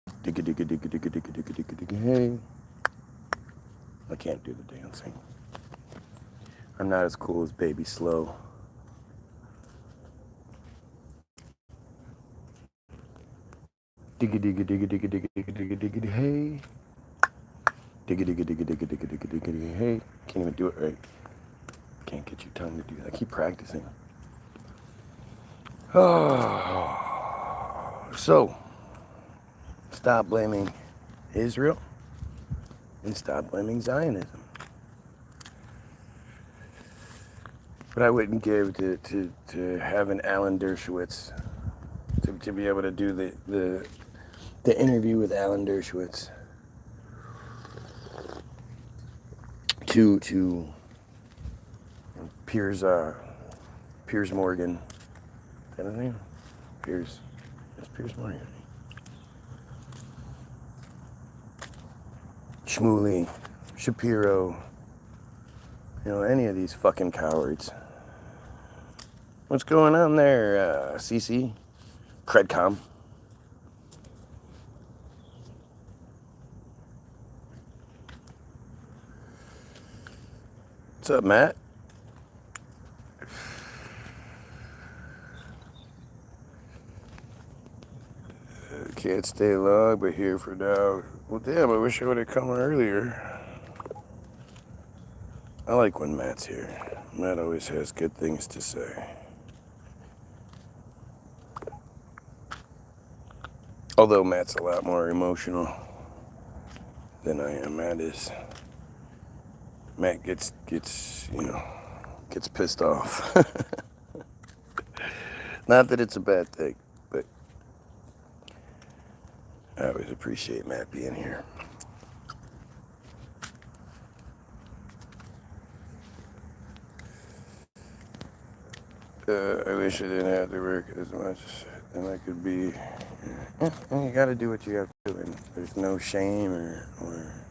Digga digga digga digga digga digga digga digga hey. I can't do the dancing. I'm not as cool as Baby Slow. Digga digga digga digga digga digga digga digga hey. Digga digga digga digga digga digga digga digga hey. Can't even do it right. Can't get your tongue to do that. I keep practicing. Oh. So, stop blaming Israel and stop blaming Zionism. But I wouldn't give to have an Alan Dershowitz to be able to do the interview with Alan Dershowitz to Piers Morgan. Is that his name? Piers. It's Piers Morgan. Shmuley, Shapiro, any of these fucking cowards. What's going on there, CC? Credcom. What's up, Matt? Can't stay long, but here for now. Well, damn, I wish I would have come earlier. I like when Matt's here. Matt always has good things to say. Although Matt's a lot more emotional than I am. Matt gets pissed off. Not that it's a bad thing, but I always appreciate Matt being here. I wish I didn't have to work as much and I could be. You gotta do what you have to do, and there's no shame or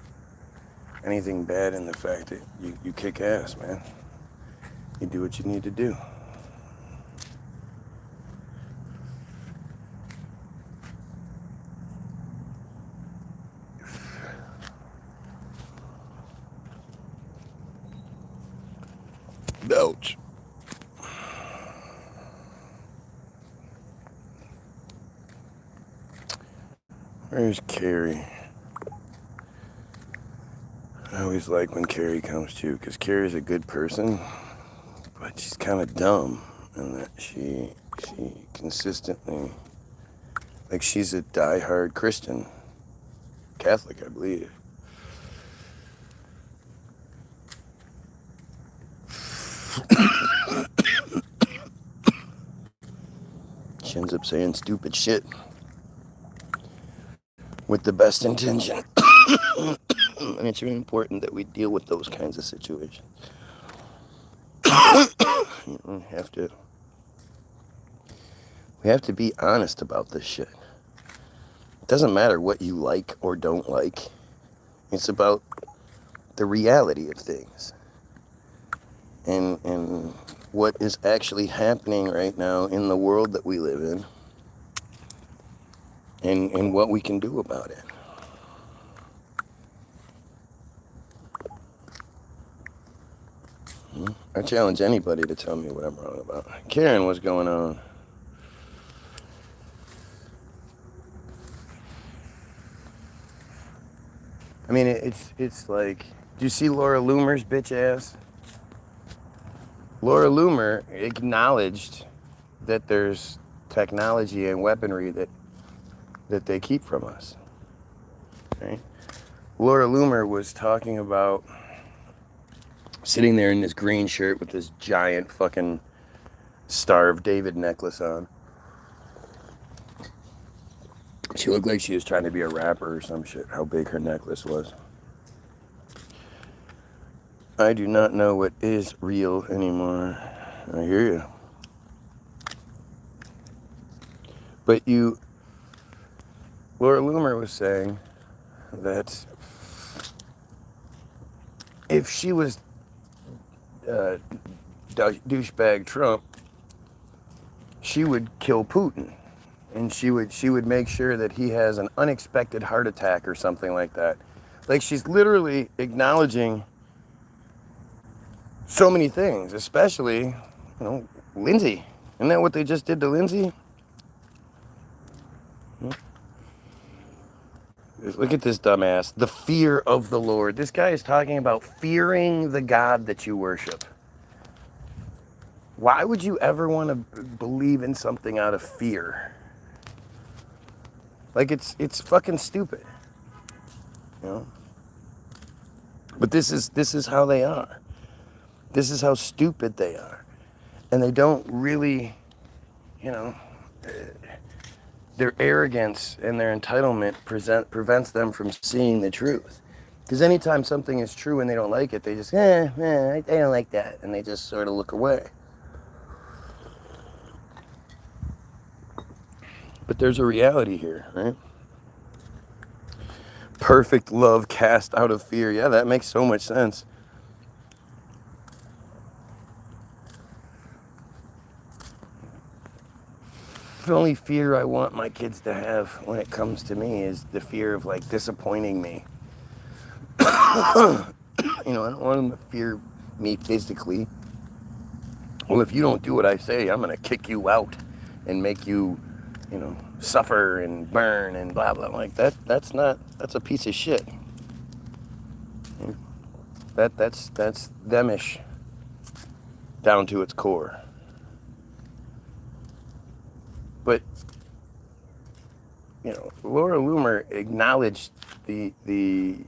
anything bad in the fact that you kick ass, man. You do what you need to do. Belch. Where's Carrie? I always like when Carrie comes too, because Carrie's a good person, but she's kind of dumb in that she consistently, like, she's a die-hard Christian, Catholic, I believe. She ends up saying stupid shit with the best intention. And it's really important that we deal with those kinds of situations. We have to be honest about this shit. It doesn't matter what you like or don't like. It's about the reality of things. And what is actually happening right now in the world that we live in. And what we can do about it. I challenge anybody to tell me what I'm wrong about. Karen, what's going on? I mean, it's like, do you see Laura Loomer's bitch ass? Laura Loomer acknowledged that there's technology and weaponry that they keep from us. Right? Laura Loomer was talking about sitting there in this green shirt with this giant fucking Star of David necklace on. She looked like she was trying to be a rapper or some shit, how big her necklace was. I do not know what is real anymore. I hear you. But Laura Loomer was saying that if she was douchebag Trump, she would kill Putin. and she would make sure that he has an unexpected heart attack or something like that. Like, she's literally acknowledging so many things, especially, Lindsay. Isn't that what they just did to Lindsay? Look at this dumbass. The fear of the Lord. This guy is talking about fearing the God that you worship. Why would you ever want to believe in something out of fear? Like, it's fucking stupid. But this is how they are. This is how stupid they are. And they don't really, their arrogance and their entitlement prevents them from seeing the truth. Because anytime something is true and they don't like it, they just, I don't like that. And they just sort of look away. But there's a reality here, right? Perfect love cast out of fear. Yeah, that makes so much sense. The only fear I want my kids to have when it comes to me is the fear of, like, disappointing me. I don't want them to fear me physically. Well, if you don't do what I say, I'm going to kick you out and make you, suffer and burn and blah, blah. Like, that's a piece of shit. That's themish down to its core. But, Laura Loomer acknowledged the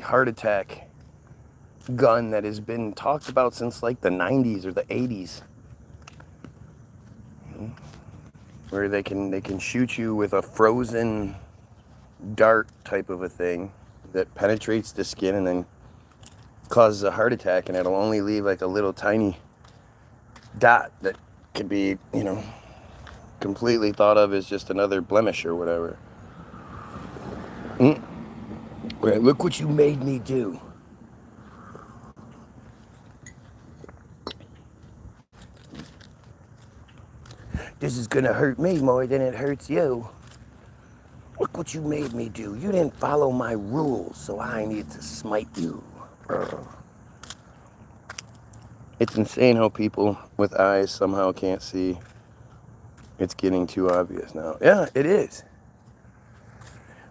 heart attack gun that has been talked about since, like, the 90s or the 80s. Where they can shoot you with a frozen dart type of a thing that penetrates the skin and then causes a heart attack, and it'll only leave, like, a little tiny dot that can be, completely thought of as just another blemish or whatever. Right, look what you made me do. This is gonna hurt me more than it hurts you. Look what you made me do. You didn't follow my rules, so I need to smite you. It's insane how people with eyes somehow can't see. It's getting too obvious now. Yeah, it is.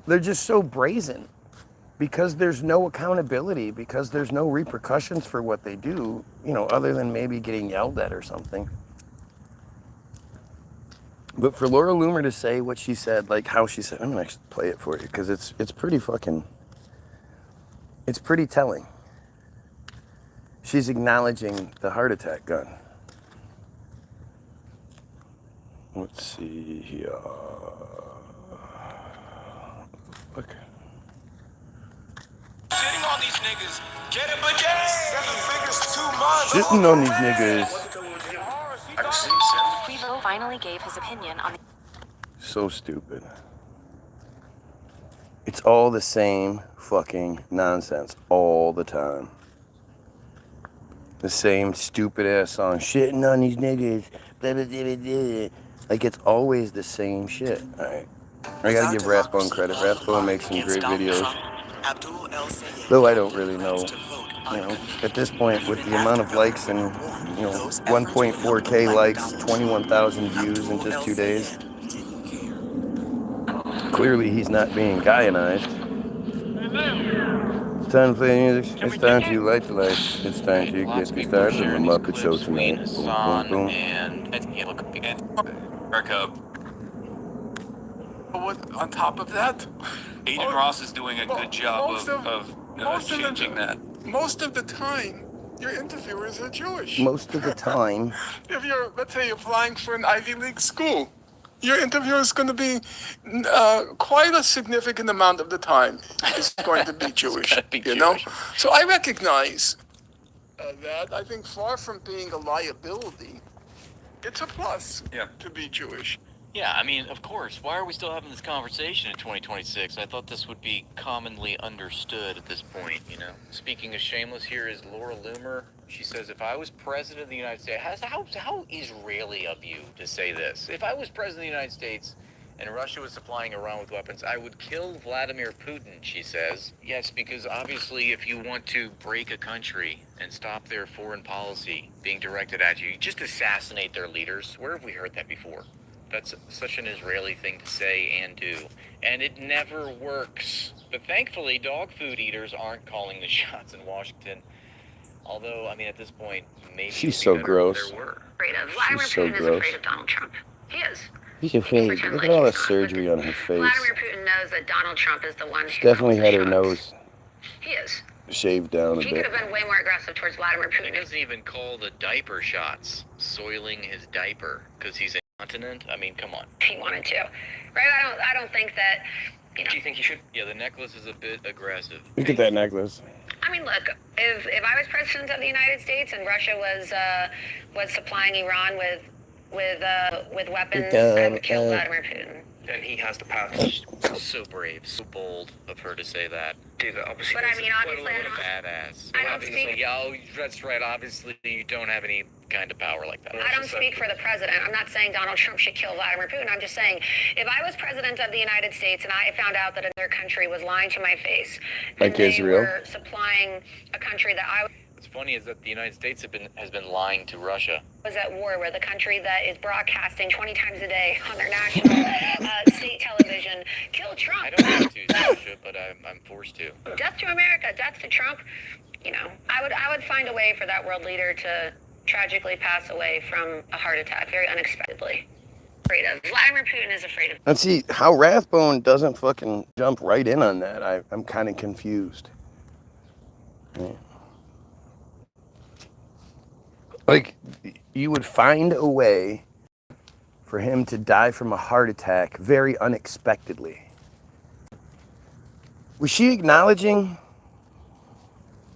They're just so brazen because there's no accountability, because there's no repercussions for what they do, other than maybe getting yelled at or something. But for Laura Loomer to say what she said, like how she said, I'm going to play it for you because it's pretty it's pretty telling. She's acknowledging the heart attack gun. Let's see here. Look. Shitting on these niggas. Get a bidet. 7 figures 2 months. Shitting on these niggas. Quavo finally gave his opinion on the... So stupid. It's all the same fucking nonsense all the time. The same stupid ass song. Shitting on these niggas. Blah, blah, blah, blah. Like, it's always the same shit. Alright. I gotta give Rathbone credit. Rathbone makes some great videos. Though I don't really know, at this point, with the amount of likes and, 1.4K likes, 21,000 views in just 2 days. Clearly he's not being Guyonized. It's time to play music. It's time to light the lights. It's time to get me started on the Muppet Show tonight. Boom, boom, boom. On top of that, Agent Ross is doing a good job of changing that. Most of the time, your interviewers are Jewish. Most of the time. If let's say you're applying for an Ivy League school, your interviewer is going to be quite a significant amount of the time is going to be Jewish. So I recognize that. I think far from being a liability, it's a plus to be Jewish. Yeah, I mean, of course. Why are we still having this conversation in 2026? I thought this would be commonly understood at this point, Speaking of shameless, here is Laura Loomer. She says, if I was president of the United States, how Israeli of you to say this? If I was president of the United States and Russia was supplying Iran with weapons, I would kill Vladimir Putin, she says. Yes, because obviously if you want to break a country and stop their foreign policy being directed at you, you just assassinate their leaders. Where have we heard that before? That's such an Israeli thing to say and do. And it never works. But thankfully, dog food eaters aren't calling the shots in Washington. Although, I mean, at this point, maybe She's it so would be better if gross. there were. Vladimir She's so Putin is gross. afraid of Donald Trump. He is. He's afraid. Pretend Look like at all the he's not, surgery but on her face. Vladimir Putin knows that Donald Trump is the one She who definitely calls had the her shots. nose He is. shaved down a He could bit. have been way more aggressive towards Vladimir He Putin. doesn't even call the diaper shots soiling his diaper because he's incontinent. I mean, come on. If he wanted to, right? I don't think that. You know. Do you think he should? Yeah, the necklace is a bit aggressive. Look at that necklace. I mean, look. If I was president of the United States and Russia was supplying Iran with weapons, I would kill Vladimir Putin. And he has the power. So brave, so bold of her to say that. Dude, obviously. But I mean, obviously, What a badass. I don't Obviously, speak. yeah, oh, that's right. Obviously, you don't have any kind of power like that. I don't speak for the president. I'm not saying Donald Trump should kill Vladimir Putin. I'm just saying, if I was president of the United States and I found out that another country was lying to my face, Like and they Israel? were supplying a country that I What's funny is that the United States has been lying to Russia. was at war with, a country that is broadcasting 20 times a day on their national state television, kill Trump. I don't have to, Sasha, but I'm forced to. Death to America, death to Trump. You know, I would find a way for that world leader to tragically pass away from a heart attack very unexpectedly. Afraid of. Vladimir Putin is afraid of. And see how Rathbone doesn't fucking jump right in on that. I'm kind of confused. Yeah. Like, you would find a way for him to die from a heart attack very unexpectedly. Was she acknowledging?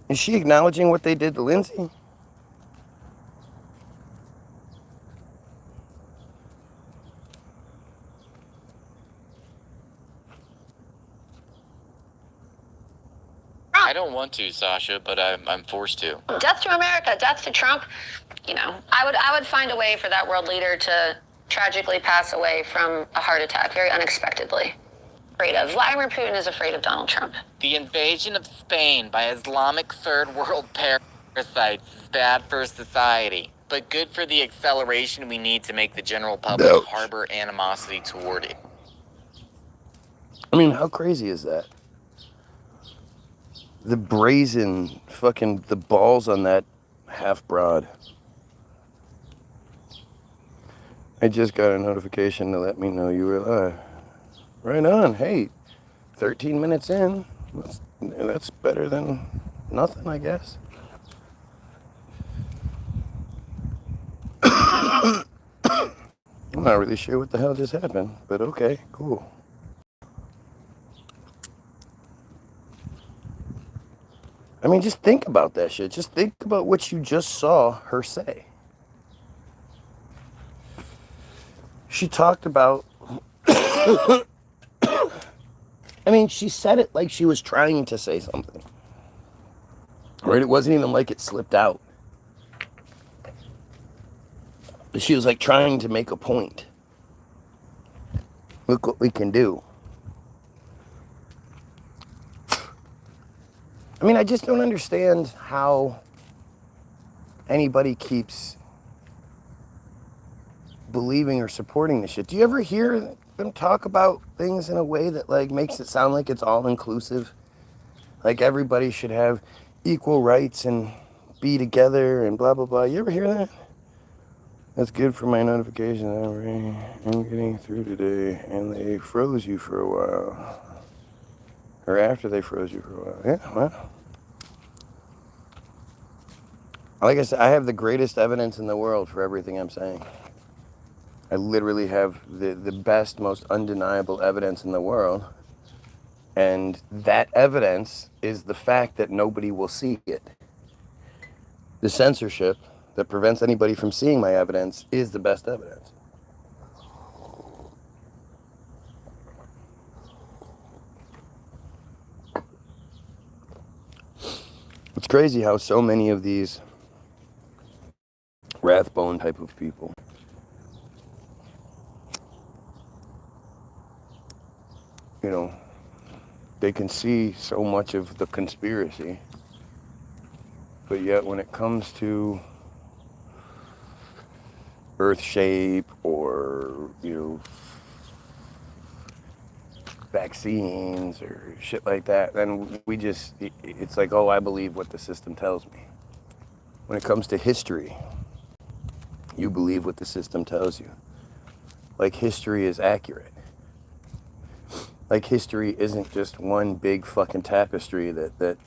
Is she acknowledging what they did to Lindsay? I don't want to, Sasha, but I'm forced to. Death to America, death to Trump. You know, I would find a way for that world leader to tragically pass away from a heart attack very unexpectedly. Afraid of. Vladimir Putin is afraid of Donald Trump. The invasion of Spain by Islamic Third World parasites is bad for society, but good for the acceleration we need to make the general public Ouch. harbor animosity toward it. I mean, how crazy is that? The brazen fucking, the balls on that half broad. I just got a notification to let me know you were live. Right on. Hey, 13 minutes in. That's better than nothing, I guess. I'm not really sure what the hell just happened, but okay, cool. I mean, just think about that shit. Just think about what you just saw her say. She talked about... I mean, she said it like she was trying to say something. Right? It wasn't even like it slipped out. But she was like trying to make a point. Look what we can do. I mean, I just don't understand how anybody keeps believing or supporting this shit. Do you ever hear them talk about things in a way that like makes it sound like it's all inclusive? Like everybody should have equal rights and be together and blah, blah, blah. You ever hear that? That's good for my notification. I'm getting through today. And they froze you for a while. Or after they froze you for a while. Yeah, well. Like I said, I have the greatest evidence in the world for everything I'm saying. I literally have the best, most undeniable evidence in the world. And that evidence is the fact that nobody will see it. The censorship that prevents anybody from seeing my evidence is the best evidence. It's crazy how so many of these Rathbone type of people you know, they can see so much of the conspiracy, but yet when it comes to earth shape or, you know, vaccines or shit like that, then we just, it's like, oh, I believe what the system tells me. When it comes to history, you believe what the system tells you. Like, history is accurate. Like, history isn't just one big fucking tapestry that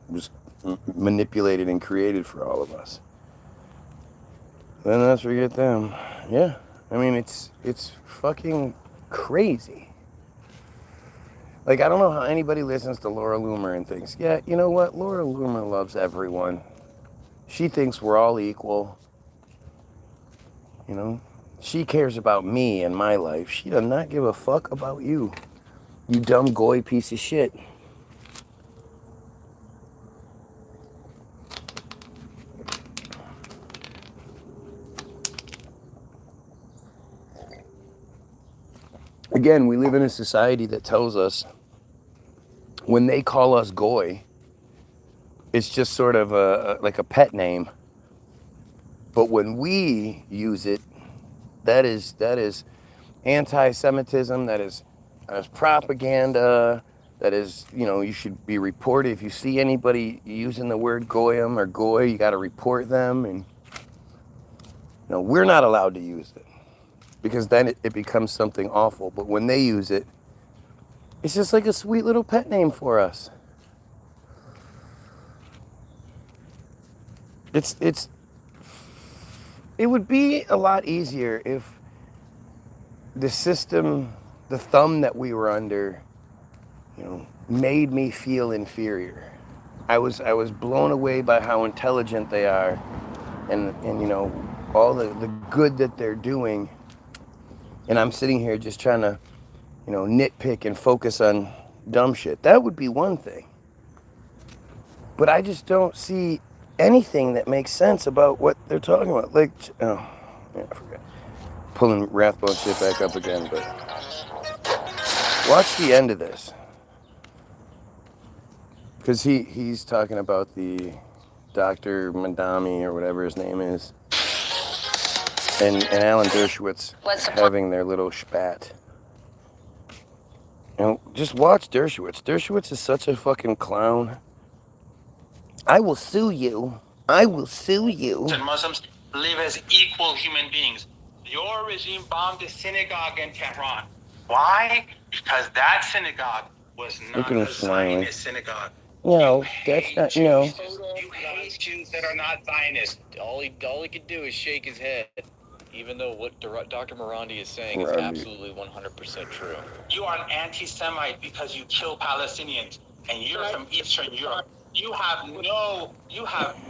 was manipulated and created for all of us. Then let's forget them. Yeah, I mean, it's fucking crazy. Like, I don't know how anybody listens to Laura Loomer and thinks, yeah, you know what? Laura Loomer loves everyone. She thinks we're all equal. You know? She cares about me and my life. She does not give a fuck about you. You dumb goy piece of shit. Again, we live in a society that tells us when they call us goy, it's just sort of like a pet name. But when we use it, that is anti-Semitism, that is propaganda, that is, you know, you should be reported. If you see anybody using the word goyim or goy, you got to report them. And, you know, we're not allowed to use it because then it becomes something awful. But when they use it, it's just like a sweet little pet name for us. It would be a lot easier if the system, the thumb that we were under, you know, made me feel inferior. I was blown away by how intelligent they are, and you know, all the good that they're doing, and I'm sitting here just trying to, you know, nitpick and focus on dumb shit. That would be one thing. But I just don't see anything that makes sense about what they're talking about. Like, oh, yeah, I forgot. Pulling Rathbone shit back up again, but watch the end of this. Because he's talking about the Dr. Madami or whatever his name is, and Alan Dershowitz having their little spat. And just watch Dershowitz. Dershowitz is such a fucking clown. I will sue you. I will sue you. And Muslims live as equal human beings. Your regime bombed a synagogue in Tehran. Why? Because that synagogue was not a Zionist synagogue. No, that's not, no. You hate Jews that are not Zionist. All he could do is shake his head, even though what Dr. Morandi is saying is absolutely 100% true. You are an anti-Semite because you kill Palestinians, and you're from Eastern Europe. You have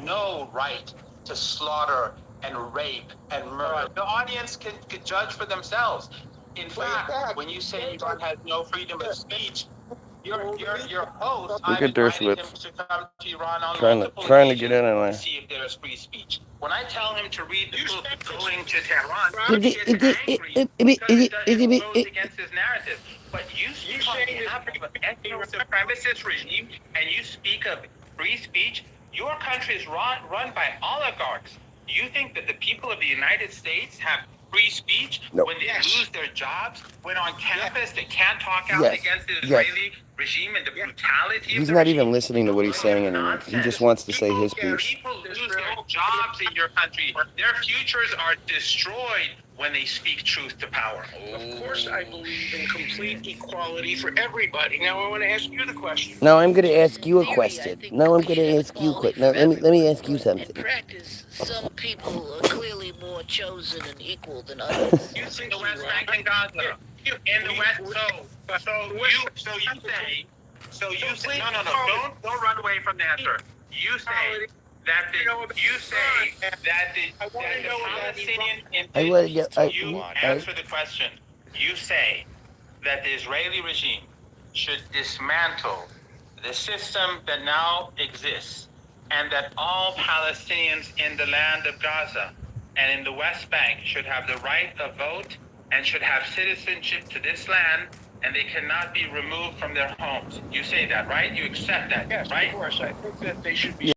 no right to slaughter and rape and murder. The audience can judge for themselves. In fact, when you say Iran has no freedom of speech, your host, Look I at invited him Dershowitz to come to Iran on trying to get in on to it. see if there is free speech. When I tell him to read the book Going to Tehran, he gets angry because it goes against his narrative. But you speak on behalf of an ethno-supremacist regime, and you speak of free speech. Your country is run by oligarchs. You think that the people of the United States have free speech when they lose their jobs, when on campus they can't talk out against the Israeli regime and the brutality He's of the not regime? even listening to what he's saying anymore. He just wants to say his piece. People lose their jobs in your country. Their futures are destroyed when they speak truth to power. Of course, I believe in complete equality for everybody. Now, I want to ask you the question. Now I'm going to ask you a question. Now I'm going to ask you a question. Now let me ask you something. In practice, some people are clearly more chosen and equal than others. You see the West Bank and Gaza. In the West, so you say, no, don't run away from the answer. You say that the Palestinian answer the question. You say that the Israeli regime should dismantle the system that now exists, and that all Palestinians in the land of Gaza and in the West Bank should have the right of vote and should have citizenship to this land and they cannot be removed from their homes. You say that, right? You accept that, Yes, right? of course. I think that they should be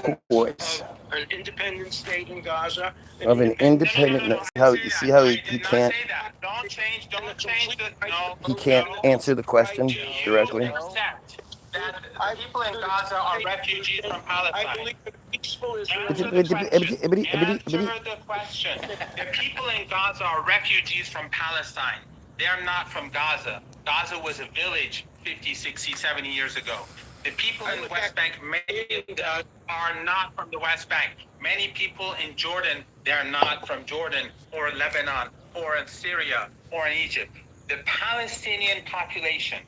Of course. of an independent state in Gaza. Of an independent. No, How I you didn't see say how that. he I did not can't say that. Don't change the, no. he can't no. answer the question directly. You accept that the people in Gaza are refugees from I Palestine. believe that peaceful Israel. Answer the question. The people in Gaza are refugees from Palestine. They're not from Gaza. Gaza was a village 50, 60, 70 years ago. The people in the West Bank, many of them are not from the West Bank. Many people in Jordan, they're not from Jordan or Lebanon or in Syria or in Egypt. The Palestinian population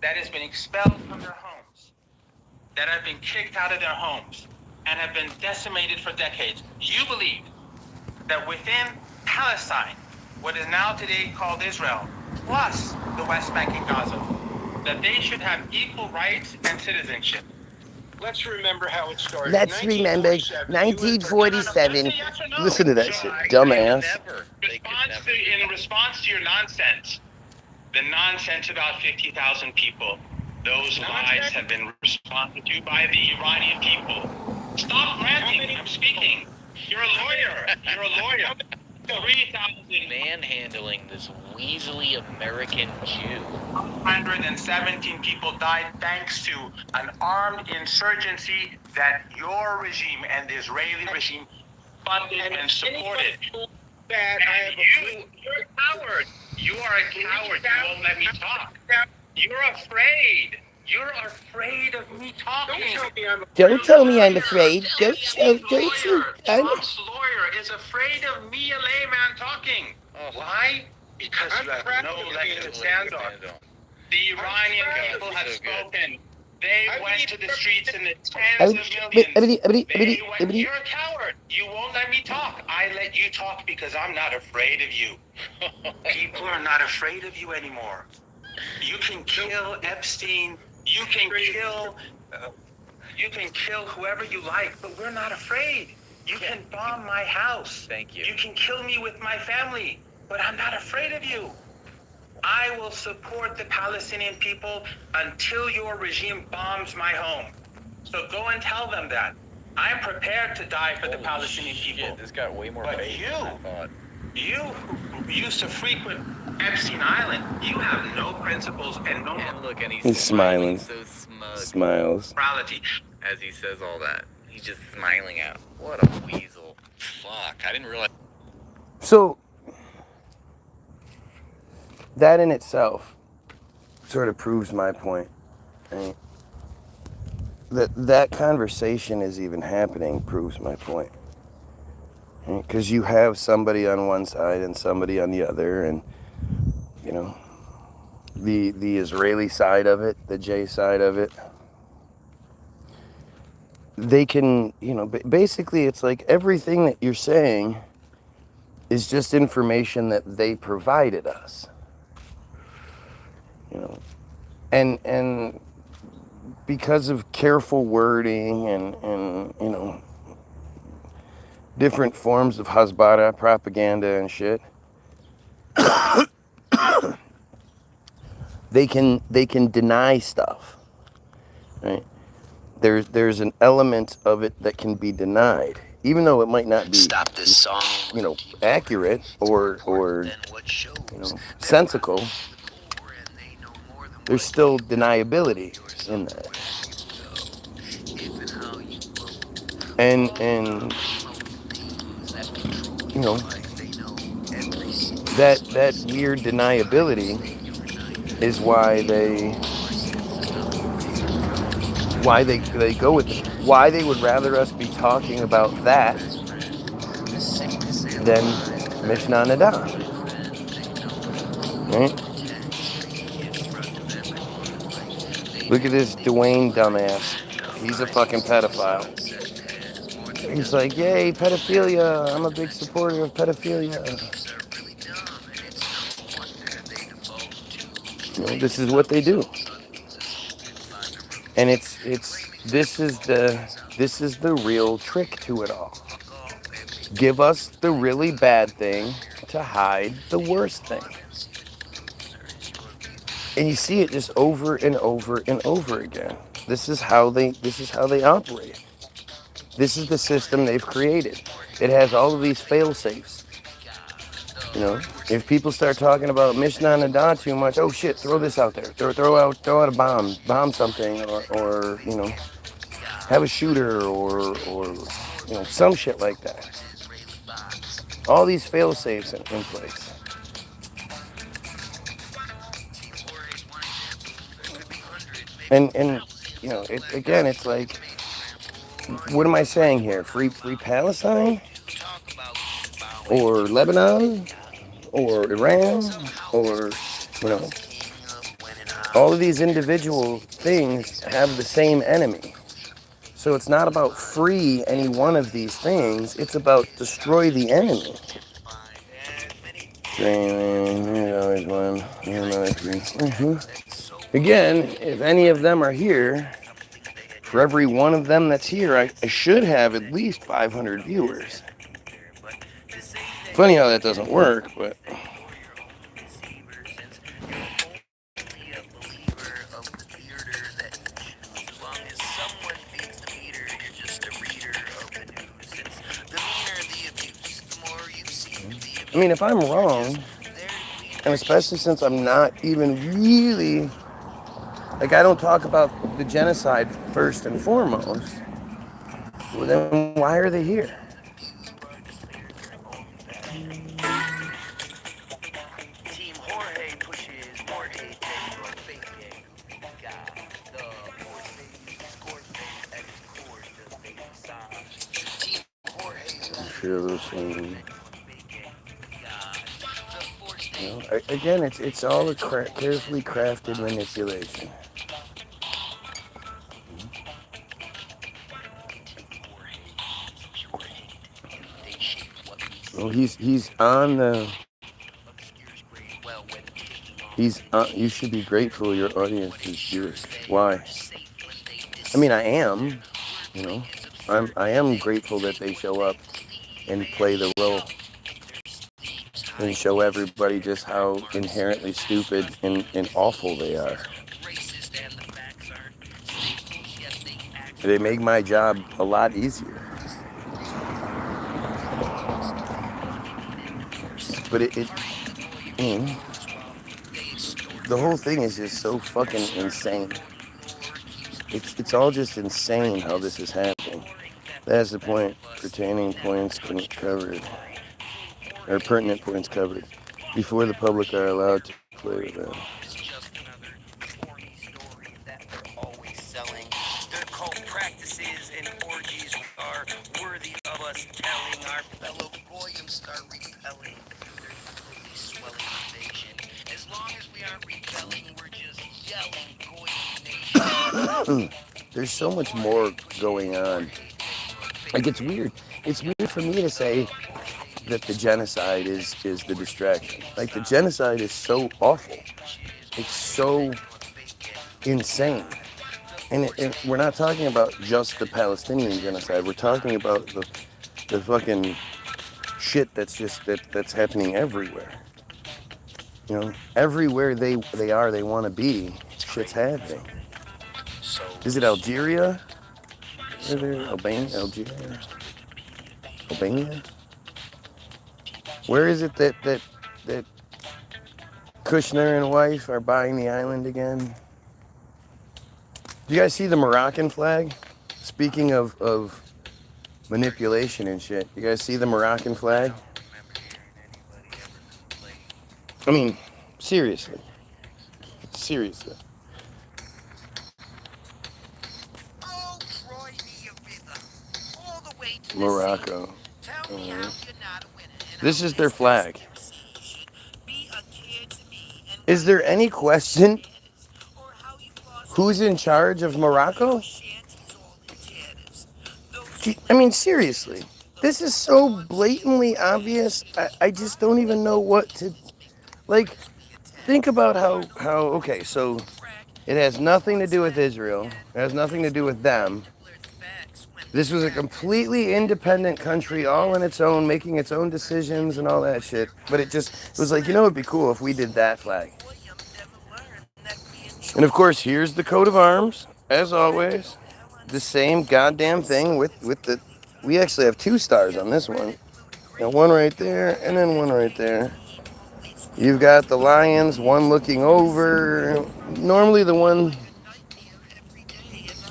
that has been expelled from their homes, that have been kicked out of their homes, and have been decimated for decades. You believe that within Palestine, what is now today called Israel, plus the West Bank and Gaza, that they should have equal rights and citizenship. Let's remember how it started. Let's remember 1947. Yes or no? Listen to that So shit, I- dumbass. In response to your nonsense, the nonsense about 50,000 people, those lies have been responded to by the Iranian people. Stop ranting. I'm speaking. You're a lawyer. You're a lawyer. 3,000. Manhandling this weaselly American Jew. 117 people died thanks to an armed insurgency that your regime and the Israeli regime funded and supported. That And you're a coward. You are a coward. You won't let me talk. You're afraid. You're afraid of me talking. Don't tell me I'm afraid. Don't you? Trump's lawyer is afraid of me, a layman, talking. Why? Because you have no leg to stand on. The Iranian people have spoken. They went to the streets in the tens of millions. You're a coward. You won't let me talk. I let you talk because I'm not afraid of you. People are not afraid of you anymore. You can kill Epstein. You can kill whoever you like, but we're not afraid. You can bomb my house. Thank you. You can kill me with my family, but I'm not afraid of you. I will support the Palestinian people until your regime bombs my home. So go and tell them that. I'm prepared to die for the Palestinian people. This got way more But faith than I thought. you who used to frequent Epstein Island, you have no principles and no And look, and He's smiling. so smug Smiles. morality. as he says all that. He's just smiling out. What a weasel. Fuck, I didn't realize. So that in itself sort of proves my point, right? That conversation is even happening proves my point. Because you have somebody on one side and somebody on the other, and you know, the Israeli side of it, the J side of it. They can, you know, basically it's like everything that you're saying is just information that they provided us. You know, and because of careful wording and you know, different forms of Hasbara propaganda and shit, they can deny stuff, right? There's an element of it that can be denied, even though it might not be, you know, accurate or you know, sensical. There's still deniability in that, and you know, that weird deniability is why they go with it. Why they would rather us be talking about that than Mishnah Nada, right? Look at this Dwayne dumbass. He's a fucking pedophile. He's like, yay, pedophilia. I'm a big supporter of pedophilia. You know, this is what they do. And this is the real trick to it all. Give us the really bad thing to hide the worst thing. And you see it just over and over and over again. This is how they operate. This is the system they've created. It has all of these fail safes. You know, if people start talking about Mishnah and Nadah too much, oh shit, throw this out there. Throw out a bomb something, or you know, have a shooter, or you know, some shit like that. All these fail safes in place. And you know, again, it's like, what am I saying here? Free Palestine, or Lebanon, or Iran, or you know, all of these individual things have the same enemy. So it's not about free any one of these things. It's about destroy the enemy. Again, if any of them are here, for every one of them that's here, I should have at least 500 viewers. Funny how that doesn't work, but... I mean, if I'm wrong, and especially since I'm not even really... Like, I don't talk about the genocide first and foremost. Well, then why are they here? You know, again, it's all a carefully crafted manipulation. Well, he's on the. You should be grateful your audience is Jewish. Why? I mean, I am. You know, I am grateful that they show up and play the role and show everybody just how inherently stupid and awful they are. They make my job a lot easier. But the whole thing is just so fucking insane. It's all just insane how this is happening. That's the point. Pertaining points covered, or pertinent points covered, before the public are allowed to play with them. It's just another corny story that they're always selling. Their cult practices and orgies are worthy of us telling. Our fellow Goyim start repelling their truly swelling invasion. As long as we aren't rebelling, we're just yelling Goyim nation. There's so much more going on. Like, it's weird. It's weird for me to say that the genocide is the distraction. Like, the genocide is so awful. It's so insane. And we're not talking about just the Palestinian genocide. We're talking about the fucking shit that's happening everywhere. You know, everywhere they want to be, shit's happening. Is it Algeria? Albania? Where is it that Kushner and wife are buying the island again? Do you guys see the Moroccan flag? Speaking of manipulation and shit, you guys see the Moroccan flag? I mean, seriously. Morocco. This is their flag. Is there any question who's in charge of Morocco? I mean, seriously. This is so blatantly obvious. I just don't even know what to... Like, think about how... Okay, so it has nothing to do with Israel. It has nothing to do with them. This was a completely independent country, all on its own, making its own decisions and all that shit. But it was like, you know, it'd be cool if we did that flag. And of course, here's the coat of arms, as always. The same goddamn thing with the. We actually have 2 stars on this one. Got one right there, and then one right there. You've got the lions, one looking over. Normally, the one.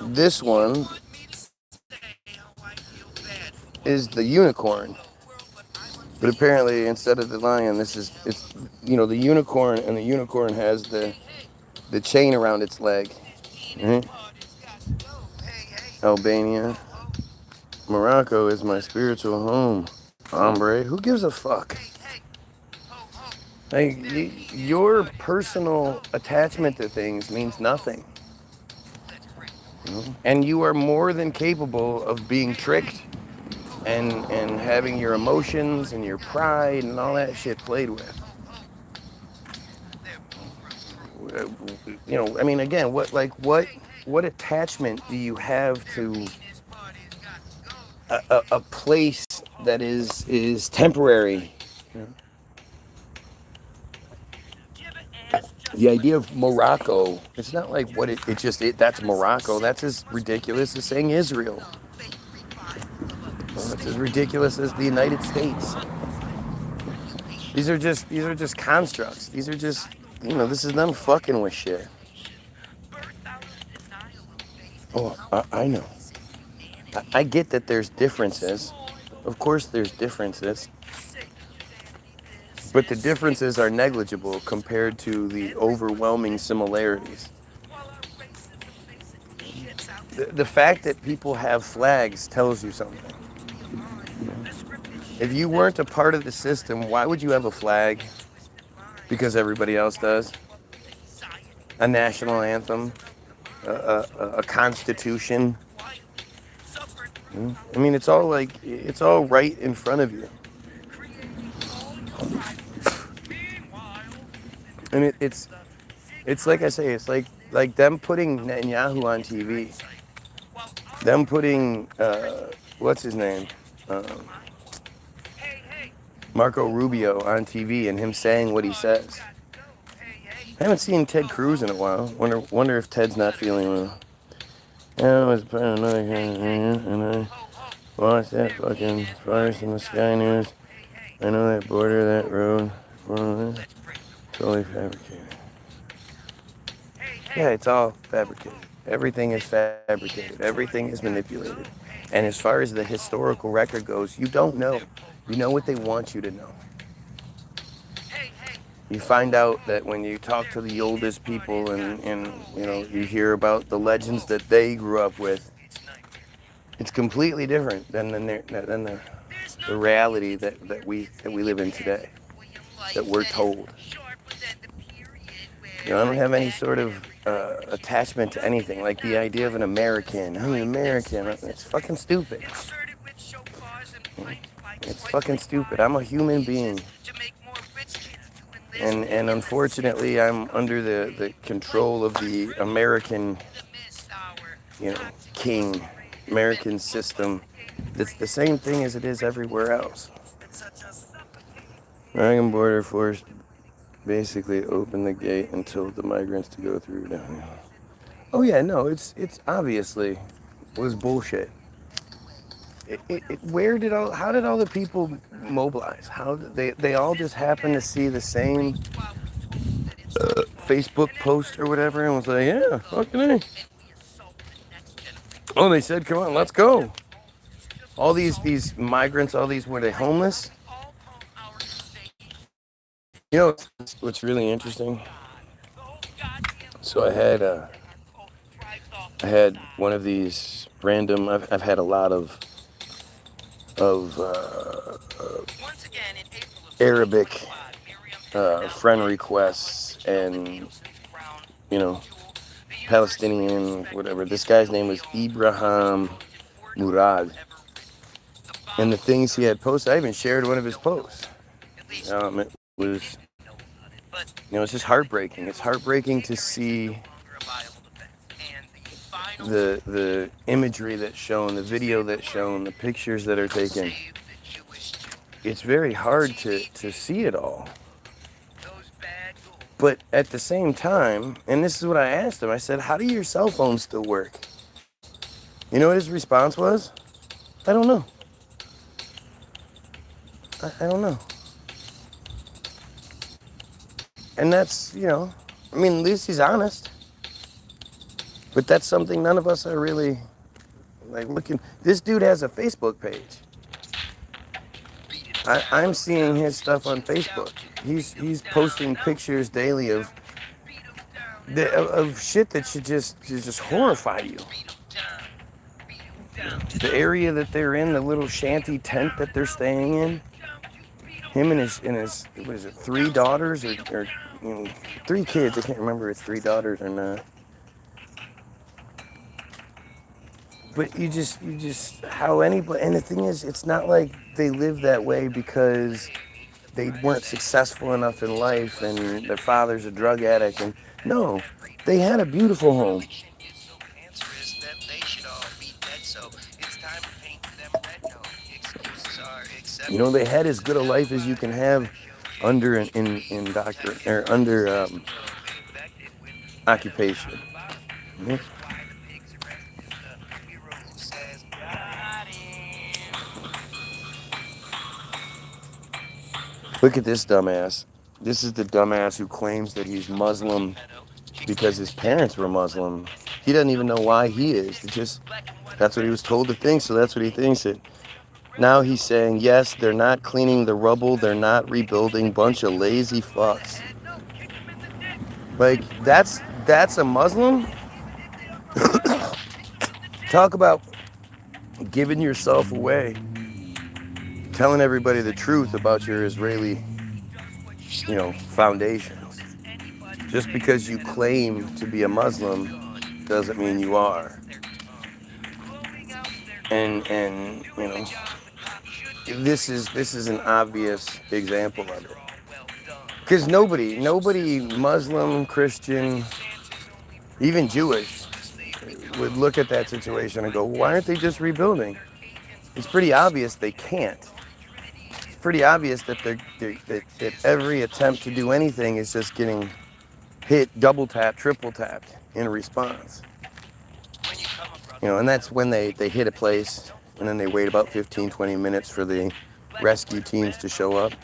This one is the unicorn. But apparently, instead of the lion, it's the unicorn, and the unicorn has the chain around its leg. Right? Albania. Morocco is my spiritual home. Hombre, who gives a fuck? Like, your personal attachment to things means nothing. And you are more than capable of being tricked and having your emotions and your pride and all that shit played with. I mean, again, what attachment do you have to a place that is temporary? The idea of Morocco, it's not like that's Morocco. That's as ridiculous as saying Israel. It's as ridiculous as the United States. These are just constructs. These are just, this is them fucking with shit. Oh, I know. I get that there's differences. Of course there's differences. But the differences are negligible compared to the overwhelming similarities. The fact that people have flags tells you something. If you weren't a part of the system, why would you have a flag? Because everybody else does. A national anthem, a constitution. I mean, it's all right in front of you. And it's like I say, it's like them putting Netanyahu on TV. Them putting, what's his name? Marco Rubio on TV and him saying what he says. I haven't seen Ted Cruz in a while. Wonder if Ted's not feeling well. I was part of another and I watched that fucking Fires in the Sky News. I know that border, that road, totally fabricated. Yeah, it's all fabricated. Everything is fabricated. Everything is manipulated. And as far as the historical record goes, you don't know. You know what they want you to know. You find out that when you talk to the oldest people and you hear about the legends that they grew up with, it's completely different than the reality that we live in today, that we're told. I don't have any sort of attachment to anything, like the idea of an American. I'm an American. It's fucking stupid. It's fucking stupid. I'm a human being. And unfortunately, I'm under the control of the American, king, American system. It's the same thing as it is everywhere else. Oregon Border Force basically opened the gate and told the migrants to go through down here. Oh yeah, no, it's obviously was bullshit. How did all the people mobilize? How did they all just happened to see the same Facebook post or whatever and was like, yeah, fucking A. Oh, they said, come on, let's go. All these migrants, were they homeless? You know what's really interesting? So I had one of these random. I've had a lot of Arabic friend requests and Palestinian whatever. This guy's name was Ibrahim Murad, and the things he had posted, I even shared one of his posts. It was, it's just heartbreaking. It's heartbreaking to see the imagery that's shown, the video that's shown, the pictures that are taken. It's very hard to see it all. But at the same time, and this is what I asked him, I said, how do your cell phones still work? You know what his response was? I don't know. I don't know. And that's, you know, I mean, at least he's honest. But that's something none of us are really, like, looking. This dude has a Facebook page. I'm seeing his stuff on Facebook. He's posting pictures daily of shit that should just horrify you. The area that they're in, the little shanty tent that they're staying in. Him and his what is it, 3 daughters or you know, 3 kids. I can't remember if it's 3 daughters or not. But you just how anybody, and the thing is, it's not like they live that way because they weren't successful enough in life and their father's a drug addict. And no, they had a beautiful home. You know, they had as good a life as you can have under occupation. Mm-hmm. Look at this dumbass. This is the dumbass who claims that he's Muslim because his parents were Muslim. He doesn't even know why he is. That's what he was told to think, so that's what he thinks it. Now he's saying, yes, they're not cleaning the rubble, they're not rebuilding, bunch of lazy fucks. Like, that's a Muslim? Talk about giving yourself away. Telling everybody the truth about your Israeli, you know, foundations. Just because you claim to be a Muslim doesn't mean you are. And you know, this is an obvious example of it. Because nobody, Muslim, Christian, even Jewish, would look at that situation and go, why aren't they just rebuilding? It's pretty obvious they can't. It's pretty obvious that that every attempt to do anything is just getting hit, double tapped, triple tapped in response. You know, and that's when they hit a place and then they wait about 15, 20 minutes for the rescue teams to show up.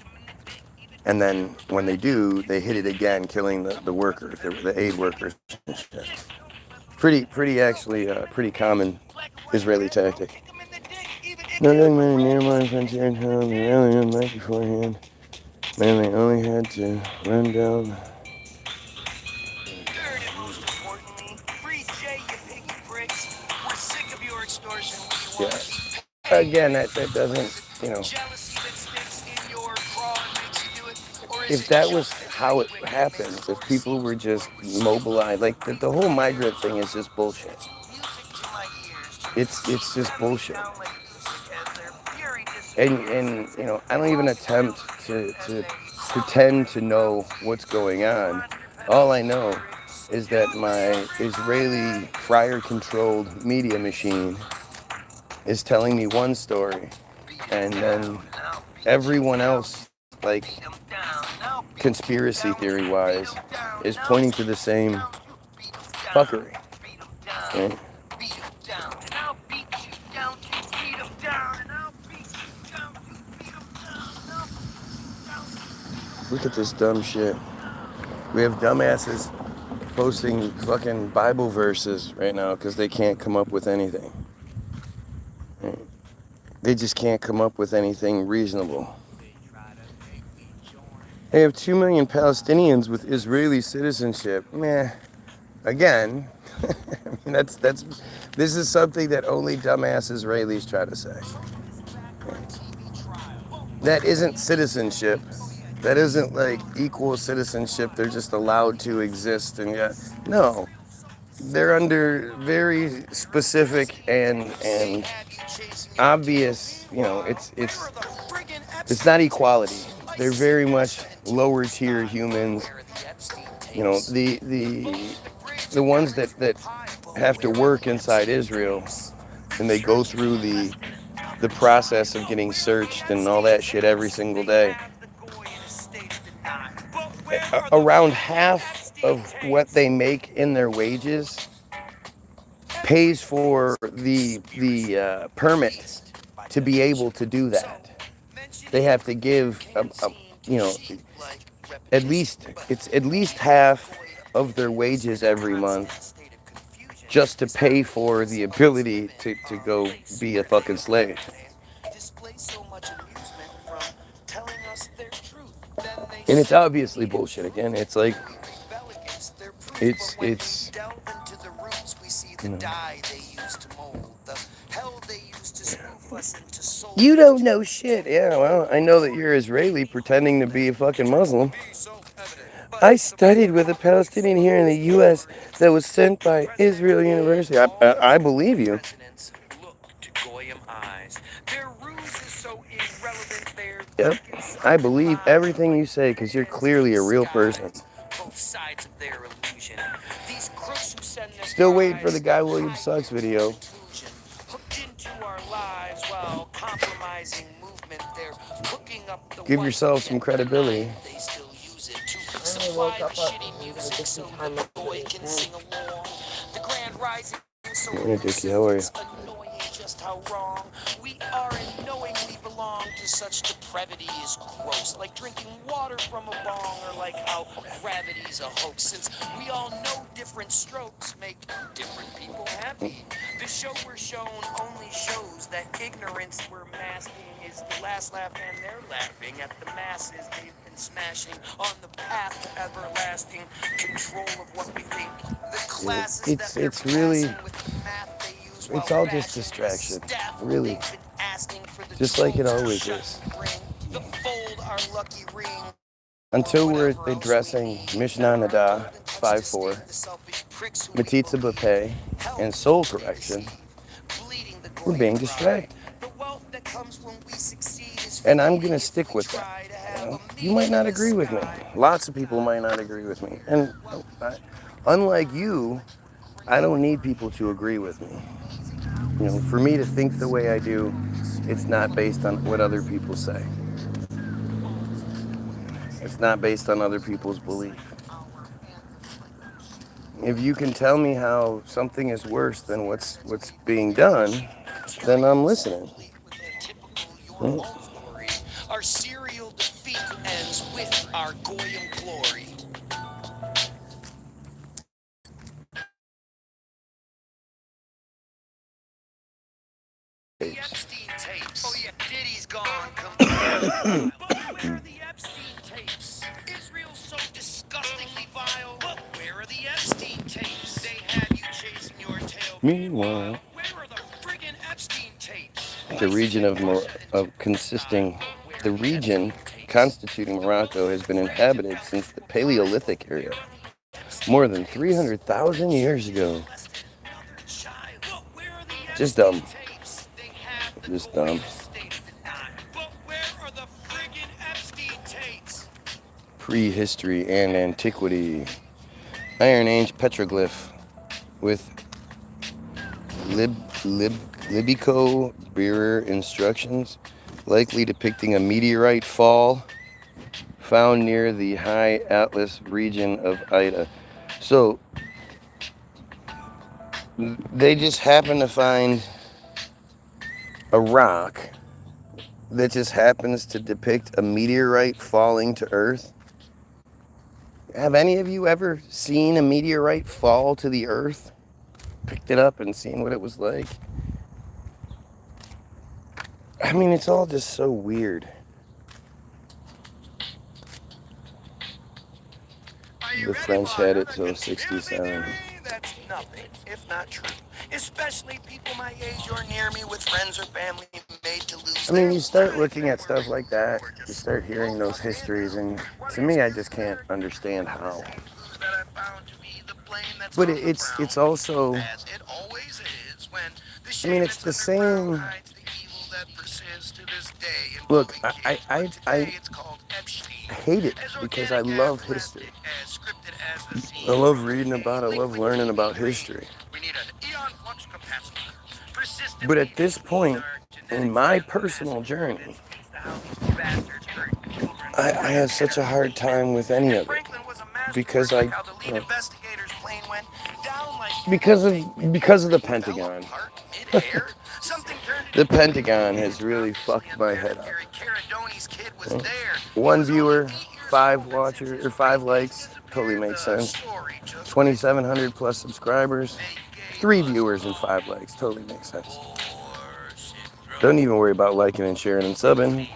And then when they do, they hit it again, killing the workers, the aid workers. Pretty actually, pretty common Israeli tactic. Nothing many nearby frontier towns the alien night beforehand. Man, they only had to run down. Third and most importantly, free J, you piggy pricks. We're sick of your extortion. We want Yeah. Again, that doesn't, you know. jealousy that sticks in your craw and makes you do it. Or is If it that was just how it happens, if people were just mobilized, like the whole migrant thing is just bullshit. music to my ears? It's just bullshit. Sound like music as their fury And you know, I don't even attempt to pretend to know what's going on. All I know is that my Israeli fryer-controlled media machine is telling me one story, and then everyone else, like conspiracy theory-wise, is pointing to the same fuckery. Right? Look at this dumb shit. We have dumbasses posting fucking Bible verses right now because they can't come up with anything. Right? They just can't come up with anything reasonable. They have 2 million Palestinians with Israeli citizenship. Meh. Again, I mean, this is something that only dumbass Israelis try to say. That isn't citizenship. That isn't like equal citizenship. They're just allowed to exist, and yet no, they're under very specific and obvious. You know, it's not equality. They're very much lower tier humans. You know, the ones that have to work inside Israel, and they go through the process of getting searched and all that shit every single day. around half of what they make in their wages pays for the permit to be able to do that. They have to give, you know, at least half of their wages every month just to pay for the ability to go be a fucking slave. And it's obviously bullshit again. It's like, it's you know. You don't know shit. Yeah, well, I know that you're Israeli pretending to be a fucking Muslim. I studied with a Palestinian here in the U.S. that was sent by Israel University. I believe you. Yep, I believe everything you say because you're clearly a real person. Still waiting for the Guy Williams Sucks video. Give yourself some credibility. Hey, Dickie, how are you? How wrong we are and knowingly belong to such depravity is gross, like drinking water from a bong, or like how gravity's a hoax, since we all know different strokes make different people happy. The show we're shown only shows that ignorance we're masking is the last laugh, and they're laughing at the masses they've been smashing on the path to everlasting control of what we think. The classes it's really it's all just distraction, really. Just like it always is. Until we're addressing Mishnah Nada 5.4, metzitzia b'peh, and soul correction, we're being distracted. And I'm going to stick with that. You might not agree with me. Lots of people might not agree with me. And unlike you, I don't need people to agree with me. You know, for me to think the way I do, it's not based on what other people say. It's not based on other people's belief. If you can tell me how something is worse than what's being done, then I'm listening. Our serial defeat ends with our Goyim glory. The Epstein tapes. Oh yeah, Diddy's gone. But where are the Epstein tapes? Israel's so disgustingly vile. But where are the Epstein tapes? They had you chasing your tail. Meanwhile, where are the friggin' Epstein tapes? The region constituting Morocco has been inhabited since the Paleolithic era, more than 300,000 years ago. Just dumb. Just dumb. Prehistory and antiquity. Iron Age petroglyph with Libico-Bearer instructions, likely depicting a meteorite fall found near the High Atlas region of Ida. So they just happen to find a rock that just happens to depict a meteorite falling to Earth. Have any of you ever seen a meteorite fall to the Earth? Picked it up and seen what it was like? I mean, it's all just so weird. The French had it till 67. That's nothing, if not true. Especially people my age or near me with friends or family made to lose. I mean, you start looking at stuff like that, you start hearing those histories, and to me, I just can't understand how. But it's also, I mean, it's the same. Look, I hate it because I love history. I love reading about it, I love learning about history. But at this point in my personal journey, I have such a hard time with any of it. because because of the Pentagon. The Pentagon has really fucked my head up. One viewer, 5 watchers, or 5 likes, totally makes sense. 2,700 plus subscribers, 3 viewers and 5 likes, totally makes sense. Don't even worry about liking and sharing and subbing.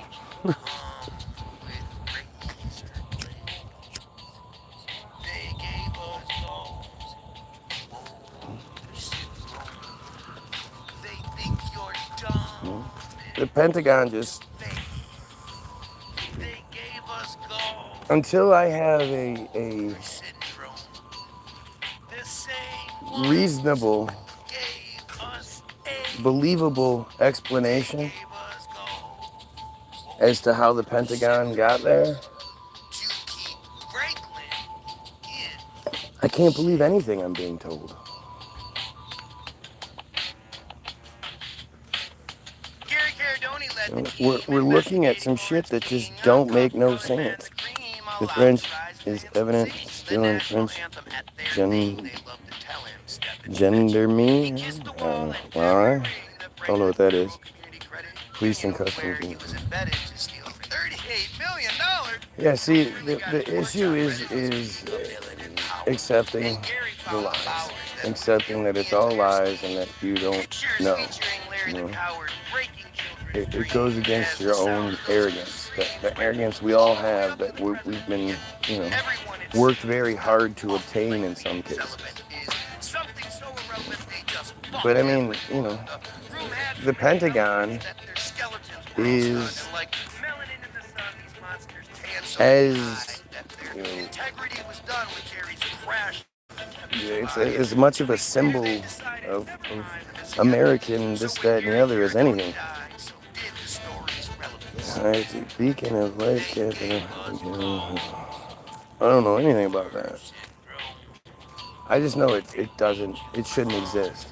The Pentagon just, until I have a reasonable, believable explanation as to how the Pentagon got there, I can't believe anything I'm being told. We're looking at some shit that just don't make no sense. The French is evident still in French gender me. Alright. Don't know what that is. Police and customs. Yeah, see, the issue is accepting the lies. Accepting that it's all lies and that you don't know. You know? It goes against your own arrogance. The arrogance we all have that we've been, worked very hard to obtain in some cases. But I mean, the Pentagon is as, it's as much of a symbol of American this, that, and the other as anything. It's a beacon of light. I don't know anything about that. I just know it shouldn't exist.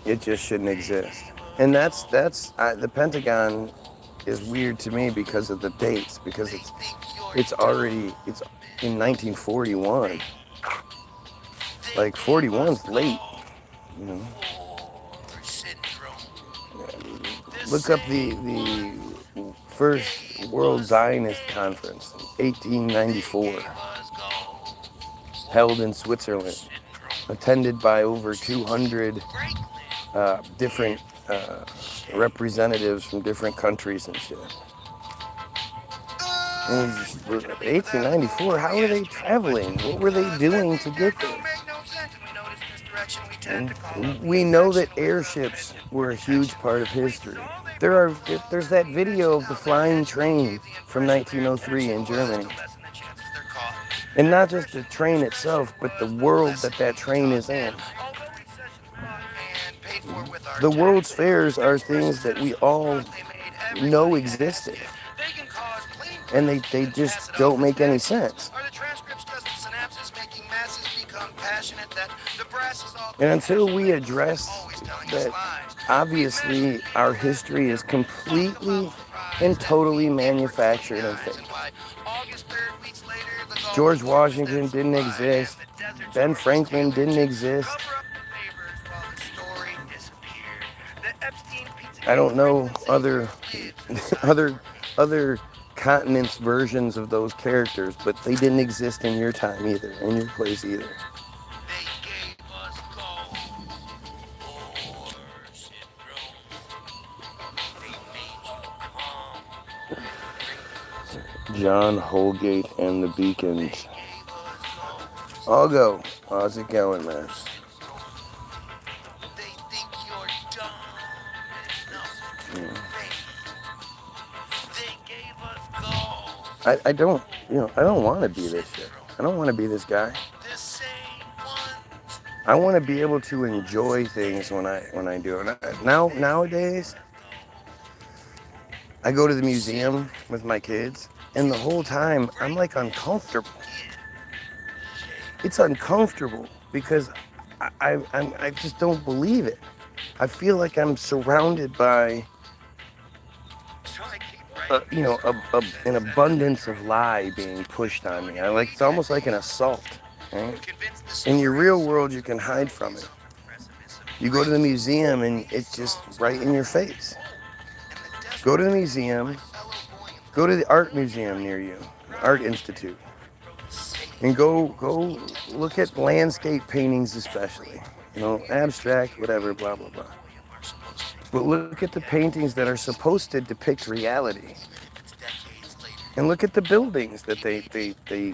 It just shouldn't exist. And that's the Pentagon is weird to me because of the dates, because it's in 1941. Like 41's late, Look up the first World Zionist Conference, 1894, held in Switzerland, attended by over 200 different representatives from different countries and shit. And 1894, how were they traveling? What were they doing to get there? And we know that airships were a huge part of history. There's that video of the flying train from 1903 in Germany. And not just the train itself, but the world that train is in. The World's Fairs are things that we all know existed. And they just don't make any sense. And until we address that, obviously our history is completely and totally manufactured and fake. George Washington didn't exist. Ben Franklin didn't exist. I don't know other continents' versions of those characters, but they didn't exist in your time either, in your place either. John Holgate and the Beacons. I'll go. How's it going, man? I don't want to be this shit. I don't want to be this guy. I want to be able to enjoy things when I do it. Nowadays, I go to the museum with my kids, and the whole time I'm like uncomfortable. It's uncomfortable because I just don't believe it. I feel like I'm surrounded by an abundance of lie being pushed on me. It's almost like an assault. Right? In your real world, you can hide from it. You go to the museum and it's just right in your face. Go to the museum. Go to the art museum near you, Art Institute, and go look at landscape paintings, especially. Abstract, whatever, blah blah blah. But look at the paintings that are supposed to depict reality, and look at the buildings that the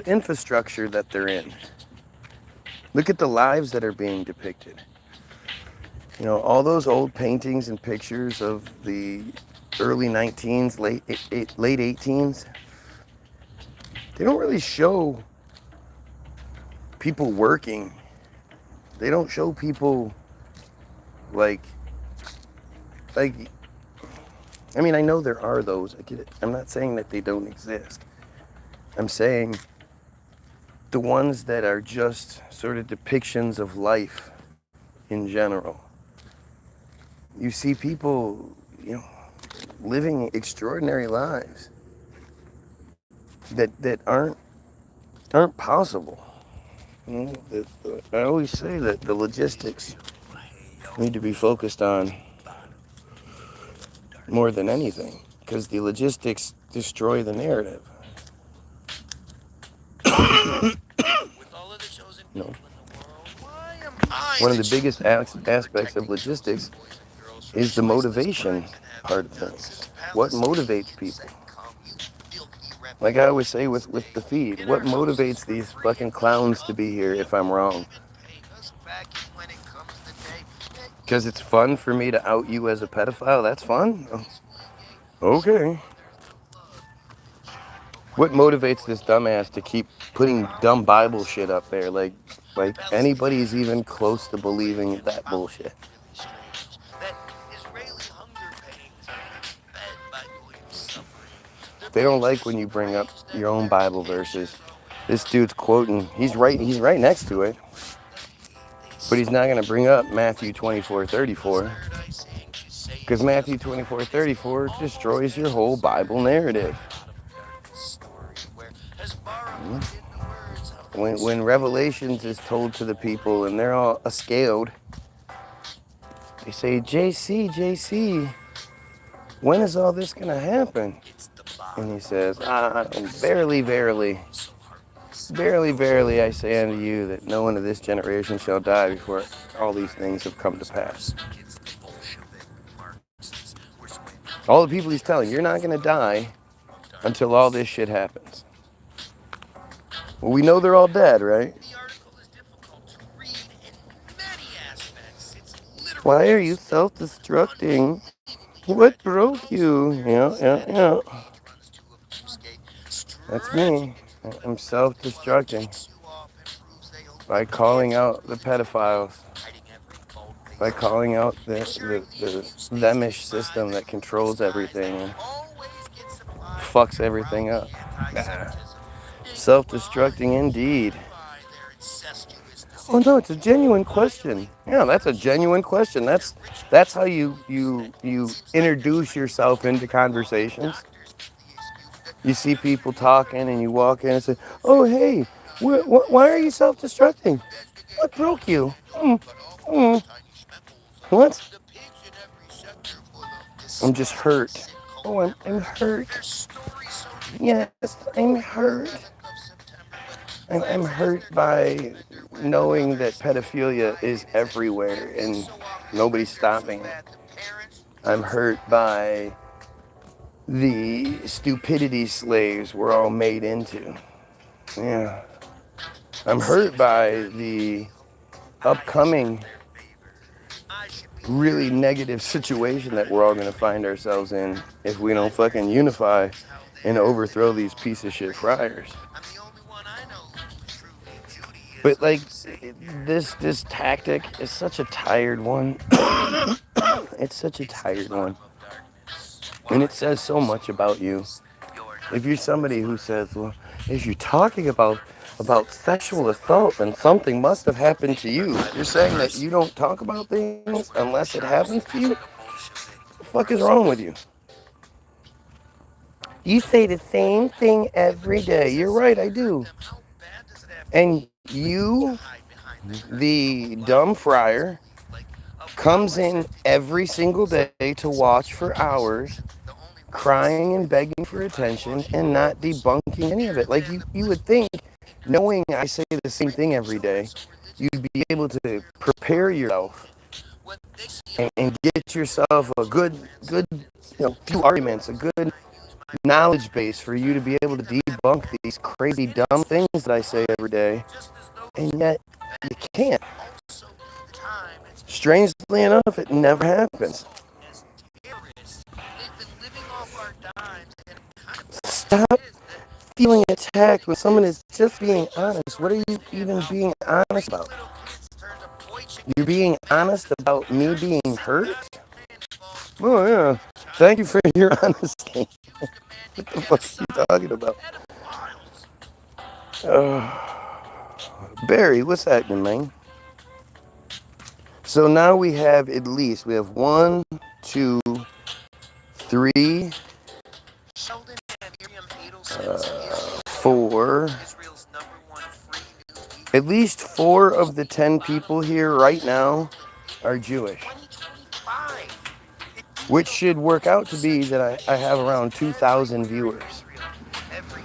infrastructure that they're in. Look at the lives that are being depicted. All those old paintings and pictures of the early 19s, late 18s, they don't really show people working. They don't show people like I know there are those. I get it. I'm not saying that they don't exist. I'm saying the ones that are just sort of depictions of life in general. You see people, living extraordinary lives that aren't possible. I always say that the logistics need to be focused on more than anything, because the logistics destroy the narrative. One of the biggest aspects of logistics is the motivation part of things. What motivates people? Like I always say with the feed, what motivates these fucking clowns to be here if I'm wrong? Because it's fun for me to out you as a pedophile? That's fun? Okay. What motivates this dumbass to keep putting dumb Bible shit up there? Like anybody's even close to believing that bullshit. They don't like when you bring up your own Bible verses. This dude's quoting, he's right next to it. But he's not gonna bring up Matthew 24:34. Because Matthew 24:34 destroys your whole Bible narrative. When Revelations is told to the people and they're all scaled, they say, JC, when is all this gonna happen? And he says, verily, I say unto you that no one of this generation shall die before all these things have come to pass. All the people he's telling, you're not gonna die until all this shit happens. Well, we know they're all dead, right? Why are you self-destructing? What broke you? Yeah. That's me. I'm self-destructing by calling out the pedophiles, by calling out the themish system that controls everything and fucks everything up. Self-destructing indeed. Oh no, it's a genuine question. Yeah, that's a genuine question. That's how you introduce yourself into conversations. You see people talking and you walk in and say, oh hey, why are you self-destructing? What broke you? What? I'm just hurt. Oh, I'm hurt. Yes, I'm hurt. I'm hurt by knowing that pedophilia is everywhere and nobody's stopping it. I'm hurt by the stupidity slaves we're all made into. Yeah. I'm hurt by the upcoming really negative situation that we're all going to find ourselves in if we don't fucking unify and overthrow these piece of shit friars. But this tactic is such a tired one. It's such a tired one. And it says so much about you. If you're somebody who says, well, if you're talking about sexual assault, then something must have happened to you. You're saying that you don't talk about things unless it happens to you? What the fuck is wrong with you? You say the same thing every day. You're right, I do. And you, the dumb friar, comes in every single day to watch for hours, crying and begging for attention and not debunking any of it. Like you would think, knowing I say the same thing every day, you'd be able to prepare yourself and get yourself a good, few arguments, a good knowledge base for you to be able to debunk these crazy dumb things that I say every day, and yet you can't. Strangely enough, it never happens. Stop feeling attacked when someone is just being honest. What are you even being honest about? You're being honest about me being hurt? Oh, yeah. Thank you for your honesty. What the fuck are you talking about? Barry, what's happening, man? So now we have we have 1, 2, 3, 4. At least 4 of the 10 people here right now are Jewish. Which should work out to be that I have around 2,000 viewers.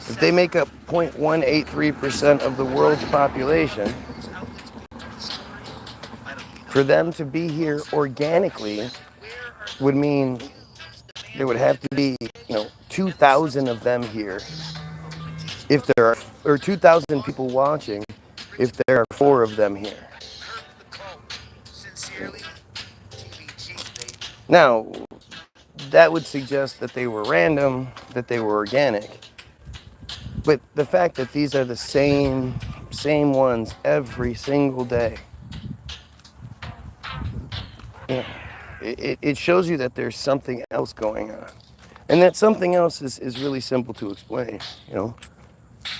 If they make up 0.183% of the world's population, for them to be here organically would mean there would have to be, 2,000 of them here. If there are, or 2,000 people watching, if there are 4 of them here. Now, that would suggest that they were random, that they were organic. But the fact that these are the same ones every single day, it shows you that there's something else going on. And that something else is really simple to explain,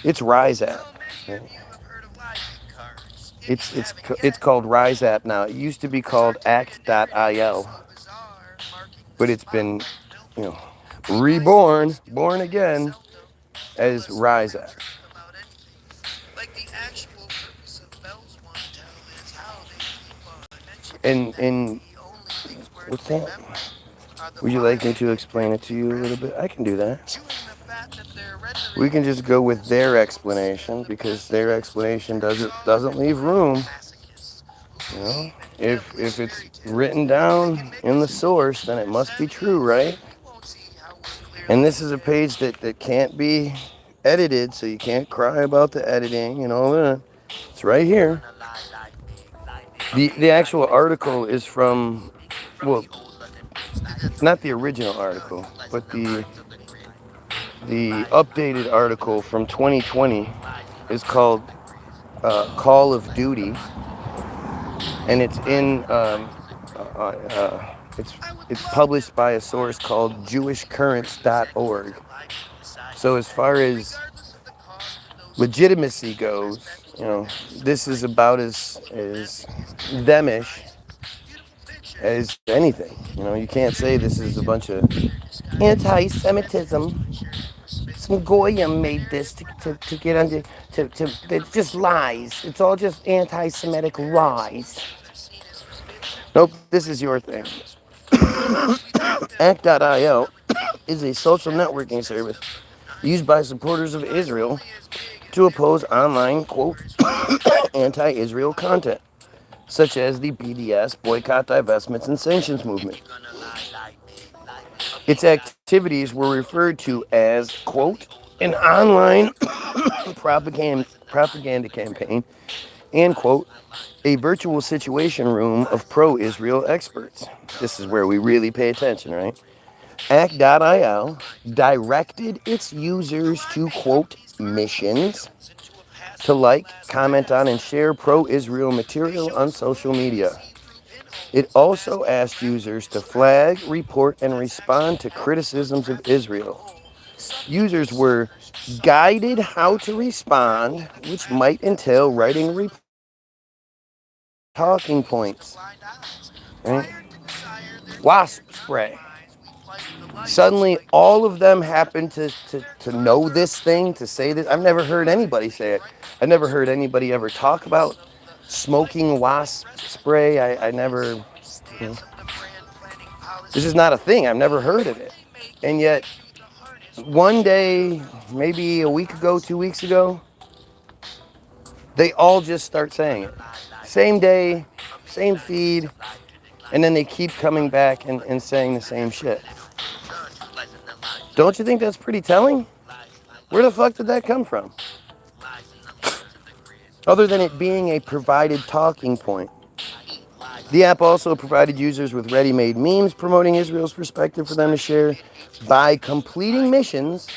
It's Rise App. Right? It's called Rise App now. It used to be called act.il. But it's been, born again as Rise App. And what's that? Would you like me to explain it to you a little bit? I can do that. We can just go with their explanation because their explanation doesn't leave room. If it's written down in the source, then it must be true, right? And this is a page that can't be edited, so you can't cry about the editing and all that. It's right here. The actual article is from, well, not the original article, but the updated article from 2020 is called Call of Duty, and it's in it's published by a source called jewishcurrents.org. So as far as legitimacy goes, this is about as themish as anything. You can't say this is a bunch of anti-Semitism. Some Goyim made this to get under, it's just lies. It's all just anti-Semitic lies. Nope, this is your thing. Act.io is a social networking service used by supporters of Israel to oppose online, quote, anti-Israel content, such as the BDS, boycott, divestments, and sanctions movement. Its activities were referred to as, quote, an online propaganda campaign, and, quote, a virtual situation room of pro-Israel experts. This is where we really pay attention, right? Act.io directed its users to, quote, missions, to like, comment on, and share pro-Israel material on social media. It also asked users to flag, report, and respond to criticisms of Israel. Users were guided how to respond, which might entail writing talking points. Right? Wasp spray. Suddenly, all of them happen to know this thing, to say this. I've never heard anybody say it. I've never heard anybody ever talk about smoking wasp spray. I never, you know, this is not a thing. I've never heard of it. And yet, one day, maybe a week ago, 2 weeks ago, they all just start saying it. Same day, same feed, and then they keep coming back and saying the same shit. Don't you think that's pretty telling? Where the fuck did that come from? Other than it being a provided talking point. The app also provided users with ready-made memes promoting Israel's perspective for them to share. By completing missions,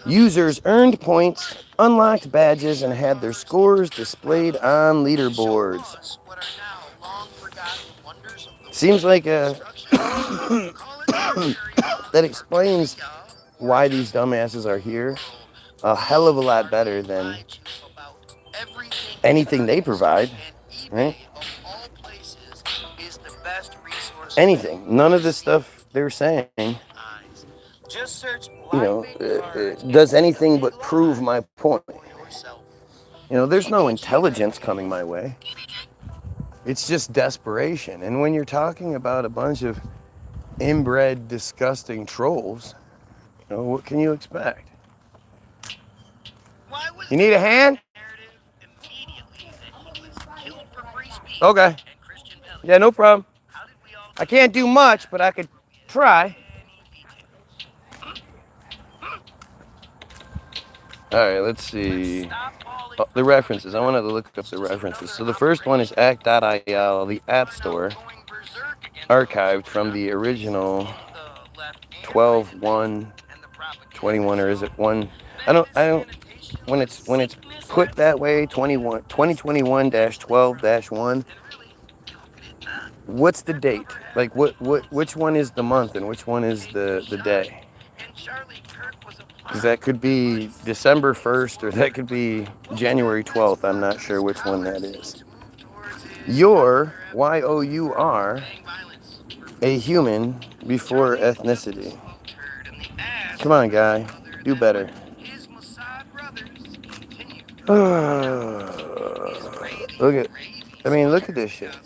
users earned points, unlocked badges, and had their scores displayed on leaderboards. Seems like that explains why these dumbasses are here a hell of a lot better than anything they provide, right? Anything. None of the stuff they're saying, does anything but prove my point. There's no intelligence coming my way. It's just desperation. And when you're talking about a bunch of inbred, disgusting trolls, what can you expect? You need a hand? Okay. Yeah, no problem. I can't do much, but I could try. All right, let's see. The references. I wanted to look up the references. So the first one is act.il, the App Store, archived from the original 12/1/21, or is it 1? I don't. When it's put that way, 2021-12-1. What's the date? Like which one is the month and which one is the day? Because that could be December 1st or that could be January 12th. I'm not sure which one that is. You're, Y-O-U-R, a human before ethnicity. Come on, guy. Do better. Look at this shit.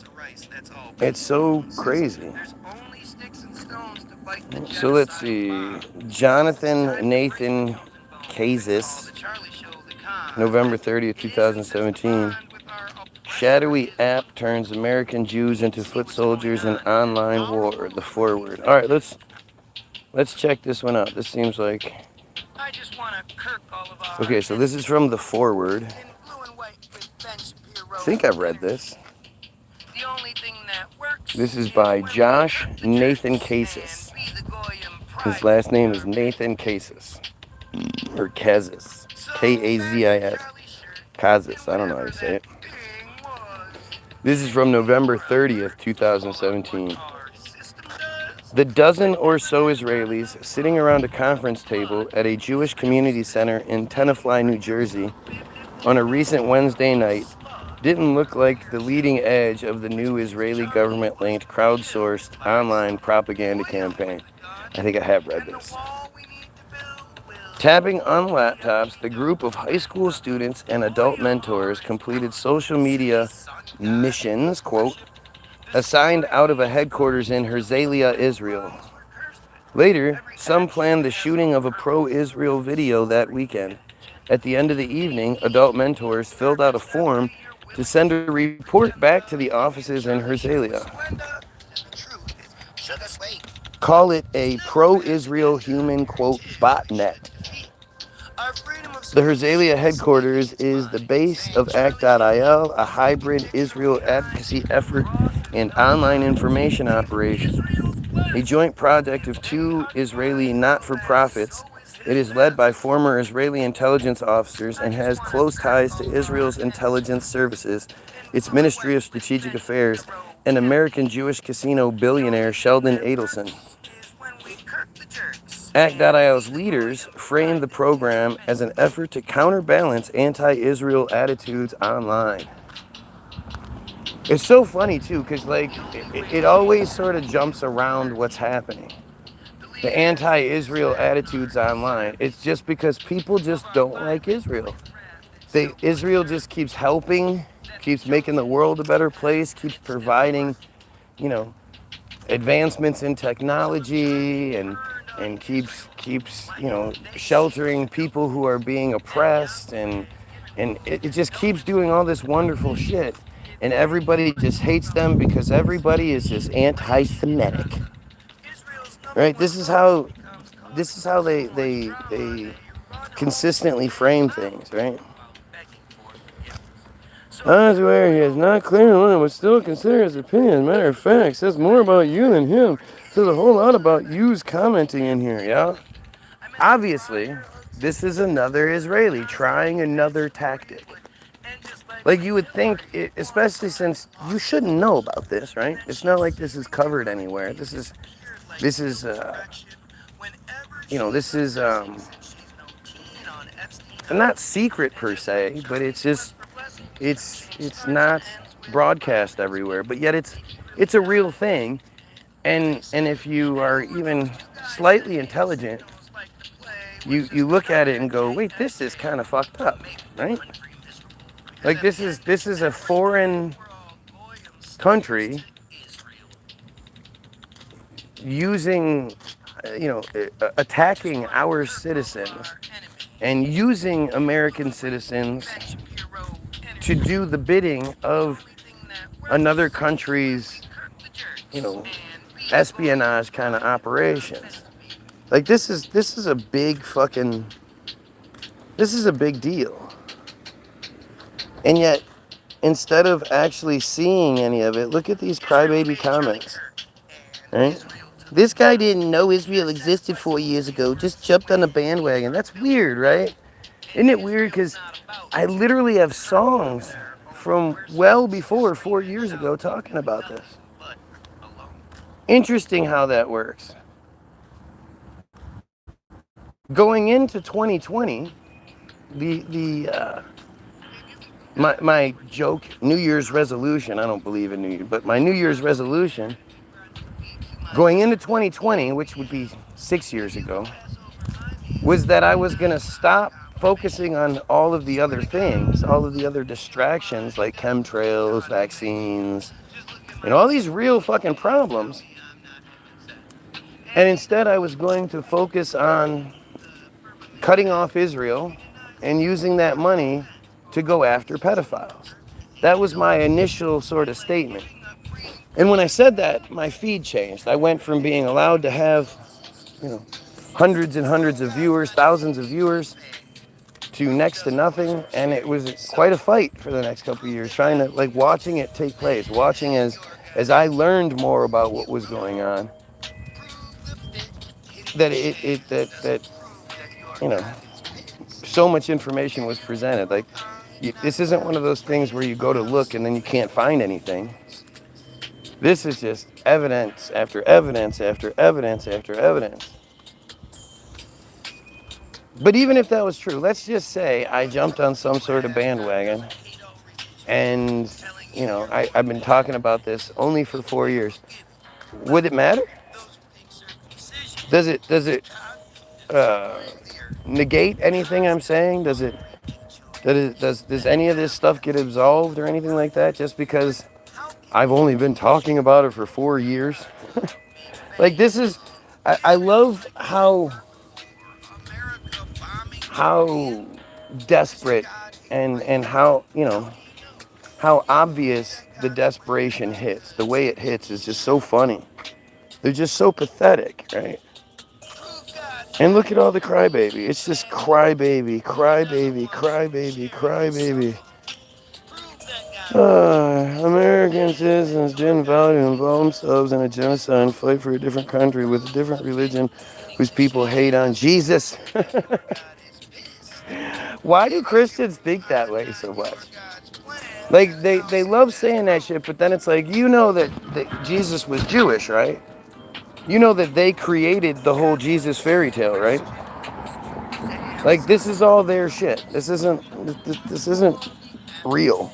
It's so crazy. So let's see. Jonathan Nathan Kazis, November 30th, 2017. Shadowy app turns American Jews into foot soldiers in online war. The forward. All right, let's check this one out. This seems like. Okay, so this is from the forward. I think I've read this. This is by Josh Nathan Kazis. His last name is Nathan Kazis. Or Kazis. K-A-Z-I-S. Kazis. I don't know how to say it. This is from November 30th, 2017. The dozen or so Israelis sitting around a conference table at a Jewish community center in Tenafly, New Jersey, on a recent Wednesday night didn't look like the leading edge of the new Israeli government-linked crowdsourced online propaganda campaign. I think I have read this. Tapping on laptops, the group of high school students and adult mentors completed social media missions, quote, assigned out of a headquarters in Herzliya, Israel. Later, some planned the shooting of a pro-Israel video that weekend. At the end of the evening, adult mentors filled out a form to send a report back to the offices in Herzliya. Call it a pro-Israel human, quote, botnet. The Herzliya headquarters is the base of Act.il, a hybrid Israel advocacy effort and online information operation. A joint project of two Israeli not-for-profits, it is led by former Israeli intelligence officers and has close ties to Israel's intelligence services, its Ministry of Strategic Affairs, and American Jewish casino billionaire Sheldon Adelson. Act.il's leaders framed the program as an effort to counterbalance anti-Israel attitudes online. It's so funny, too, because, it always sort of jumps around what's happening. the anti-Israel attitudes online. It's just because people just don't like Israel. Israel just keeps helping, keeps making the world a better place, keeps providing, you know, advancements in technology, and keeps you know, sheltering people who are being oppressed, and it just keeps doing all this wonderful shit, and everybody just hates them because everybody is just anti-Semitic, right? This is how they consistently frame things, right? I swear he is not clear in line, but still consider his opinion. As a matter of fact, says more about you than him. Says a whole lot about yous commenting in here, yeah? Obviously, this is another Israeli trying another tactic. Like you would think, especially since you shouldn't know about this, right? It's not like this is covered anywhere. This is you know, this is not secret per se, but it's just, it's not broadcast everywhere, but yet it's a real thing. And if you are even slightly intelligent, you look at it and go, wait, this is kind of fucked up, right? Like this is a foreign country using, you know, attacking our citizens and using American citizens to do the bidding of another country's, you know, espionage kind of operations. Like this is a big fucking, this is a big deal. And yet, instead of actually seeing any of it, look at these crybaby comments, right? This guy didn't know Israel existed 4 years ago, just jumped on the bandwagon. That's weird, right? Isn't it weird? Because I literally have songs from well before 4 years ago talking about this. Interesting how that works. Going into 2020, my joke New Year's resolution, I don't believe in New Year, but my New Year's resolution going into 2020, which would be 6 years ago, was that I was gonna stop focusing on all of the other things, all of the other distractions like chemtrails, vaccines, and all these real fucking problems. And instead I was going to focus on cutting off Israel and using that money to go after pedophiles. That was my initial sort of statement. And when I said that, my feed changed. I went from being allowed to have, you know, hundreds and hundreds of viewers, thousands of viewers, to next to nothing. And it was quite a fight for the next couple of years, trying to, like, watching it take place, watching as I learned more about what was going on, that you know, so much information was presented. Like, this isn't one of those things where you go to look and then you can't find anything. This is just evidence after evidence after evidence after evidence. But even if that was true, let's just say I jumped on some sort of bandwagon and, you know, I've been talking about this only for 4 years. Would it matter? Does it negate anything I'm saying? Does any of this stuff get absolved or anything like that just because I've only been talking about it for 4 years? Like, this is, I love how desperate and how, you know, how obvious the desperation hits. The way it hits is just so funny. They're just so pathetic, right? And look at all the crybaby. It's just crybaby, crybaby, crybaby, crybaby. American citizens didn't vow to involve themselves in a genocide and fight for a different country with a different religion whose people hate on Jesus. Why do Christians think that way so much? Like, they love saying that shit, but then it's like, you know that Jesus was Jewish, right? You know that they created the whole Jesus fairy tale, right? Like, this is all their shit. This isn't real.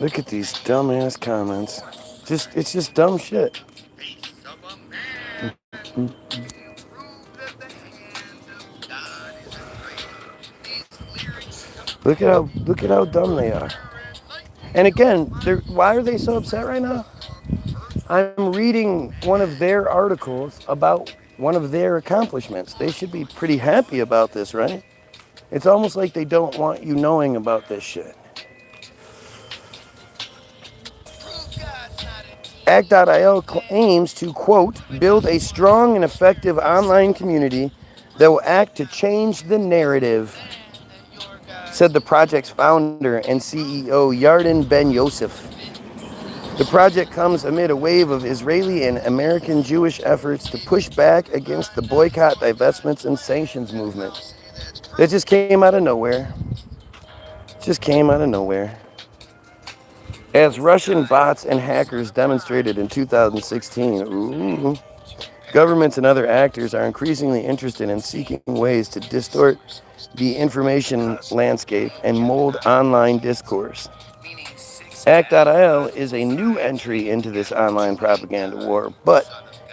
Look at these dumbass comments. It's just dumb shit. Look at how dumb they are. And again, why are they so upset right now? I'm reading one of their articles about one of their accomplishments. They should be pretty happy about this, right? It's almost like they don't want you knowing about this shit. Act.io aims to, quote, build a strong and effective online community that will act to change the narrative, said the project's founder and CEO Yarden Ben Yosef. The project comes amid a wave of Israeli and American Jewish efforts to push back against the boycott, divestments, and sanctions movement. That just came out of nowhere. Just came out of nowhere. As Russian bots and hackers demonstrated in 2016, governments and other actors are increasingly interested in seeking ways to distort the information landscape and mold online discourse. Act.io is a new entry into this online propaganda war, but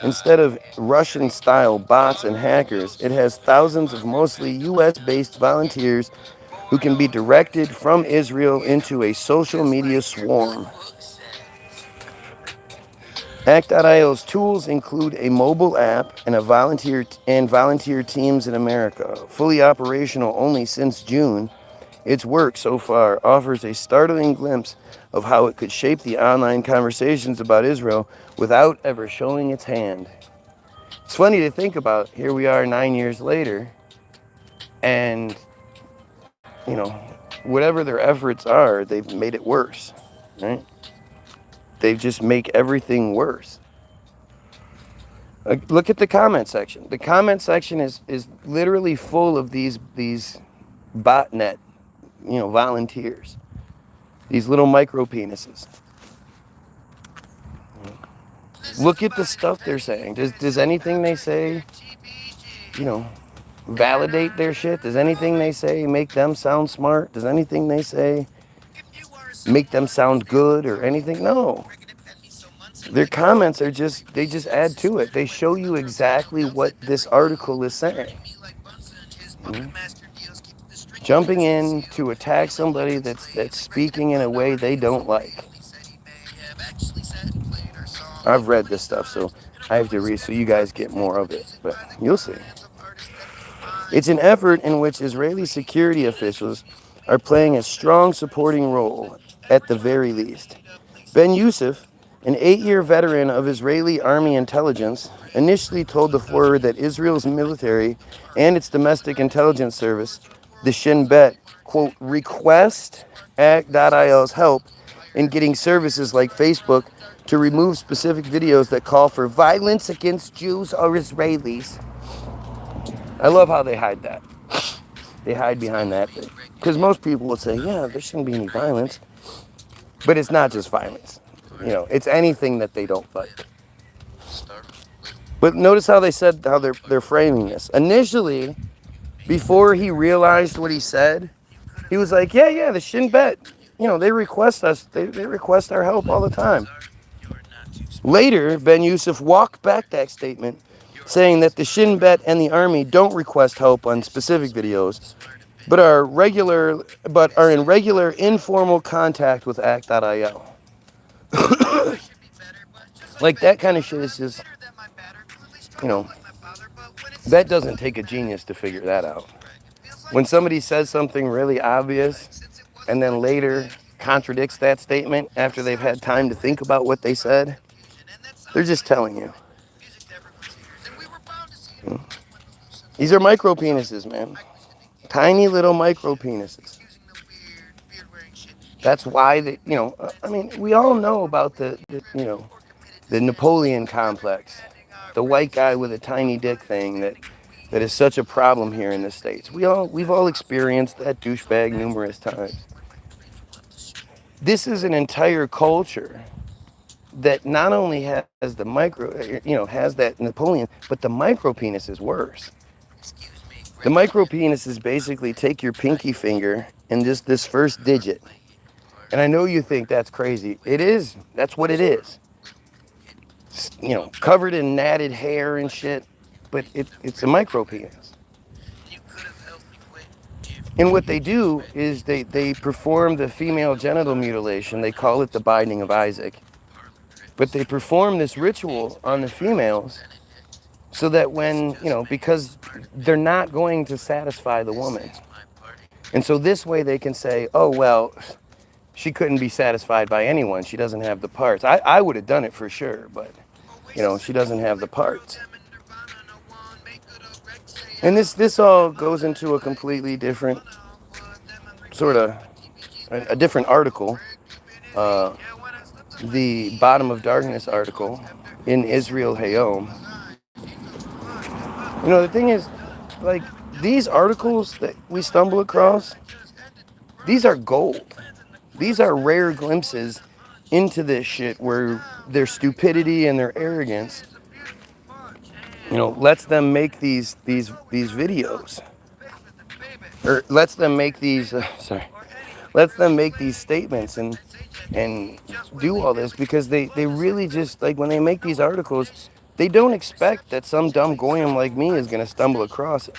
instead of Russian-style bots and hackers, it has thousands of mostly US-based volunteers who can be directed from Israel into a social media swarm. Act.io's tools include a mobile app and volunteer teams in America. Fully operational only since June, its work so far offers a startling glimpse of how it could shape the online conversations about Israel without ever showing its hand. It's funny to think about. Here we are 9 years later, and, whatever their efforts are, they've made it worse, right? They just make everything worse. Look at the comment section. The comment section is literally full of these botnet, volunteers. These little micro penises. Look at the stuff they're saying. Does anything they say, validate their shit? Does anything they say make them sound smart? Does anything they say make them sound good or anything? No. Their comments they just add to it. They show you exactly what this article is saying. Jumping in to attack somebody that's speaking in a way they don't like. I've read this stuff, so I have to read so you guys get more of it, but you'll see. It's an effort in which Israeli security officials are playing a strong supporting role, at the very least. Ben Yosef, an 8-year veteran of Israeli army intelligence, initially told the Forward that Israel's military and its domestic intelligence service, the Shin Bet, quote, request Act.io's help in getting services like Facebook to remove specific videos that call for violence against Jews or Israelis. I love how they hide that. They hide behind that thing. Because most people will say, yeah, there shouldn't be any violence. But it's not just violence. It's anything that they don't like. But notice how they're framing this. Initially, before he realized what he said, he was like, yeah, the Shin Bet, they request they request our help all the time. Later, Ben Yosef walked back that statement, saying that the Shin Bet and the army don't request help on specific videos, but are in regular informal contact with Act.io. Like, that kind of shit is just, that doesn't take a genius to figure that out. When somebody says something really obvious and then later contradicts that statement after they've had time to think about what they said, they're just telling you. These are micro penises, man. Tiny little micro penises. That's why we all know about the Napoleon complex. The white guy with a tiny dick thing that is such a problem here in the States. We've all experienced that douchebag numerous times. This is an entire culture that not only has the has that Napoleon, but the micro penis is worse. The micro penises basically take your pinky finger and just this first digit. And I know you think that's crazy. It is. That's what it is. covered in matted hair and shit, but it's a micro penis. And what they do is they perform the female genital mutilation. They call it the binding of Isaac. But they perform this ritual on the females so that when, because they're not going to satisfy the woman. And so this way they can say, oh, well, she couldn't be satisfied by anyone. She doesn't have the parts. I would have done it for sure, but, she doesn't have the parts. And this all goes into a completely different sort of, a different article, the Bottom of Darkness article in Israel Hayom. The thing is, like, these articles that we stumble across, these are gold. These are rare glimpses into this shit where their stupidity and their arrogance, lets them make these videos, or lets them make these lets them make these statements and do all this, because they really just, like, when they make these articles, they don't expect that some dumb Goyim like me is going to stumble across it.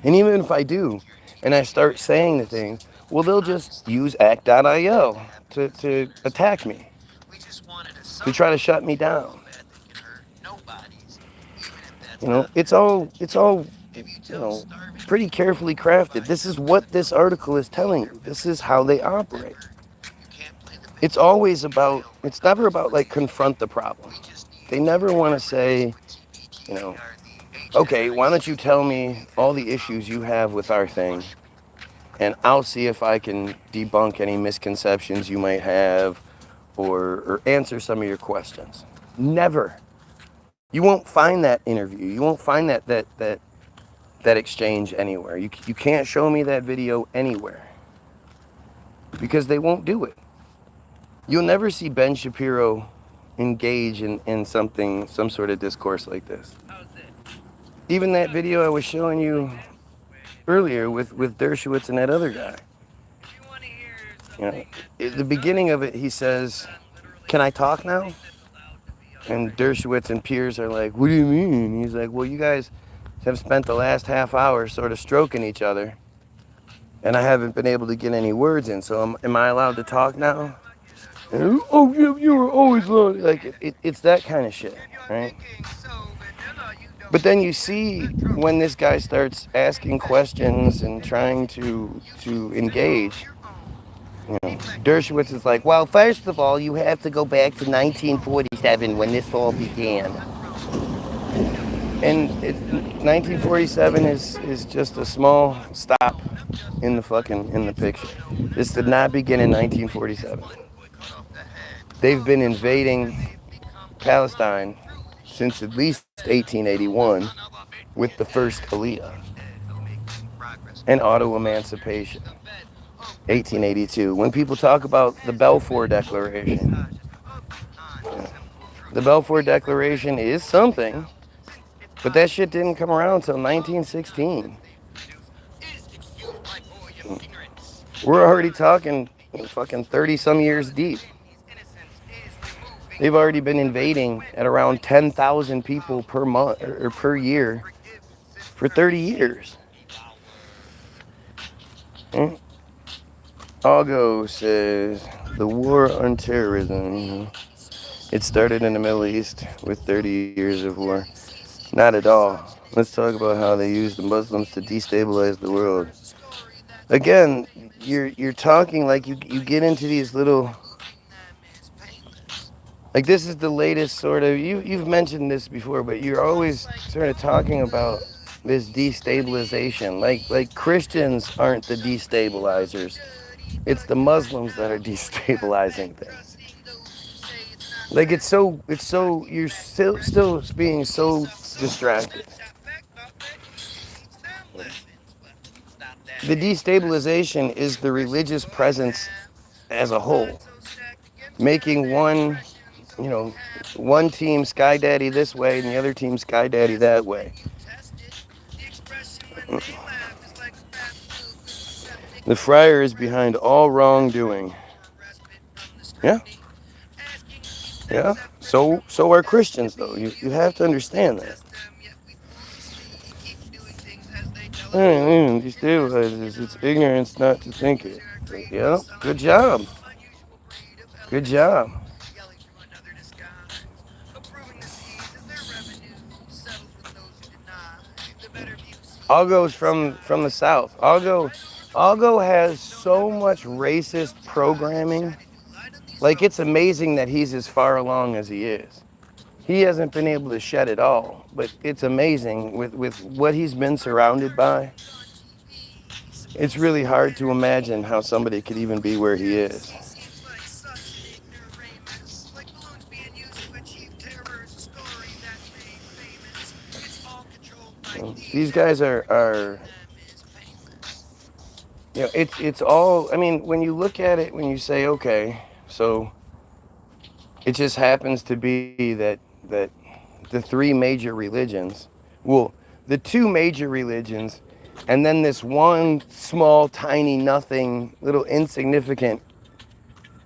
And even if I do, and I start saying the things, well, they'll just use act.io to attack me, to try to shut me down. It's all pretty carefully crafted. This is what this article is telling you. This is how they operate. It's never about, like, confront the problem. They never want to say, okay, why don't you tell me all the issues you have with our thing, and I'll see if I can debunk any misconceptions you might have, or answer some of your questions. Never. You won't find that interview. You won't find that exchange anywhere. You can't show me that video anywhere, because they won't do it. You'll never see Ben Shapiro engage in some sort of discourse like this. Even that video I was showing you earlier with Dershowitz and that other guy. At the beginning of it, he says, "Can I talk now?" And Dershowitz and Piers are like, "What do you mean?" He's like, "Well, you guys have spent the last half hour sort of stroking each other, and I haven't been able to get any words in, so am I allowed to talk now?" And, "Oh, you were always allowed." Like, it's that kind of shit, right? But then you see when this guy starts asking questions and trying to engage, Dershowitz is like, "Well, first of all, you have to go back to 1947 when this all began." And 1947 is just a small stop in the picture. This did not begin in 1947. They've been invading Palestine since at least 1881 with the first Aliyah and auto-emancipation, 1882. When people talk about the Balfour Declaration, the Balfour Declaration is something, but that shit didn't come around until 1916. We're already talking fucking 30-some years deep. They've already been invading at around 10,000 people per month or per year for 30 years. Augo says, the war on terrorism, it started in the Middle East with 30 years of war. Not at all. Let's talk about how they use the Muslims to destabilize the world. Again, you're talking like you get into these little, like, this is the latest sort of, you've mentioned this before, but you're always sort of talking about this destabilization. Like Christians aren't the destabilizers. It's the Muslims that are destabilizing things. Like, it's so you're still being so distracted. The destabilization is the religious presence as a whole, making one team Sky Daddy this way and the other team Sky Daddy that way. The friar is behind all wrongdoing. Yeah. So are Christians, though. You have to understand that. Just do it's ignorance not to think it. Yeah, good job. Good job. Algo's from the South. Algo has so much racist programming. Like, it's amazing that he's as far along as he is. He hasn't been able to shed it all, but it's amazing with what he's been surrounded by. It's really hard to imagine how somebody could even be where he is. These guys are it's all, I mean, when you look at it, when you say, okay, so it just happens to be that the three major religions, well, the two major religions, and then this one small, tiny, nothing, little insignificant,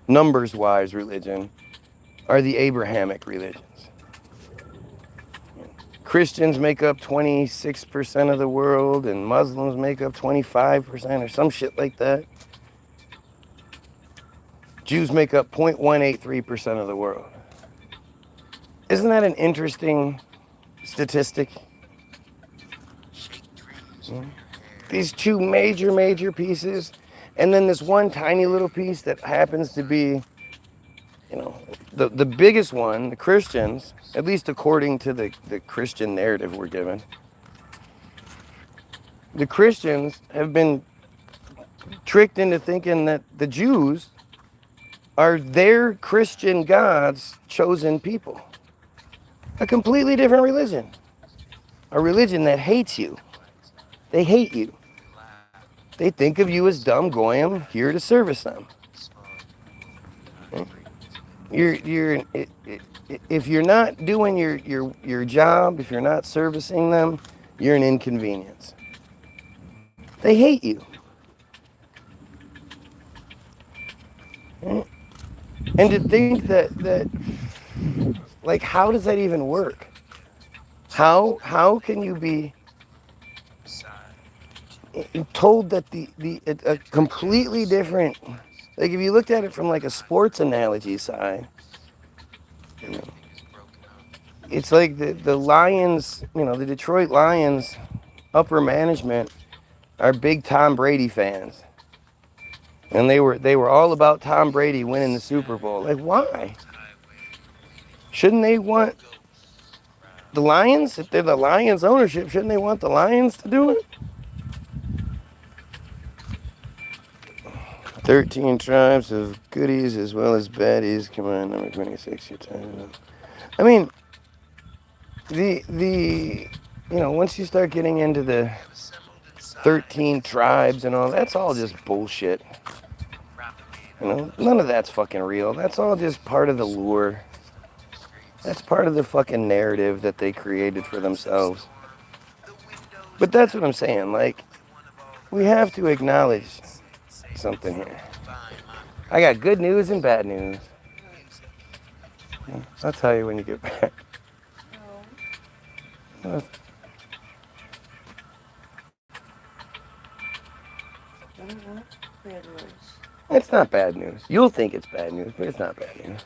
numbers-wise religion are the Abrahamic religions. Christians make up 26% of the world, and Muslims make up 25% or some shit like that. Jews make up 0.183% of the world. Isn't that an interesting statistic? These two major pieces, and then this one tiny little piece that happens to be, the biggest one, the Christians, at least according to the Christian narrative we're given. The Christians have been tricked into thinking that the Jews are their Christian God's chosen people. A completely different religion. A religion that hates you. They hate you. They think of you as dumb Goyim here to service them. If you're not doing your job, if you're not servicing them, you're an inconvenience. They hate you. And to think that like, how does that even work? How can you be told that a completely different, like, if you looked at it from like a sports analogy side, it's like the Lions, the Detroit Lions upper management are big Tom Brady fans. And they were all about Tom Brady winning the Super Bowl. Like, why? Shouldn't they want the Lions? If they're the Lions ownership, shouldn't they want the Lions to do it? 13 tribes of goodies as well as baddies. Come on, number 26. Your time. I mean, once you start getting into the 13 tribes and all, that's all just bullshit. None of that's fucking real. That's all just part of the lure. That's part of the fucking narrative that they created for themselves. But that's what I'm saying. Like, we have to acknowledge something here. I got good news and bad news. I'll tell you when you get back. It's not bad news. You'll think it's bad news, but it's not bad news.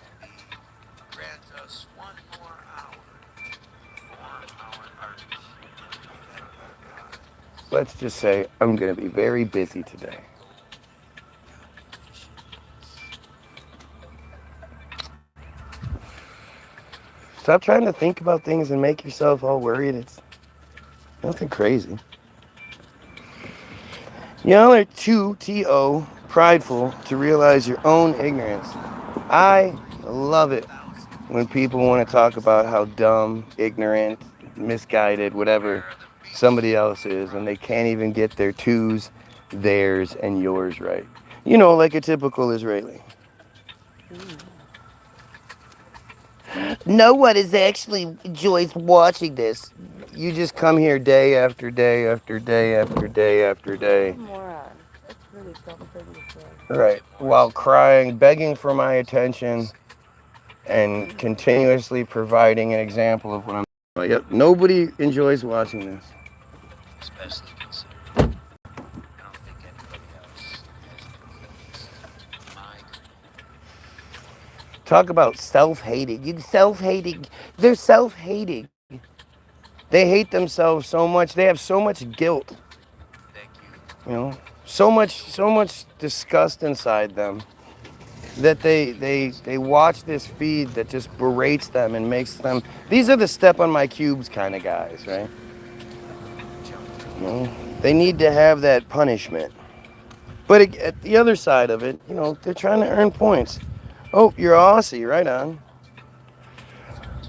Let's just say I'm going to be very busy today. Stop trying to think about things and make yourself all worried. It's nothing crazy. Y'all are too TO prideful to realize your own ignorance. I love it when people want to talk about how dumb, ignorant, misguided, whatever somebody else is, and they can't even get their twos, theirs, and yours right. Like a typical Israeli. No one is actually enjoys watching this. You just come here day after day after day after day after day. Moron. That's really something to say. Right. While crying, begging for my attention. and continuously providing an example of what I'm talking about. Yep, nobody enjoys watching this. Especially considering I don't think anybody else has mind. Talk about self-hating. It's self-hating. They're self-hating. They hate themselves so much. They have so much guilt. Thank you. You know, so much disgust inside them that they watch this feed that just berates them and makes them. These are the step on my cubes kind of guys, right? You know, they need to have that punishment. But at the other side of it, you know, they're trying to earn points. Oh, you're Aussie, right on.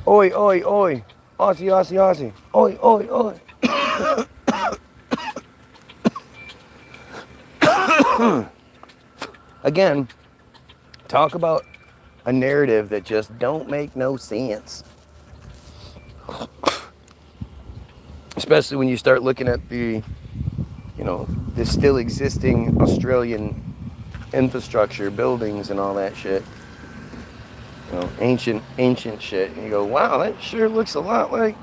Oi, oi, oi. Aussie, Aussie, Aussie. Oi, oi, oi. Again, talk about a narrative that just don't make no sense. Especially when you start looking at the, you know, the still existing Australian infrastructure, buildings and all that shit. You know, ancient shit. And you go, wow, that sure looks a lot like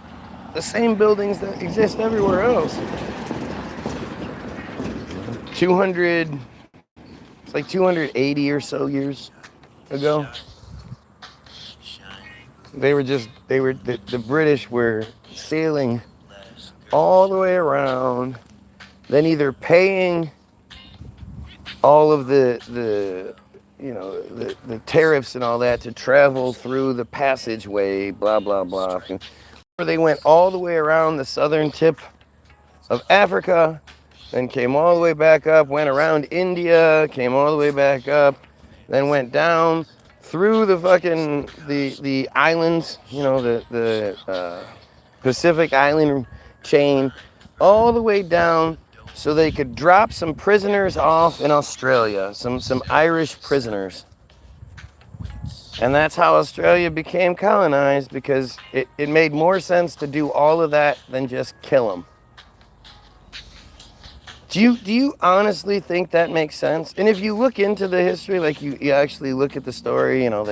the same buildings that exist everywhere else. 200, it's like 280 or so years ago. The British were sailing all the way around, then either paying all of the tariffs and all that to travel through the passageway, blah, blah, blah. They went all the way around the southern tip of Africa, then came all the way back up, went around India, came all the way back up, then went down through the fucking, the islands, you know, the Pacific Island chain, all the way down so they could drop some prisoners off in Australia, some Irish prisoners. And that's how Australia became colonized, because it made more sense to do all of that than just kill them. Do you honestly think that makes sense? And if you look into the history, like you actually look at the story, you know,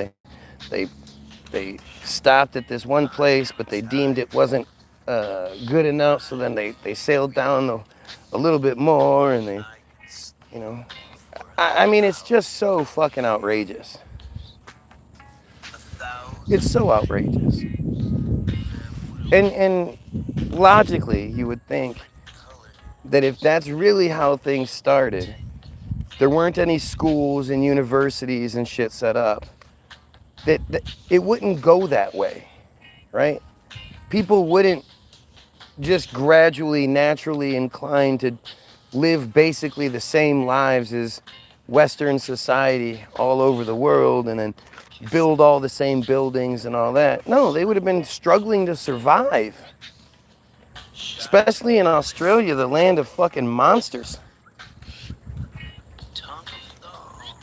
they stopped at this one place, but they deemed it wasn't good enough, so then they sailed down a little bit more, and they, you know, I mean, it's just so fucking outrageous. It's so outrageous. And logically, you would think that if that's really how things started, there weren't any schools and universities and shit set up, that it wouldn't go that way, right? People wouldn't just gradually, naturally inclined to live basically the same lives as Western society all over the world and then build all the same buildings and all that. No, they would have been struggling to survive. Especially in Australia, the land of fucking monsters.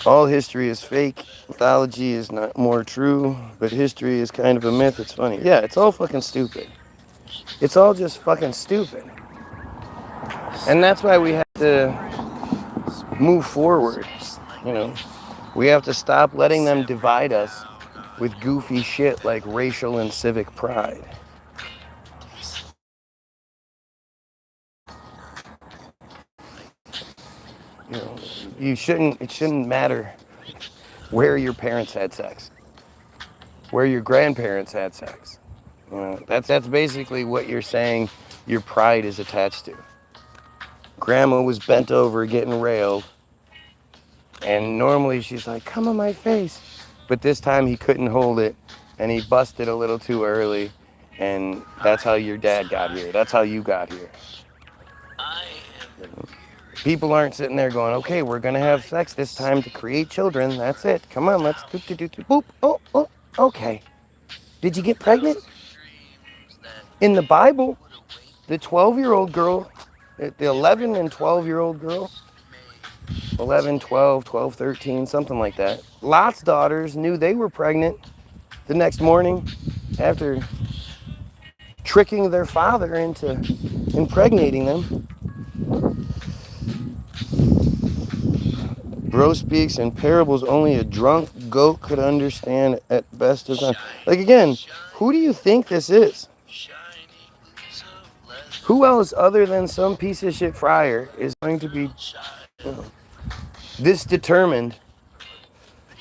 All history is fake. Mythology is not more true, but history is kind of a myth. It's funny. Yeah, it's all fucking stupid. It's all just fucking stupid. And that's why we have to move forward, you know. We have to stop letting them divide us with goofy shit like racial and civic pride. You know, it shouldn't matter where your parents had sex, where your grandparents had sex. You know, that's basically what you're saying your pride is attached to. Grandma was bent over getting railed, and normally she's like, come on my face. But this time he couldn't hold it, and he busted a little too early, and that's how your dad got here. That's how you got here. People aren't sitting there going, okay, we're going to have sex this time to create children. That's it. Come on, let's do. Boop. Oh, okay. Did you get pregnant? In the Bible, the 12-year-old girl, the 11 and 12-year-old girl, 11, 12, 12, 13, something like that. Lot's daughters knew they were pregnant the next morning after tricking their father into impregnating them. Bro speaks in parables only a drunk goat could understand at best of times. Like, again, who do you think this is? Who else other than some piece of shit friar is going to be this determined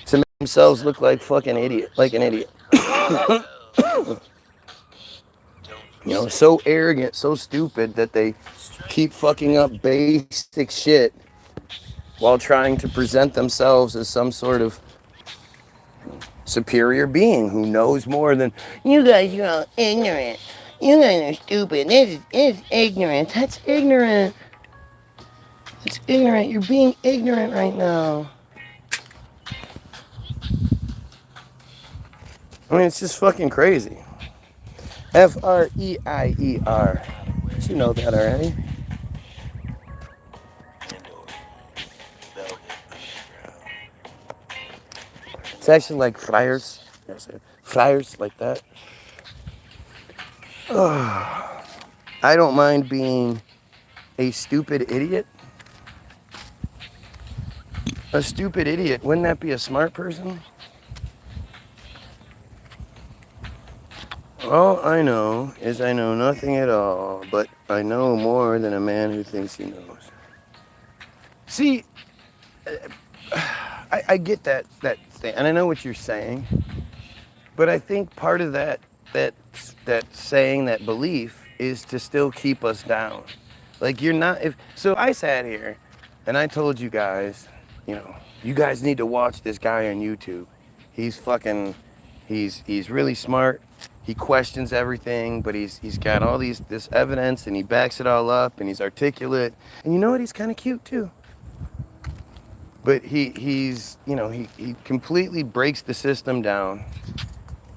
to make themselves look like fucking idiot, like an idiot? So arrogant, so stupid that they keep fucking up basic shit while trying to present themselves as some sort of superior being who knows more than you guys. You're all ignorant. You guys are stupid. This is ignorant. That's ignorant. It's ignorant. You're being ignorant right now. I mean, it's just fucking crazy. F-R-E-I-E-R. But you know that already. It's actually like flyers. Flyers like that. Oh, I don't mind being a stupid idiot. A stupid idiot. Wouldn't that be a smart person? All I know is I know nothing at all, but I know more than a man who thinks he knows. See, I get that thing, and I know what you're saying, but I think part of that saying, that belief, is to still keep us down. Like, you're not, so I sat here and I told you guys, you guys need to watch this guy on YouTube. He's really smart. He questions everything, but he's got all this evidence, and he backs it all up, and he's articulate. And you know what? He's kind of cute too. But he completely breaks the system down,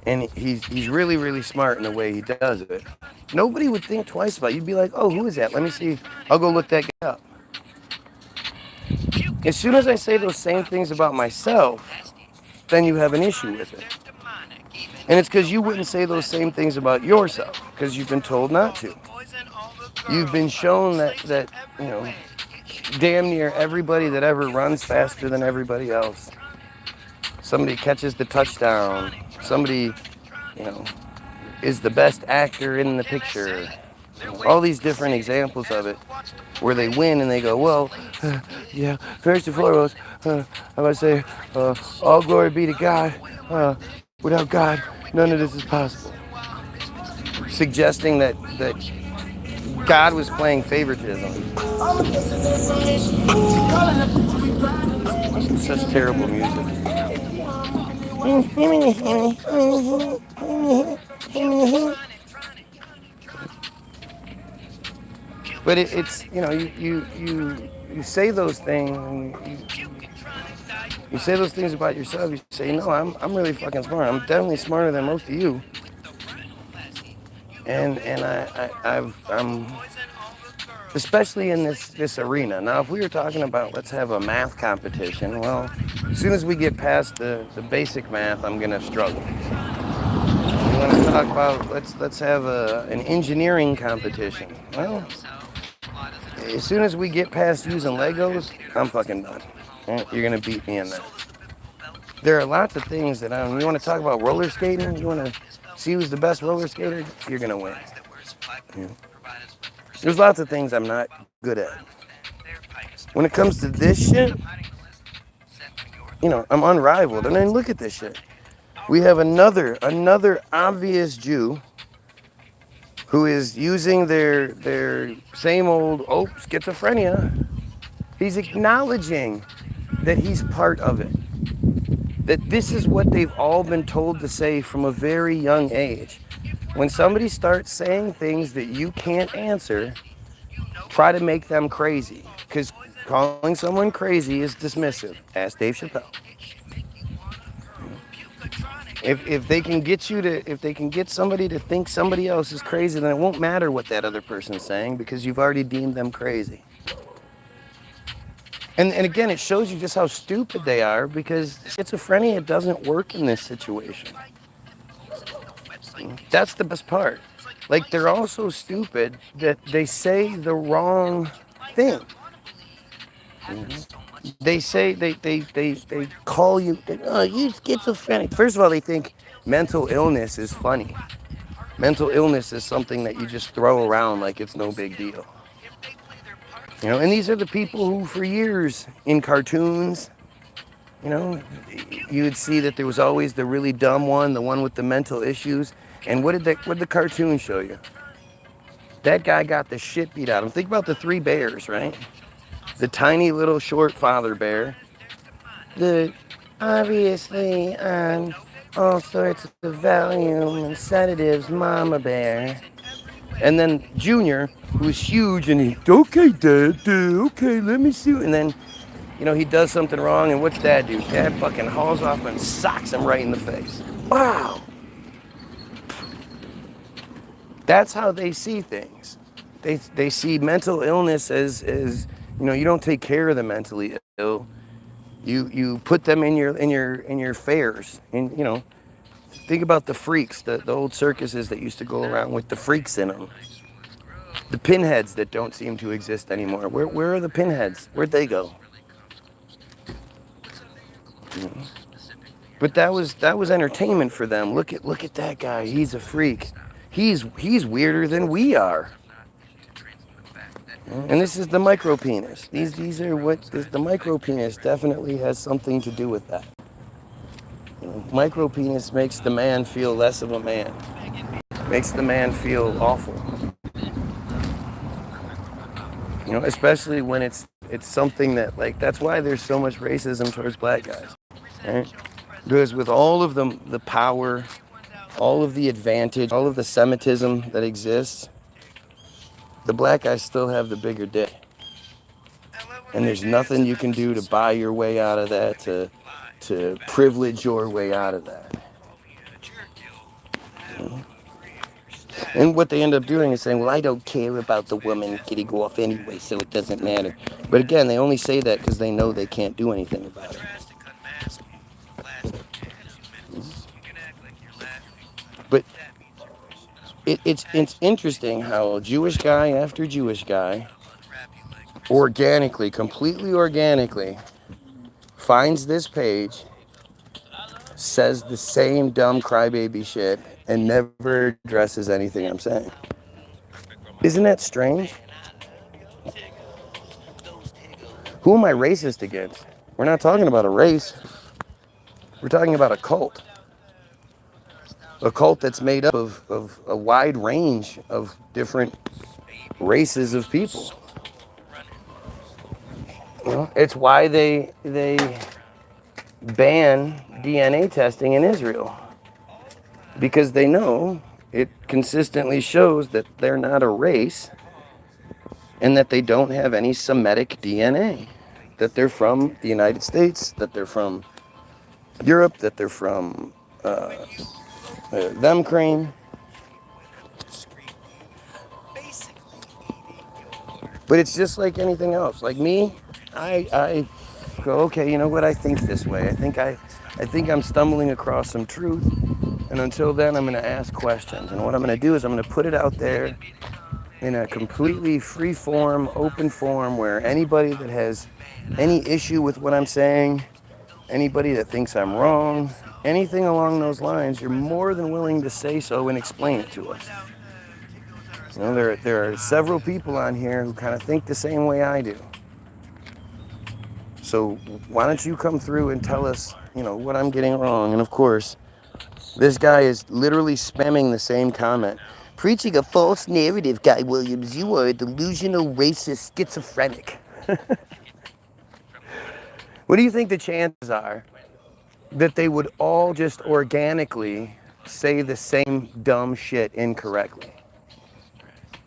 and he's really, really smart in the way he does it. Nobody would think twice about it. You'd be like, oh, who is that? Let me see. I'll go look that guy up. As soon as I say those same things about myself, then you have an issue with it. And it's because you wouldn't say those same things about yourself, because you've been told not to. You've been shown that damn near everybody that ever runs faster than everybody else. Somebody catches the touchdown. Somebody, is the best actor in the picture. All these different examples of it where they win and they go, well, yeah, first and foremost, I would say, all glory be to God. Without God, none of this is possible. Suggesting that God was playing favoritism. Such terrible music. But it's you say those things, and you say those things about yourself. You say, no, I'm really fucking smart. I'm definitely smarter than most of you. And I'm especially in this arena. Now, if we were talking about let's have a math competition, well, as soon as we get past the basic math, I'm gonna struggle. We want to talk about let's have an engineering competition. Well, as soon as we get past using Legos, I'm fucking done. You're gonna beat me in that. There are lots of things that you want to talk about roller skating. You want to see who's the best roller skater. You're gonna win. Yeah. There's lots of things I'm not good at. When it comes to this shit, I'm unrivaled. And then look at this shit. We have another obvious Jew who is using their same old schizophrenia. He's acknowledging that he's part of it. That this is what they've all been told to say from a very young age. When somebody starts saying things that you can't answer, try to make them crazy. Because calling someone crazy is dismissive. Ask Dave Chappelle. If they can get somebody to think somebody else is crazy, then it won't matter what that other person's saying, because you've already deemed them crazy. And again, it shows you just how stupid they are, because schizophrenia doesn't work in this situation. That's the best part. Like, they're all so stupid that they say the wrong thing. They say they call you, oh, you schizophrenic. First of all, they think mental illness is funny. Mental illness is something that you just throw around like it's no big deal. You know, and these are the people who for years in cartoons, you know, you would see that there was always the really dumb one, the one with the mental issues. And what did the cartoon show you? That guy got the shit beat out of him. Think about the three bears, right? The tiny little short father bear. The obviously on all sorts of Valium and sedatives mama bear. And then Junior, who was huge, and he, okay, Dad, okay, let me see. And then, you know, he does something wrong, and what's Dad do? Dad fucking hauls off and socks him right in the face. Wow. That's how they see things. They see mental illness as you know, you don't take care of the mentally ill. You put them in your fairs. And you know, think about the freaks, the old circuses that used to go around with the freaks in them. The pinheads that don't seem to exist anymore. Where are the pinheads? Where'd they go? You know? But that was entertainment for them. Look at that guy. He's a freak. He's weirder than we are. And this is the micro penis. These are what the micro penis definitely has something to do with that. You know, micro penis makes the man feel less of a man. Makes the man feel awful. You know, especially when it's something that, like, that's why there's so much racism towards black guys. Right? Because with all of the power, all of the advantage, all of the Semitism that exists, the black guys still have the bigger dick. And there's nothing you can do to buy your way out of that, to privilege your way out of that. You know? And what they end up doing is saying, well, I don't care about the woman getting off anyway, so it doesn't matter. But again, they only say that because they know they can't do anything about it. But it's interesting how Jewish guy after Jewish guy organically, completely organically, finds this page, says the same dumb crybaby shit, and never addresses anything I'm saying. Isn't that strange? Who am I racist against? We're not talking about a race. We're talking about a cult. A cult that's made up of a wide range of different races of people. You know, it's why they ban DNA testing in Israel. Because they know it consistently shows that they're not a race and that they don't have any Semitic DNA. That they're from the United States, that they're from Europe, that they're from them cream. But it's just like anything else. Like me, I go, okay, you know what? I think this way. I think I'm stumbling across some truth. And until then, I'm going to ask questions. And what I'm going to do is I'm going to put it out there in a completely free form, open form, where anybody that has any issue with what I'm saying, anybody that thinks I'm wrong, anything along those lines, you're more than willing to say so and explain it to us. You know, there are several people on here who kind of think the same way I do. So why don't you come through and tell us, you know, what I'm getting wrong? And of course, this guy is literally spamming the same comment. Preaching a false narrative, Guy Williams. You are a delusional, racist, schizophrenic. What do you think the chances are that they would all just organically say the same dumb shit incorrectly?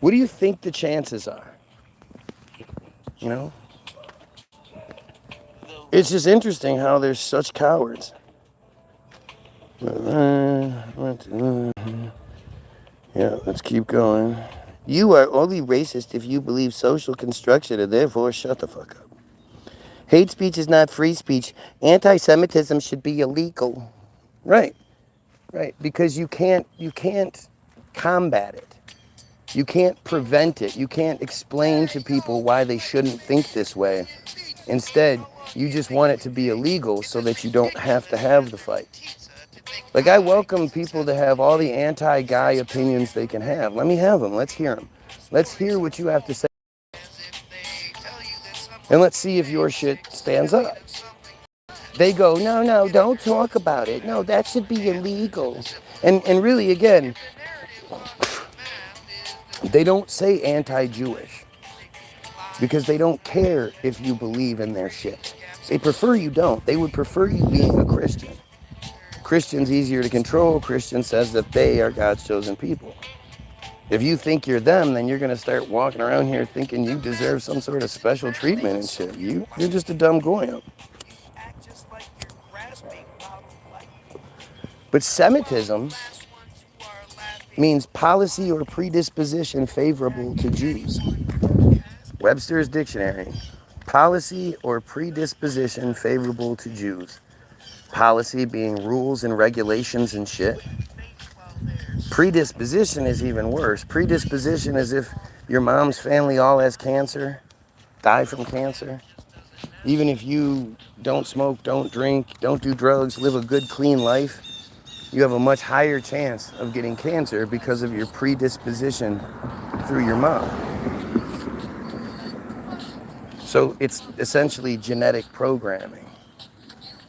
What do you think the chances are? You know? It's just interesting how there's such cowards. Yeah, let's keep going. You are only racist if you believe social construction and therefore shut the fuck up. Hate speech is not free speech. Anti-Semitism should be illegal. Right. Because you can't combat it. You can't prevent it. You can't explain to people why they shouldn't think this way. Instead, You just want it to be illegal so that you don't have to have the fight. Like, I welcome people to have all the anti-guy opinions they can have. Let me have them. Let's hear them. Let's hear what you have to say. And let's see if your shit stands up. They go, no, don't talk about it. No, that should be illegal. And really, again, they don't say anti-Jewish because they don't care if you believe in their shit. They prefer you don't. They would prefer you being a Christian. Christian's easier to control. Christian says that they are God's chosen people. If you think you're them, then you're going to start walking around here thinking you deserve some sort of special treatment and shit. You're just a dumb Goyim. But Semitism means policy or predisposition favorable to Jews. Webster's Dictionary. Policy or predisposition favorable to Jews. Policy being rules and regulations and shit. Predisposition is even worse. Predisposition is if your mom's family all has cancer, die from cancer. Even if you don't smoke, don't drink, don't do drugs, live a good, clean life, you have a much higher chance of getting cancer because of your predisposition through your mom. So it's essentially genetic programming.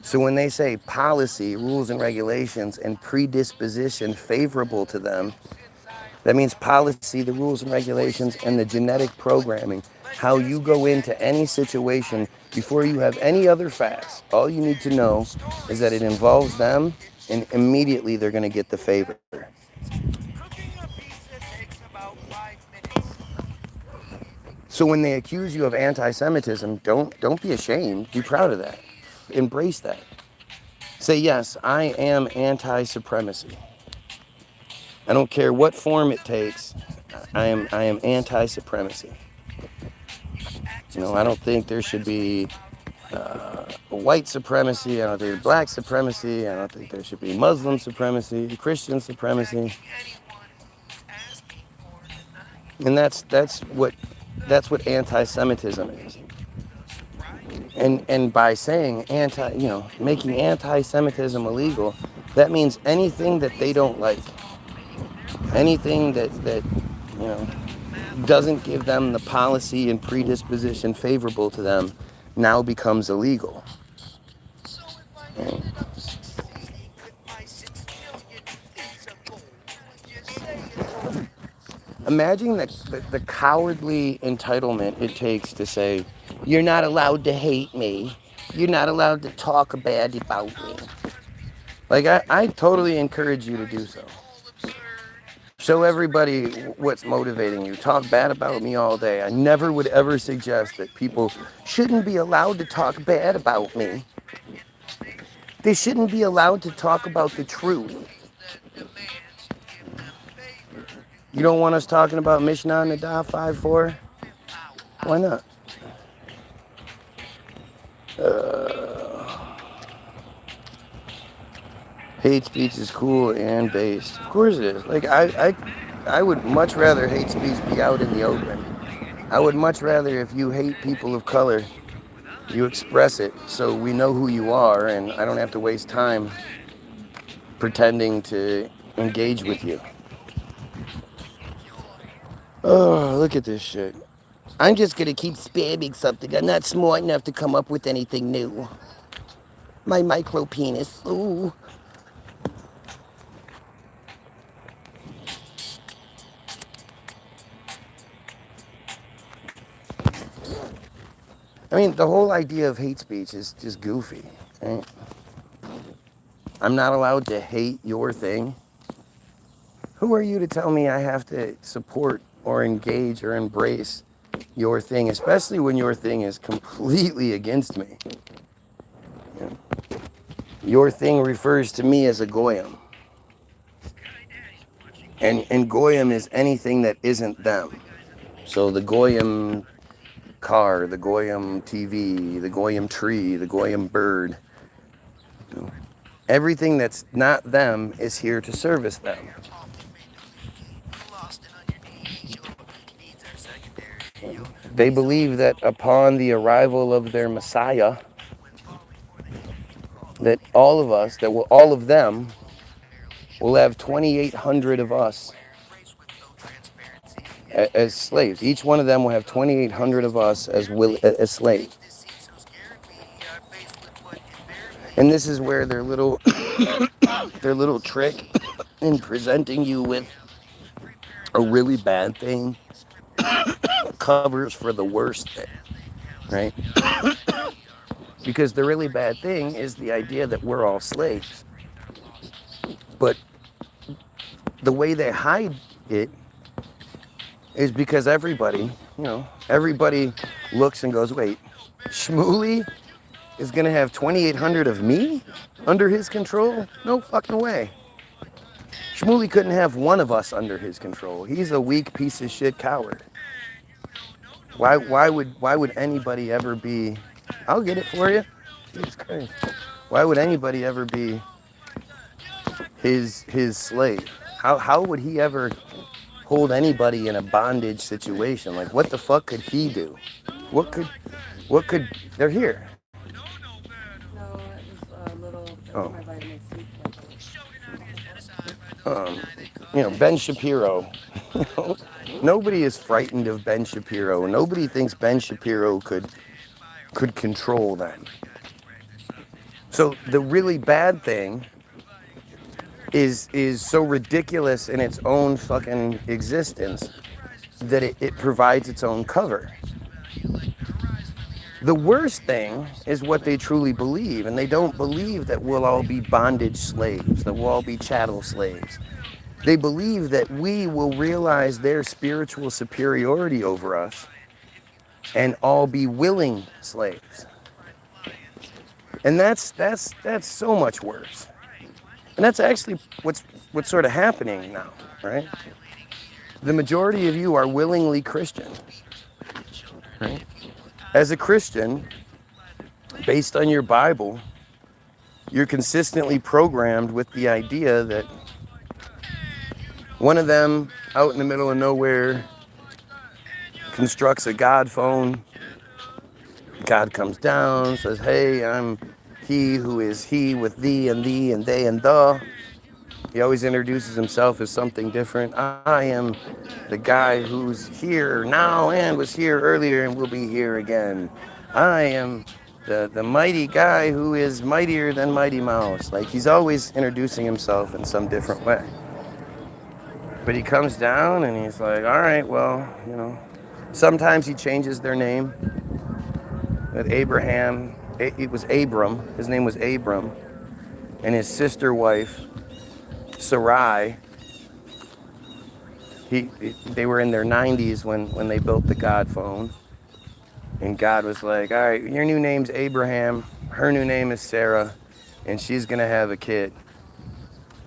So when they say policy, rules and regulations, and predisposition favorable to them, that means policy, the rules and regulations, and the genetic programming, how you go into any situation before you have any other facts. All you need to know is that it involves them, and immediately they're going to get the favor. So when they accuse you of anti-Semitism, don't be ashamed. Be proud of that. Embrace that. Say, yes, I am anti-supremacy. I don't care what form it takes. I am anti-supremacy. You know, I don't think there should be white supremacy. I don't think black supremacy. I don't think there should be Muslim supremacy, Christian supremacy. And that's what anti-Semitism is. And by saying making anti-Semitism illegal, that means anything that they don't like, anything that doesn't give them the policy and predisposition favorable to them now becomes illegal. Right? Imagine the cowardly entitlement it takes to say, you're not allowed to hate me. You're not allowed to talk bad about me. Like, I totally encourage you to do so. Show everybody what's motivating you. Talk bad about me all day. I never would ever suggest that people shouldn't be allowed to talk bad about me. They shouldn't be allowed to talk about the truth. You don't want us talking about Mishnah Nadah 5:4? Why not? Hate speech is cool and based. Of course it is. Like, I would much rather hate speech be out in the open. I would much rather, if you hate people of color, you express it so we know who you are and I don't have to waste time pretending to engage with you. Oh, look at this shit. I'm just gonna keep spamming something. I'm not smart enough to come up with anything new. My micro penis. Ooh. I mean, the whole idea of hate speech is just goofy, right? I'm not allowed to hate your thing. Who are you to tell me I have to support or engage or embrace your thing, especially when your thing is completely against me? You know? Your thing refers to me as a Goyim. And Goyim is anything that isn't them. So the Goyim car, the Goyim TV, the Goyim tree, the Goyim bird. You know, everything that's not them is here to service them. They believe that upon the arrival of their Messiah, that all of us, all of them will have 2,800 of us as slaves. Each one of them will have 2,800 of us as slaves. And this is where their little their little trick in presenting you with a really bad thing covers for the worst thing, right? Because the really bad thing is the idea that we're all slaves. But the way they hide it is because everybody looks and goes, wait, Shmuley is going to have 2,800 of me under his control? No fucking way. Shmuley couldn't have one of us under his control. He's a weak piece of shit coward. Why would anybody ever be, I'll get it for you. Jesus Christ. Why would anybody ever be his slave? How would he ever hold anybody in a bondage situation? Like, what the fuck could he do? What could, they're here. No, it was a little, Oh. my vitamin C. Ben Shapiro. Nobody is frightened of Ben Shapiro. Nobody thinks Ben Shapiro could control them. So the really bad thing is so ridiculous in its own fucking existence that it provides its own cover. The worst thing is what they truly believe, and they don't believe that we'll all be bondage slaves, that we'll all be chattel slaves. They believe that we will realize their spiritual superiority over us and all be willing slaves. And that's so much worse. And that's actually what's sort of happening now, right? The majority of you are willingly Christian, right? As a Christian, based on your Bible, you're consistently programmed with the idea that one of them out in the middle of nowhere constructs a God phone. God comes down, says, hey, I'm he who is he with thee and they and the. He always introduces himself as something different. I am the guy who's here now and was here earlier and will be here again. I am the mighty guy who is mightier than Mighty Mouse. Like, he's always introducing himself in some different way. But he comes down and he's like, all right, well, sometimes he changes their name. That Abraham, it was Abram, his name was Abram, and his sister wife, Sarai, they were in their 90s when they built the God phone. And God was like, all right, your new name's Abraham, her new name is Sarah, and she's gonna have a kid.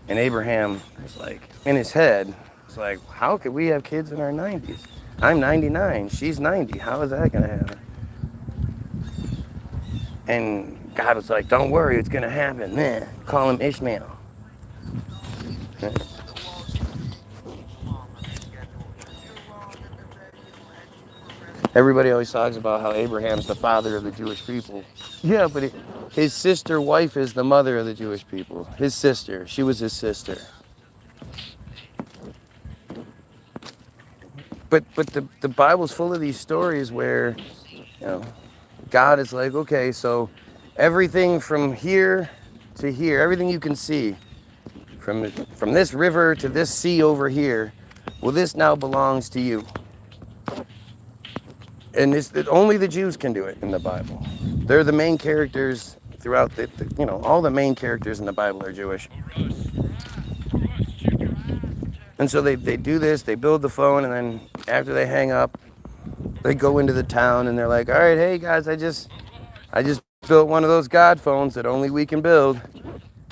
And Abraham was like, in his head, was like, how could we have kids in our 90s? I'm 99, she's 90, how is that gonna happen? And God was like, don't worry, it's gonna happen. Man, call him Ishmael. Everybody always talks about how Abraham's the father of the Jewish people. Yeah, but his sister wife is the mother of the Jewish people. His sister, she was his sister. But the Bible's full of these stories where, God is like, okay, so everything from here to here, everything you can see, from this river to this sea over here, well, this now belongs to you. And only the Jews can do it in the Bible. They're the main characters throughout all the main characters in the Bible are Jewish. And so they do this, they build the phone, and then after they hang up, they go into the town and they're like, all right, hey guys, I just built one of those God phones that only we can build.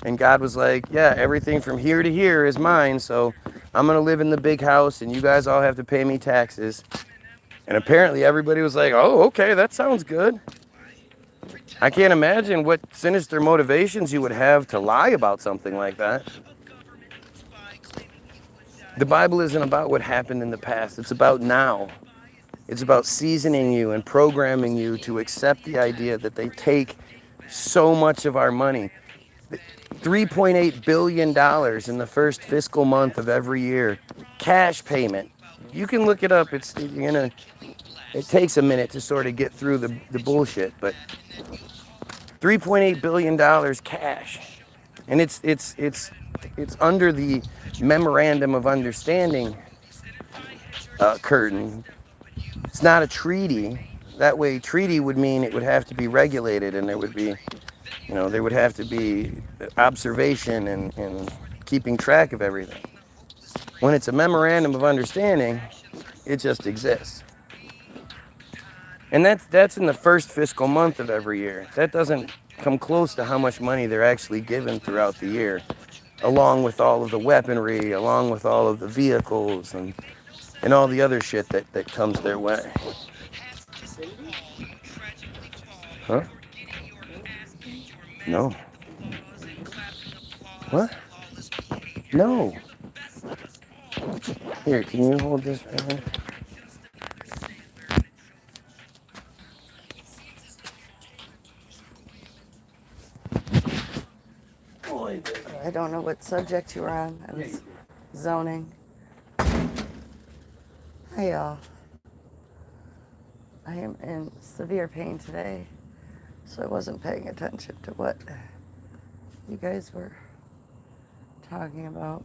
And God was like, yeah, everything from here to here is mine, so I'm gonna live in the big house and you guys all have to pay me taxes. And apparently everybody was like, oh, okay, that sounds good. I can't imagine what sinister motivations you would have to lie about something like that. The Bible isn't about what happened in the past. It's about now. It's about seasoning you and programming you to accept the idea that they take so much of our money. $3.8 billion in the first fiscal month of every year. Cash payment. You can look it up. It takes a minute to sort of get through the bullshit, but $3.8 billion cash. And it's under the memorandum of understanding curtain. It's not a treaty. That way, treaty would mean it would have to be regulated, and there would be, there would have to be observation and keeping track of everything. When it's a memorandum of understanding, it just exists. And that's in the first fiscal month of every year. That doesn't come close to how much money they're actually given throughout the year, along with all of the weaponry, along with all of the vehicles, and all the other shit that comes their way. Huh? No. What? No. Here, can you hold this right here? I don't know what subject you were on. I was zoning. Hi, y'all. I am in severe pain today, so I wasn't paying attention to what you guys were talking about.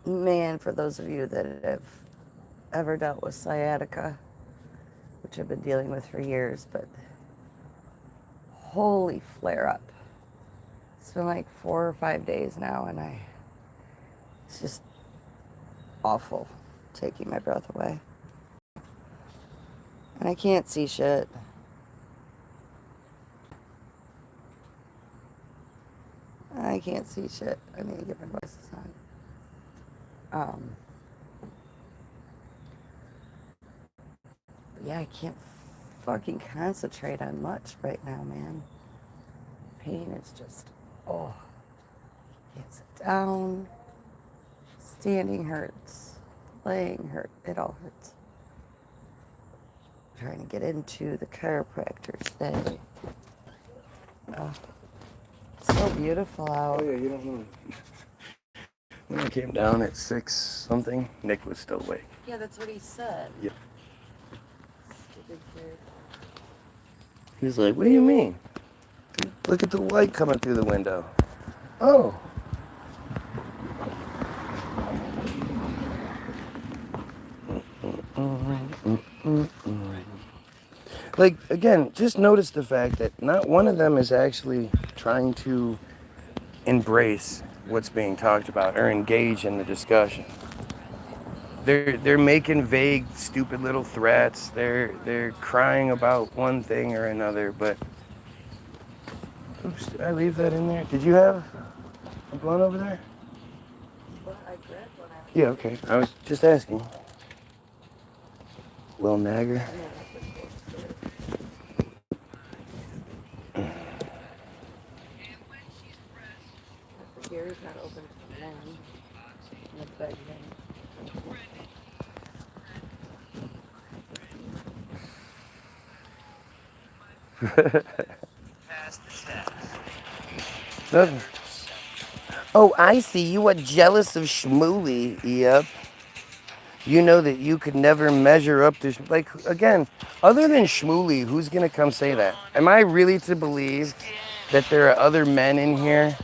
Man, for those of you that have ever dealt with sciatica, which I've been dealing with for years, but holy flare up. It's been like 4 or 5 days now, and it's just awful, taking my breath away. And I can't see shit. I can't see shit. I need to get my glasses on. Yeah, I can't fucking concentrate on much right now, man. Pain is just, can't sit down. Standing hurts. Laying hurts. It all hurts. Trying to get into the chiropractor today. It's so beautiful out. Oh yeah, you don't know. When I came down at 6 something, Nick was still awake. Yeah, that's what he said. Yep. Stupid kid. He's like, what do you mean? Look at the light coming through the window. Oh. Like, again, just notice the fact that not one of them is actually trying to embrace what's being talked about or engage in the discussion. They're making vague, stupid little threats. They're crying about one thing or another, but oops, did I leave that in there? Did you have a blunt over there? Well, I grabbed one. Yeah, okay. I was just asking. Will Nagger. The Gary's not open to 1. In the bed Nothing. Oh, I see. You are jealous of Shmooly. Yep. You know that you could never measure up to... Like, again, other than Shmooly, who's going to come say that? Am I really to believe that there are other men in here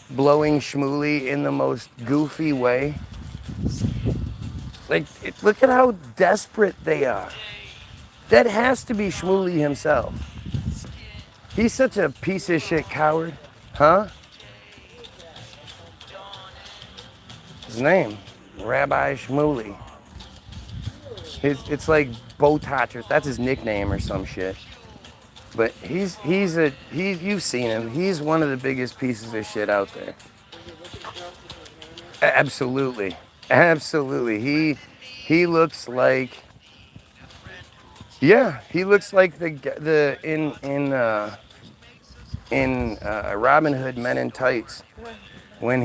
blowing Shmooly in the most goofy way? Like, look at how desperate they are. That has to be Shmooly himself. He's such a piece of shit coward. Huh? His name, Rabbi Shmooly. It's like Botachers. That's his nickname or some shit. But he's you've seen him. He's one of the biggest pieces of shit out there. Absolutely, absolutely. He looks like, yeah, he looks like the in Robin Hood Men in Tights when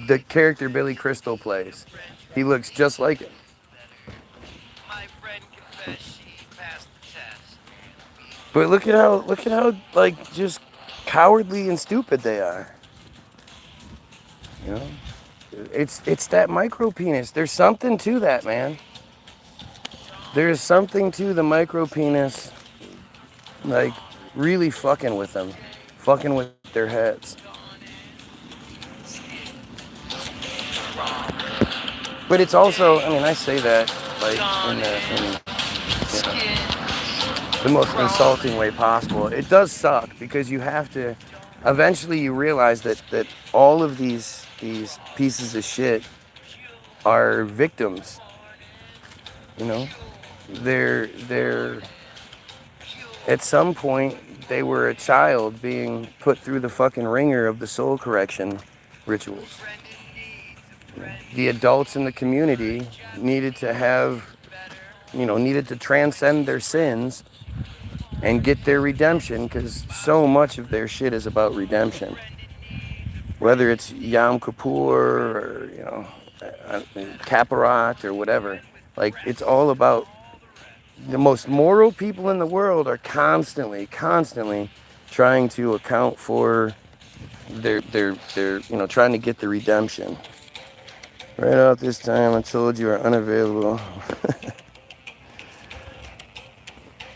the character Billy Crystal plays. He looks just like him. My friend confessed she passed the test. But look at how like just cowardly and stupid they are. You know, it's that micro penis. There's something to that, man. There's something to the micro penis, like really fucking with them, fucking with their heads. But it's also, I mean, I say that like in the most insulting way possible. It does suck because you have to. Eventually, you realize that all of these pieces of shit are victims. You know, they're at some point they were a child being put through the fucking ringer of the soul correction rituals. The adults in the community needed to transcend their sins and get their redemption, because so much of their shit is about redemption. Whether it's Yom Kippur or, Kaparat or whatever. Like, it's all about the most moral people in the world are constantly trying to account for their trying to get the redemption. Right out this time, I told you are unavailable.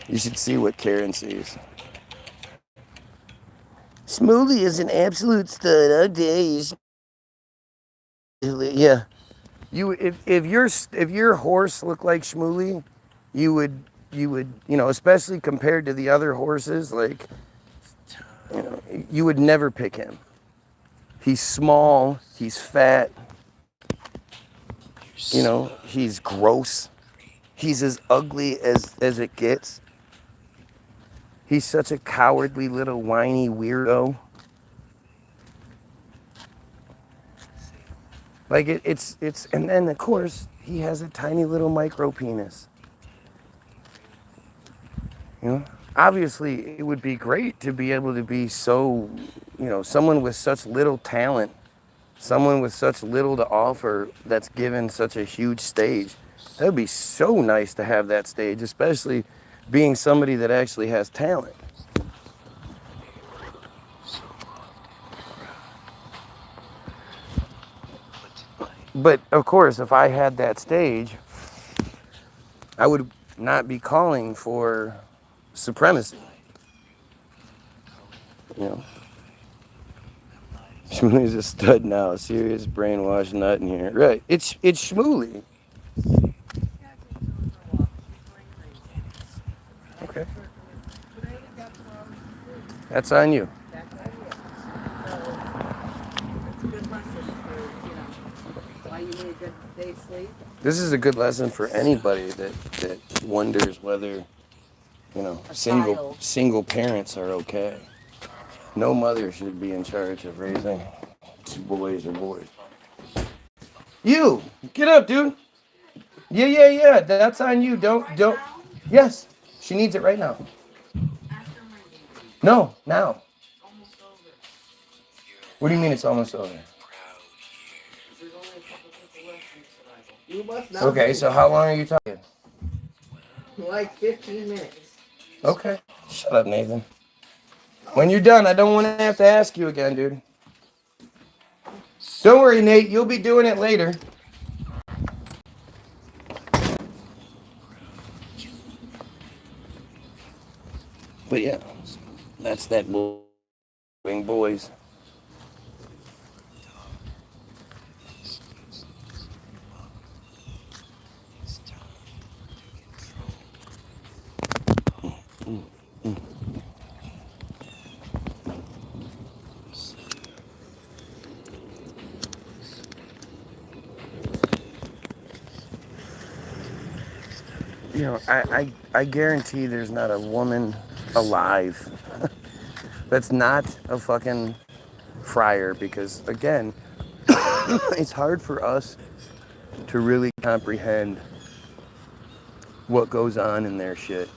You should see what Karen sees. Smoothie is an absolute stud. How dare you? Yeah, if your horse looked like Shmooly, you would especially compared to the other horses, like you would never pick him. He's small. He's fat. He's gross. He's as ugly as it gets. He's such a cowardly little whiny weirdo. Like it's and then of course he has a tiny little micro penis. Obviously it would be great to be able to be so, someone with such little talent, someone with such little to offer that's given such a huge stage. That would be so nice to have that stage, especially being somebody that actually has talent. But of course, if I had that stage, I would not be calling for supremacy. Shmooly's a stud now, a serious brainwashed nut in here. Right, it's Shmooly. Okay. That's on you. This is a good lesson for anybody that wonders whether, single parents are okay. No mother should be in charge of raising boys or boys. You, get up, dude. Yeah. That's on you. Don't. Yes, she needs it right now. No, now. What do you mean it's almost over? Okay, so how long are you talking? Like 15 minutes. Okay. Shut up, Nathan. When you're done, I don't want to have to ask you again, dude. Don't worry, Nate. You'll be doing it later. But yeah, that's that boys. I guarantee there's not a woman alive that's not a fucking friar, because again, it's hard for us to really comprehend what goes on in their shit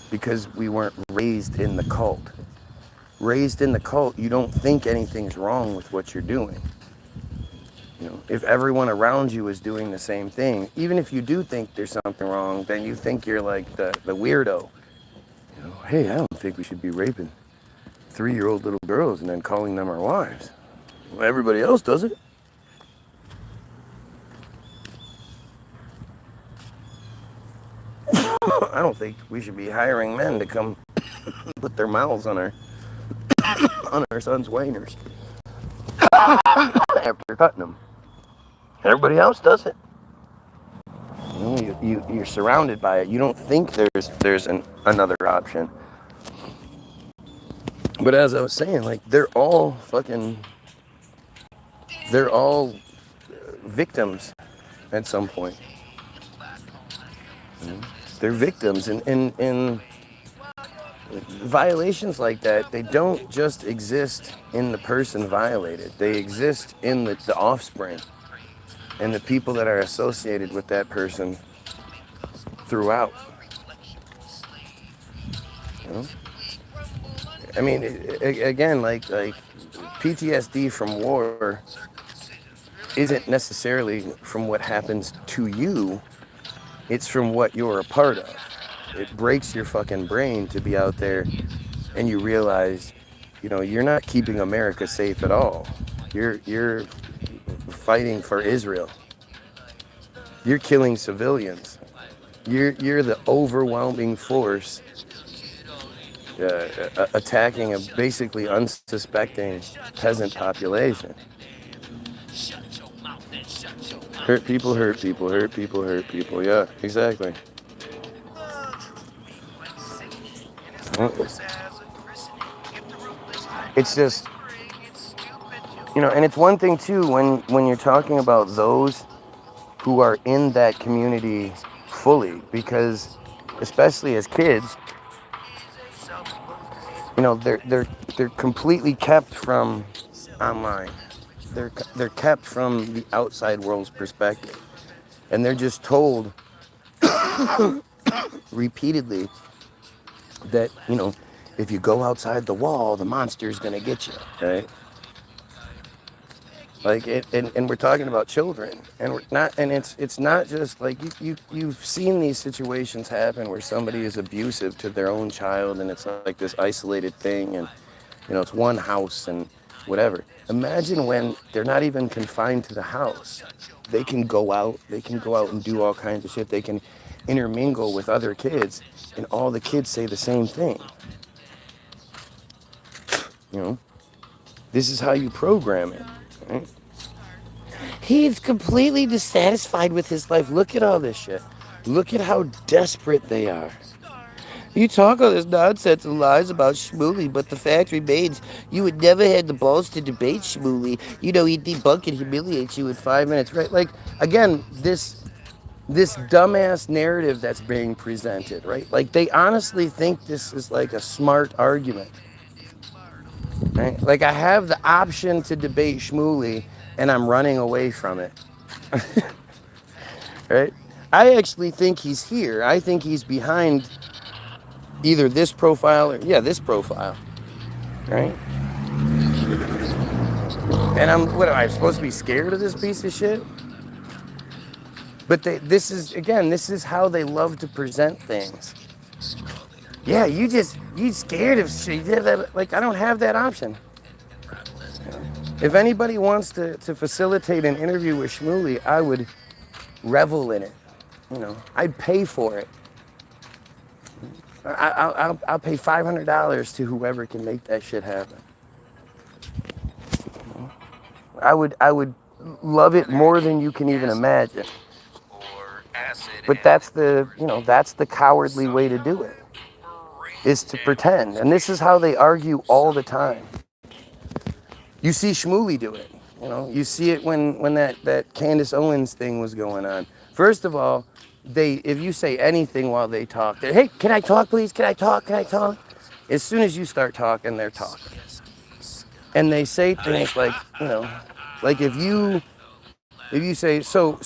because we weren't raised in the cult. Raised in the cult, you don't think anything's wrong with what you're doing. If everyone around you is doing the same thing, even if you do think there's something wrong, then you think you're like the weirdo. hey, I don't think we should be raping 3-year-old little girls and then calling them our wives. Well, everybody else does it. I don't think we should be hiring men to come put their mouths on our son's wieners after cutting them. Everybody else does it. You're surrounded by it. You don't think there's another option. But as I was saying, like, they're all victims at some point. They're victims, and violations like that, they don't just exist in the person violated. They exist in the offspring and the people that are associated with that person throughout. You know? I mean, again, like PTSD from war isn't necessarily from what happens to you. It's from what you're a part of. It breaks your fucking brain to be out there and you realize, you know, you're not keeping America safe at all. You're fighting for Israel. You're killing civilians. You're the overwhelming force attacking a basically unsuspecting peasant population. Hurt people, hurt people, hurt people, hurt people. Yeah, exactly. It's just, you know, and it's one thing too when you're talking about those who are in that community fully, because especially as kids, you know, they're completely kept from online. They're kept from the outside world's perspective, and they're just told repeatedly that, you know, if you go outside the wall, the monster's gonna get you, right? Like it, and we're talking about children, and we're not, and it's not just like you've seen these situations happen where somebody is abusive to their own child, and it's like this isolated thing, and you know, it's one house and whatever. Imagine when they're not even confined to the house. They can go out and do all kinds of shit. They can intermingle with other kids, and all the kids say the same thing. You know, this is how you program it, right? He's completely dissatisfied with his life. Look at all this shit. Look at how desperate they are. You talk all this nonsense and lies about Shmuley, but the fact remains you would never had the balls to debate Shmuley. You know, he'd debunk and humiliate you in 5 minutes, right? Like, again, this dumbass narrative that's being presented, right? Like, they honestly think this is like a smart argument, right? Like, I have the option to debate Shmuley, and I'm running away from it, right? I actually think he's here. I think he's behind either this profile or, yeah, this profile, right? And what am I supposed to be scared of this piece of shit? But this is how they love to present things. Yeah, you scared of shit. Like, I don't have that option. If anybody wants to facilitate an interview with Shmuley, I would revel in it. You know, I'd pay for it. I'll pay $500 to whoever can make that shit happen. I would love it more than you can even imagine. But that's the cowardly way to do it, is to pretend. And this is how they argue all the time. You see Shmuley do it. You know, you see it when that Candace Owens thing was going on. First of all, if you say anything while they talk, hey, can I talk, please? Can I talk? Can I talk? As soon as you start talking, they're talking. And they say things like, you know, like if you say, so,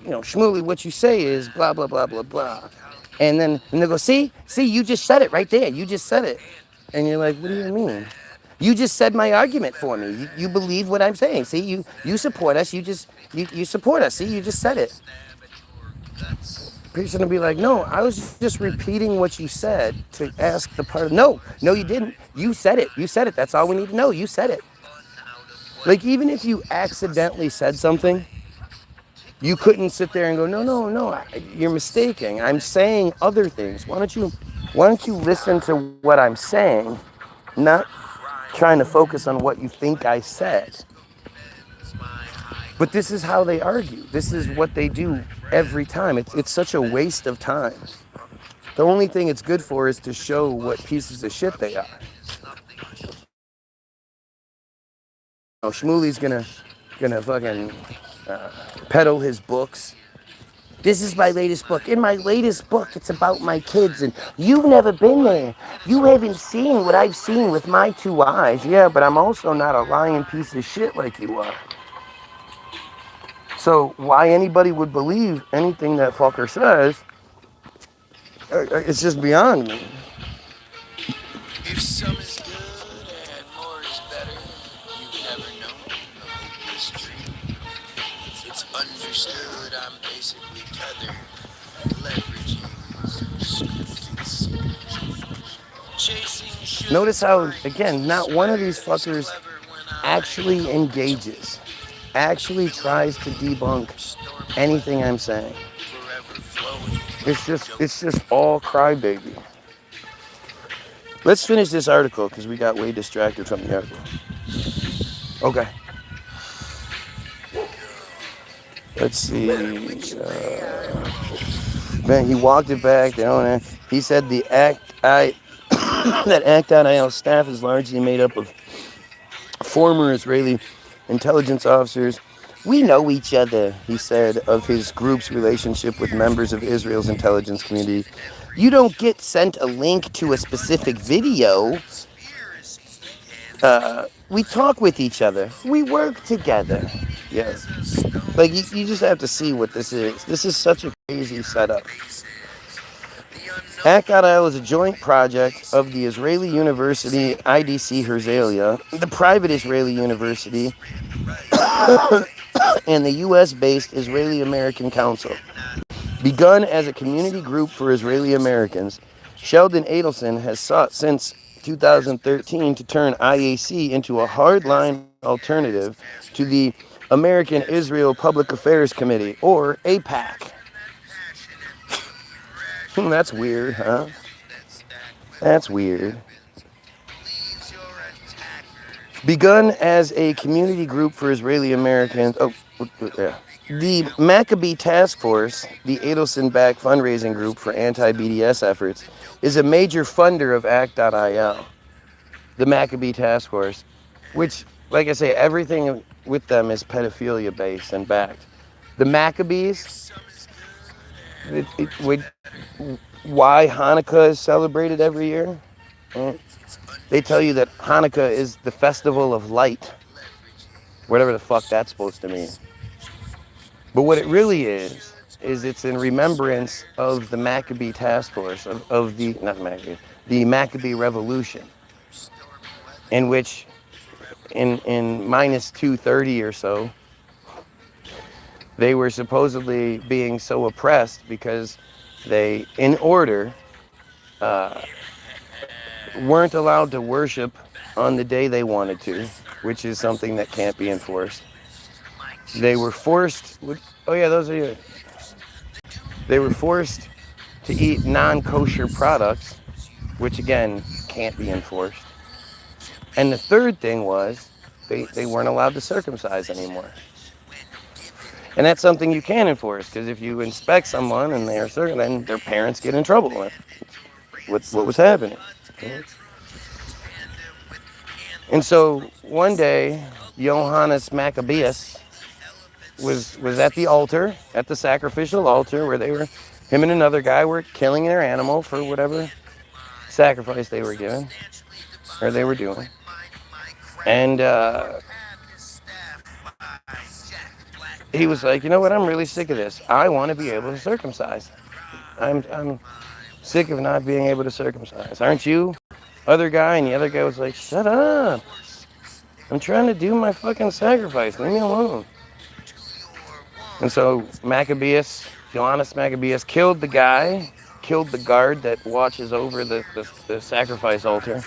you know, Shmuley, what you say is blah, blah, blah, blah, blah. And then they go, see, you just said it right there. You just said it. And you're like, what do you mean? You just said my argument for me. You believe what I'm saying. See, you support us. You support us. See, you just said it. person will be like, no, I was just repeating what you said to ask the part. No, you didn't. You said it. That's all we need to know. You said it. Like, even if you accidentally said something, you couldn't sit there and go, no, you're mistaken. I'm saying other things. Why don't you listen to what I'm saying, not trying to focus on what you think I said. But this is how they argue. This is what they do every time. It's such a waste of time. The only thing it's good for is to show what pieces of shit they are. Shmuley's gonna fucking peddle his books. This is my latest book. In my latest book, it's about my kids, and you've never been there. You haven't seen what I've seen with my 2 eyes. Yeah, but I'm also not a lying piece of shit like you are. So why anybody would believe anything that fucker says, it's just beyond me. If some is good and more is better, you've never known a hopeless dream. It's understood I'm basically tethered, leveraging chasing. Notice how, again, not one of these fuckers actually engages, actually tries to debunk anything I'm saying. It's just all crybaby. Let's finish this article because we got way distracted from the article. Okay. Let's see. Man, he walked it back. He said the that ACT.IL staff is largely made up of former Israeli intelligence officers. We know each other, he said, of his group's relationship with members of Israel's intelligence community. You don't get sent a link to a specific video. We talk with each other. We work together. Yeah. Like, you just have to see what this is. This is such a crazy setup. ACT.IL is a joint project of the Israeli University IDC Herzliya, the private Israeli university, and the U.S.-based Israeli American Council. Begun as a community group for Israeli Americans, Sheldon Adelson has sought since 2013 to turn IAC into a hardline alternative to the American Israel Public Affairs Committee, or AIPAC. That's weird, huh? That's weird. Begun as a community group for Israeli Americans. The Maccabee Task Force, the Adelson-backed fundraising group for anti-BDS efforts, is a major funder of ACT.IL. The Maccabee Task Force, which, like I say, everything with them is pedophilia-based and backed. The Maccabees, why Hanukkah is celebrated every year? They tell you that Hanukkah is the festival of light, whatever the fuck that's supposed to mean. But what it really is it's in remembrance of the Maccabee Task Force, the Maccabee Revolution, in which, in minus 230 or so, they were supposedly being so oppressed because they, in order, weren't allowed to worship on the day they wanted to, which is something that can't be enforced. They were forced, they were forced to eat non-kosher products, which again, can't be enforced. And the third thing was, they weren't allowed to circumcise anymore. And that's something you can enforce, because if you inspect someone and they are certain, then their parents get in trouble with what was happening. And so one day, Johannes Maccabeus was at the altar, at the sacrificial altar, where him and another guy were killing their animal for whatever sacrifice they were giving, or they were doing. And he was like, you know what, I'm really sick of this. I want to be able to circumcise. I'm sick of not being able to circumcise. Aren't you? Other guy, and the other guy was like, shut up. I'm trying to do my fucking sacrifice. Leave me alone. And so Maccabeus Johannes Maccabeus killed the guy, killed the guard that watches over the sacrifice altar,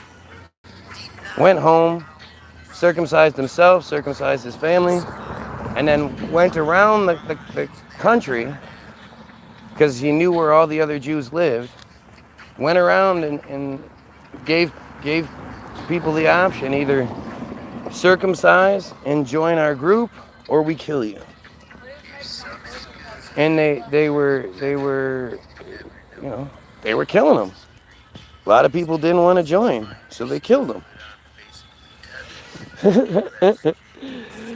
went home, circumcised himself, circumcised his family, and then went around the country, because he knew where all the other Jews lived, went around and gave people the option, either circumcise and join our group, or we kill you. And they were they were killing them. A lot of people didn't want to join, so they killed them.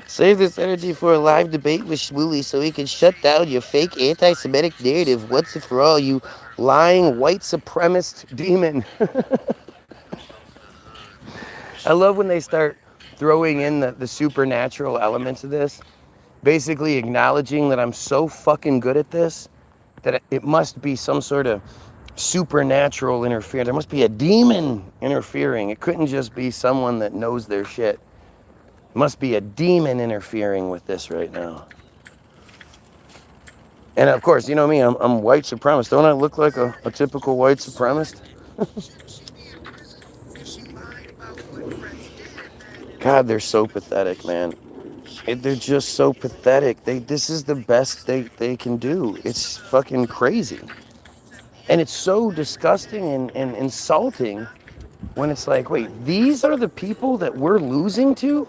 Save this energy for a live debate with Shmuley so he can shut down your fake anti-Semitic narrative once and for all, you lying white supremacist demon. I love when they start throwing in the supernatural elements of this, basically acknowledging that I'm so fucking good at this that it must be some sort of supernatural interference. There must be a demon interfering. It couldn't just be someone that knows their shit. It must be a demon interfering with this right now. And of course, you know me, I'm white supremacist. Don't I look like a typical white supremacist? God, they're so pathetic, man. They're just so pathetic. This is the best they can do. It's fucking crazy. And it's so disgusting and insulting when it's like, wait, these are the people that we're losing to?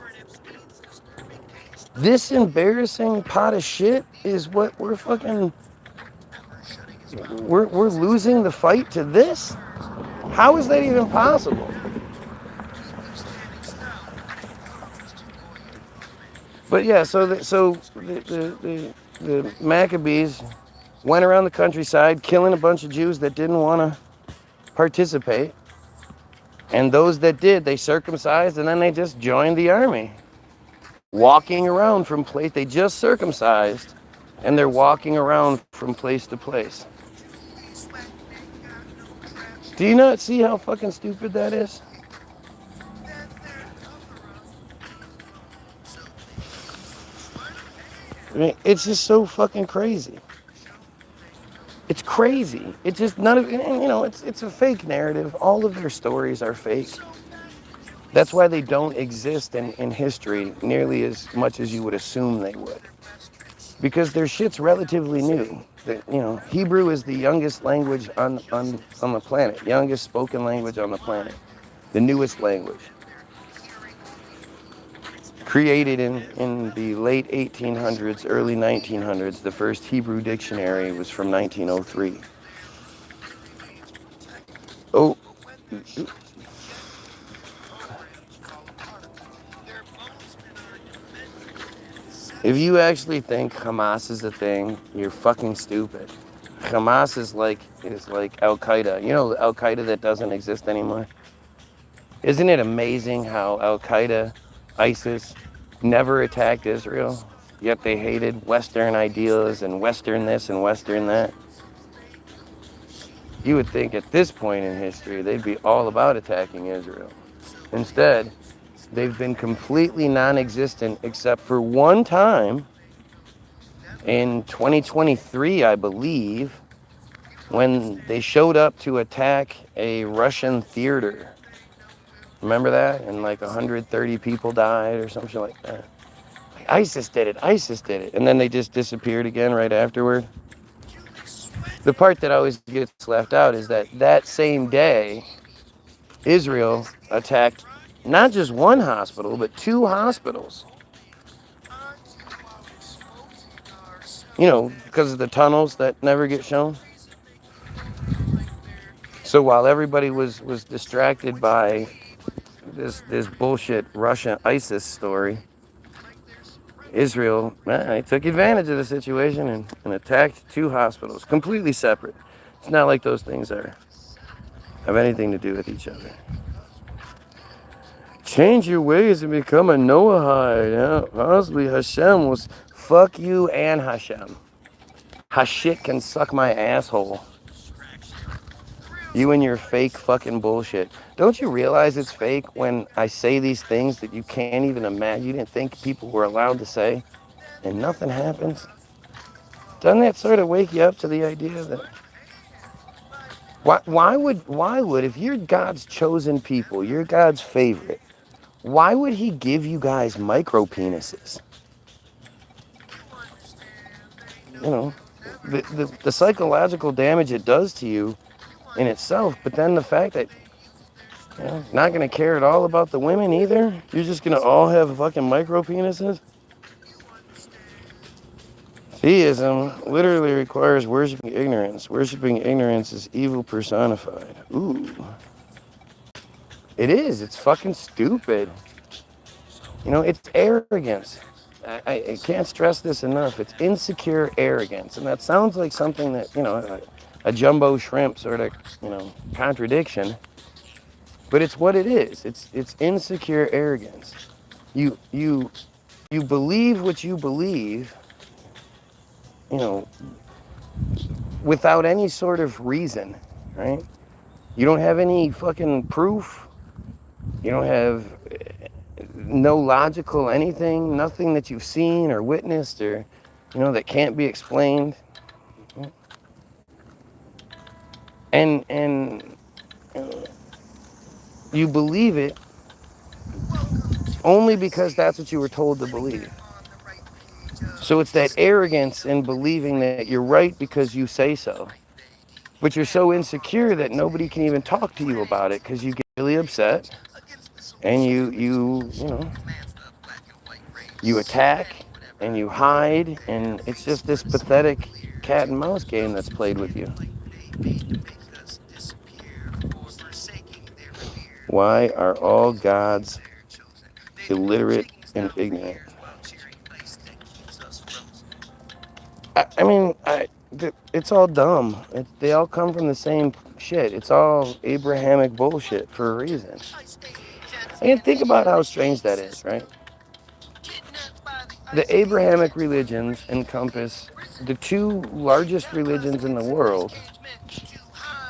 This embarrassing pot of shit is what we're fucking... We're losing the fight to this? How is that even possible? But yeah, so the Maccabees went around the countryside killing a bunch of Jews that didn't want to participate. And those that did, they circumcised and then they just joined the army. Walking around from place, they just circumcised and they're walking around from place to place. Do you not see how fucking stupid that is? I mean, it's just so fucking crazy. It's crazy. It's just none of, it's a fake narrative. All of their stories are fake. That's why they don't exist in history nearly as much as you would assume they would. Because their shit's relatively new. Hebrew is the youngest language on the planet, youngest spoken language on the planet, the newest language. Created in the late 1800s, early 1900s, the first Hebrew dictionary was from 1903. Oh. If you actually think Hamas is a thing, you're fucking stupid. Hamas is like Al-Qaeda. You know Al-Qaeda that doesn't exist anymore? Isn't it amazing how Al-Qaeda, ISIS, never attacked Israel, yet they hated Western ideas and Western this and Western that? You would think at this point in history, they'd be all about attacking Israel. Instead, they've been completely non-existent except for one time in 2023, I believe, when they showed up to attack a Russian theater. Remember that? And like 130 people died or something like that. ISIS did it. And then they just disappeared again right afterward. The part that always gets left out is that same day, Israel attacked not just one hospital, but 2 hospitals. Because of the tunnels that never get shown. So while everybody was distracted by this bullshit Russian ISIS story, Israel took advantage of the situation and attacked 2 hospitals, completely separate. It's not like those things have anything to do with each other. Change your ways and become a Noahide. Yeah? Possibly Hashem was fuck you and Hashem. Hashit can suck my asshole. You and your fake fucking bullshit. Don't you realize it's fake when I say these things that you can't even imagine, you didn't think people were allowed to say, and nothing happens? Doesn't that sort of wake you up to the idea that why would if you're God's chosen people, you're God's favorite, why would he give you guys micro penises? You know, the psychological damage it does to you in itself, but then the fact that not gonna care at all about the women either. You're just gonna all have fucking micro penises. Theism literally requires worshiping ignorance. Worshiping ignorance is evil personified. Ooh. It is. It's fucking stupid. You know, it's arrogance. I can't stress this enough. It's insecure arrogance. And that sounds like something that, a jumbo shrimp sort of, contradiction. But it's what it is. It's insecure arrogance. You believe what you believe, without any sort of reason, right? You don't have any fucking proof. You don't have no logical anything, nothing that you've seen or witnessed or, that can't be explained. And you believe it only because that's what you were told to believe. So it's that arrogance in believing that you're right because you say so. But you're so insecure that nobody can even talk to you about it because you get really upset and you attack and you hide, and it's just this pathetic cat and mouse game that's played with you. Why are all gods illiterate and ignorant? It's all dumb. They all come from the same shit. It's all Abrahamic bullshit for a reason. And think about how strange that is, right? The Abrahamic religions encompass the two largest religions in the world,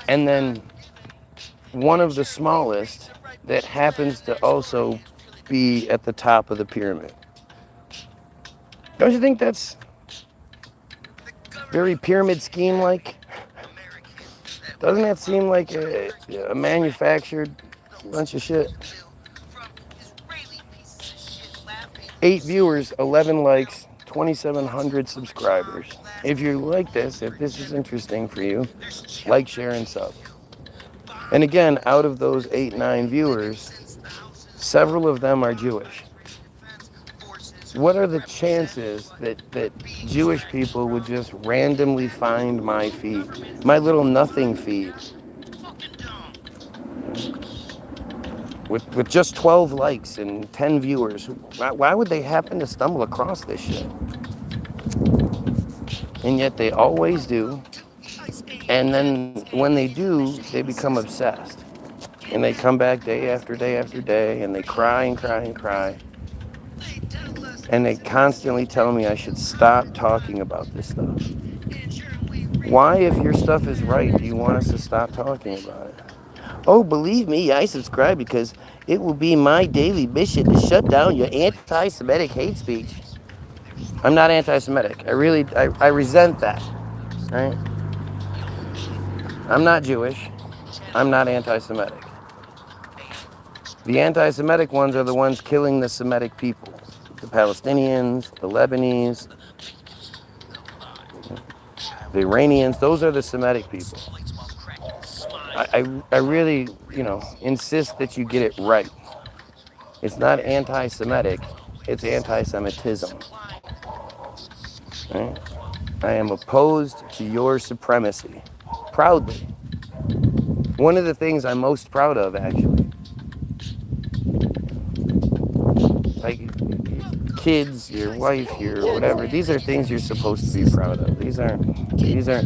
and then one of the smallest that happens to also be at the top of the pyramid. Don't you think that's very pyramid scheme-like? Doesn't that seem like a manufactured bunch of shit? 8 viewers, 11 likes, 2,700 subscribers. If you like this, if this is interesting for you, like, share, and sub. And again, out of those 8-9 viewers, several of them are Jewish. What are the chances that Jewish people would just randomly find my feed, my little nothing feed, with just 12 likes and 10 viewers? Why would they happen to stumble across this shit? And yet they always do. And then when they do, they become obsessed. And they come back day after day after day, and they cry and cry and cry. And they constantly tell me I should stop talking about this stuff. Why, if your stuff is right, do you want us to stop talking about it? Oh, believe me, I subscribe because it will be my daily mission to shut down your anti-Semitic hate speech. I'm not anti-Semitic. I resent that, right? I'm not Jewish. I'm not anti-Semitic. The anti-Semitic ones are the ones killing the Semitic people. The Palestinians, the Lebanese, the Iranians, those are the Semitic people. I really, insist that you get it right. It's not anti-Semitic, it's anti-Semitism. Right? I am opposed to your supremacy, proudly. One of the things I'm most proud of, actually. Like, kids, your wife, your whatever, these are things you're supposed to be proud of. These aren't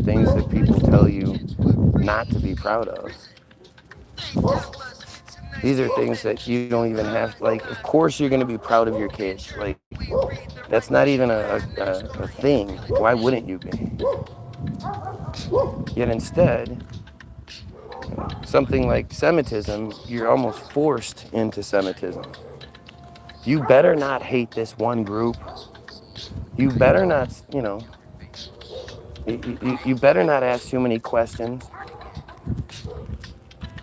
things that people tell you not to be proud of. These are things that you don't even have, like, of course you're gonna be proud of your kids. Like, that's not even a thing. Why wouldn't you be? Yet instead, something like Semitism, you're almost forced into Semitism. You better not hate this one group. You better not, you better not ask too many questions.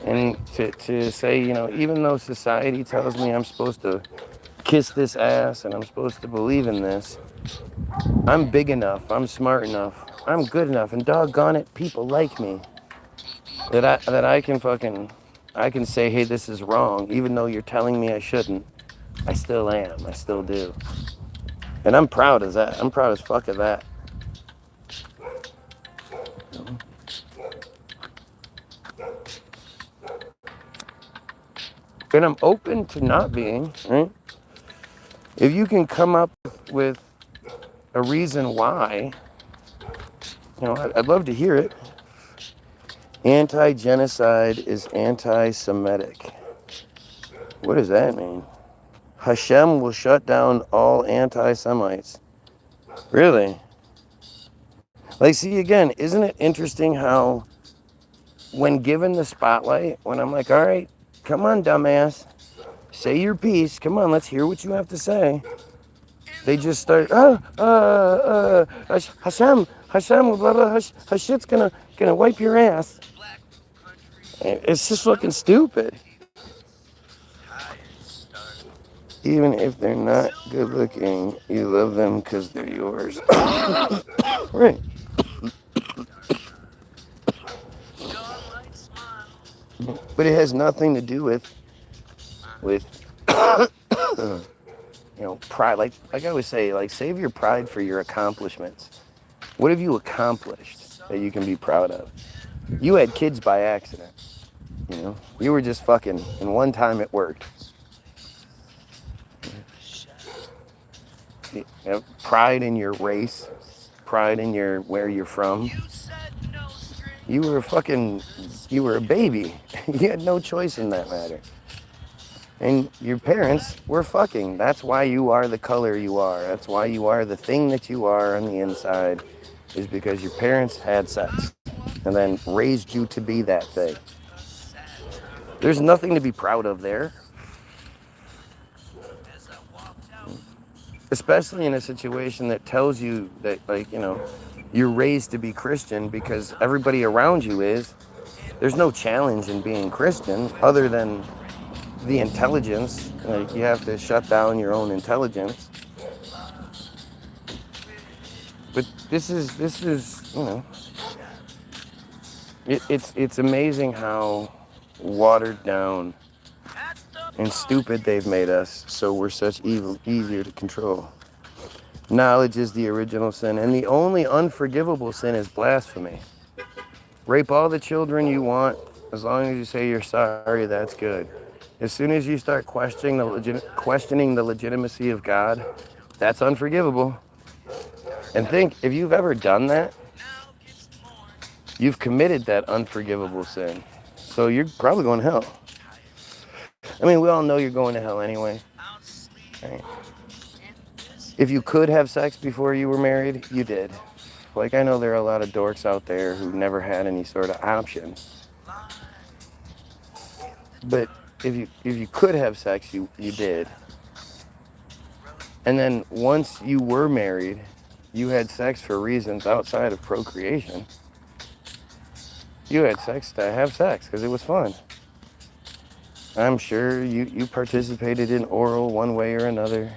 And to say, even though society tells me I'm supposed to kiss this ass and I'm supposed to believe in this, I'm big enough, I'm smart enough, I'm good enough, and doggone it, people like me. That I can say, hey, this is wrong, even though you're telling me I shouldn't. I still am, I still do. And I'm proud of that. I'm proud as fuck of that. And I'm open to not being, right? If you can come up with a reason why, I'd love to hear it. Anti-genocide is anti-Semitic. What does that mean? Hashem will shut down all anti-Semites. Really? Like, see, again, isn't it interesting how when given the spotlight, when I'm like, all right, come on, dumbass, say your piece. Come on, let's hear what you have to say. They just start, Hashem, blah, blah, Hashit's gonna wipe your ass. It's just fucking stupid. Even if they're not good looking, you love them because they're yours. Right. But it has nothing to do with pride. Like I always say, like, save your pride for your accomplishments. What have you accomplished that you can be proud of? You had kids by accident. You were just fucking, and one time it worked. You have pride in your race, pride in where you're from. You were a baby. You had no choice in that matter. And your parents were fucking. That's why you are the color you are. That's why you are the thing that you are on the inside, is because your parents had sex and then raised you to be that thing. There's nothing to be proud of there. Especially in a situation that tells you that, you're raised to be Christian because everybody around you is. There's no challenge in being Christian other than the intelligence. Like, you have to shut down your own intelligence. But this is it's amazing how watered down and stupid they've made us, so we're such easier to control. Knowledge is the original sin, and the only unforgivable sin is blasphemy. Rape all the children you want, as long as you say you're sorry, that's good. As soon as you start questioning the legitimacy of God, that's unforgivable. And think, if you've ever done that, you've committed that unforgivable sin. So you're probably going to hell. I mean, we all know you're going to hell anyway. Right? If you could have sex before you were married, you did. Like, I know there are a lot of dorks out there who never had any sort of option. But if you could have sex, you did. And then once you were married, you had sex for reasons outside of procreation. You had sex to have sex because it was fun. I'm sure you participated in oral one way or another.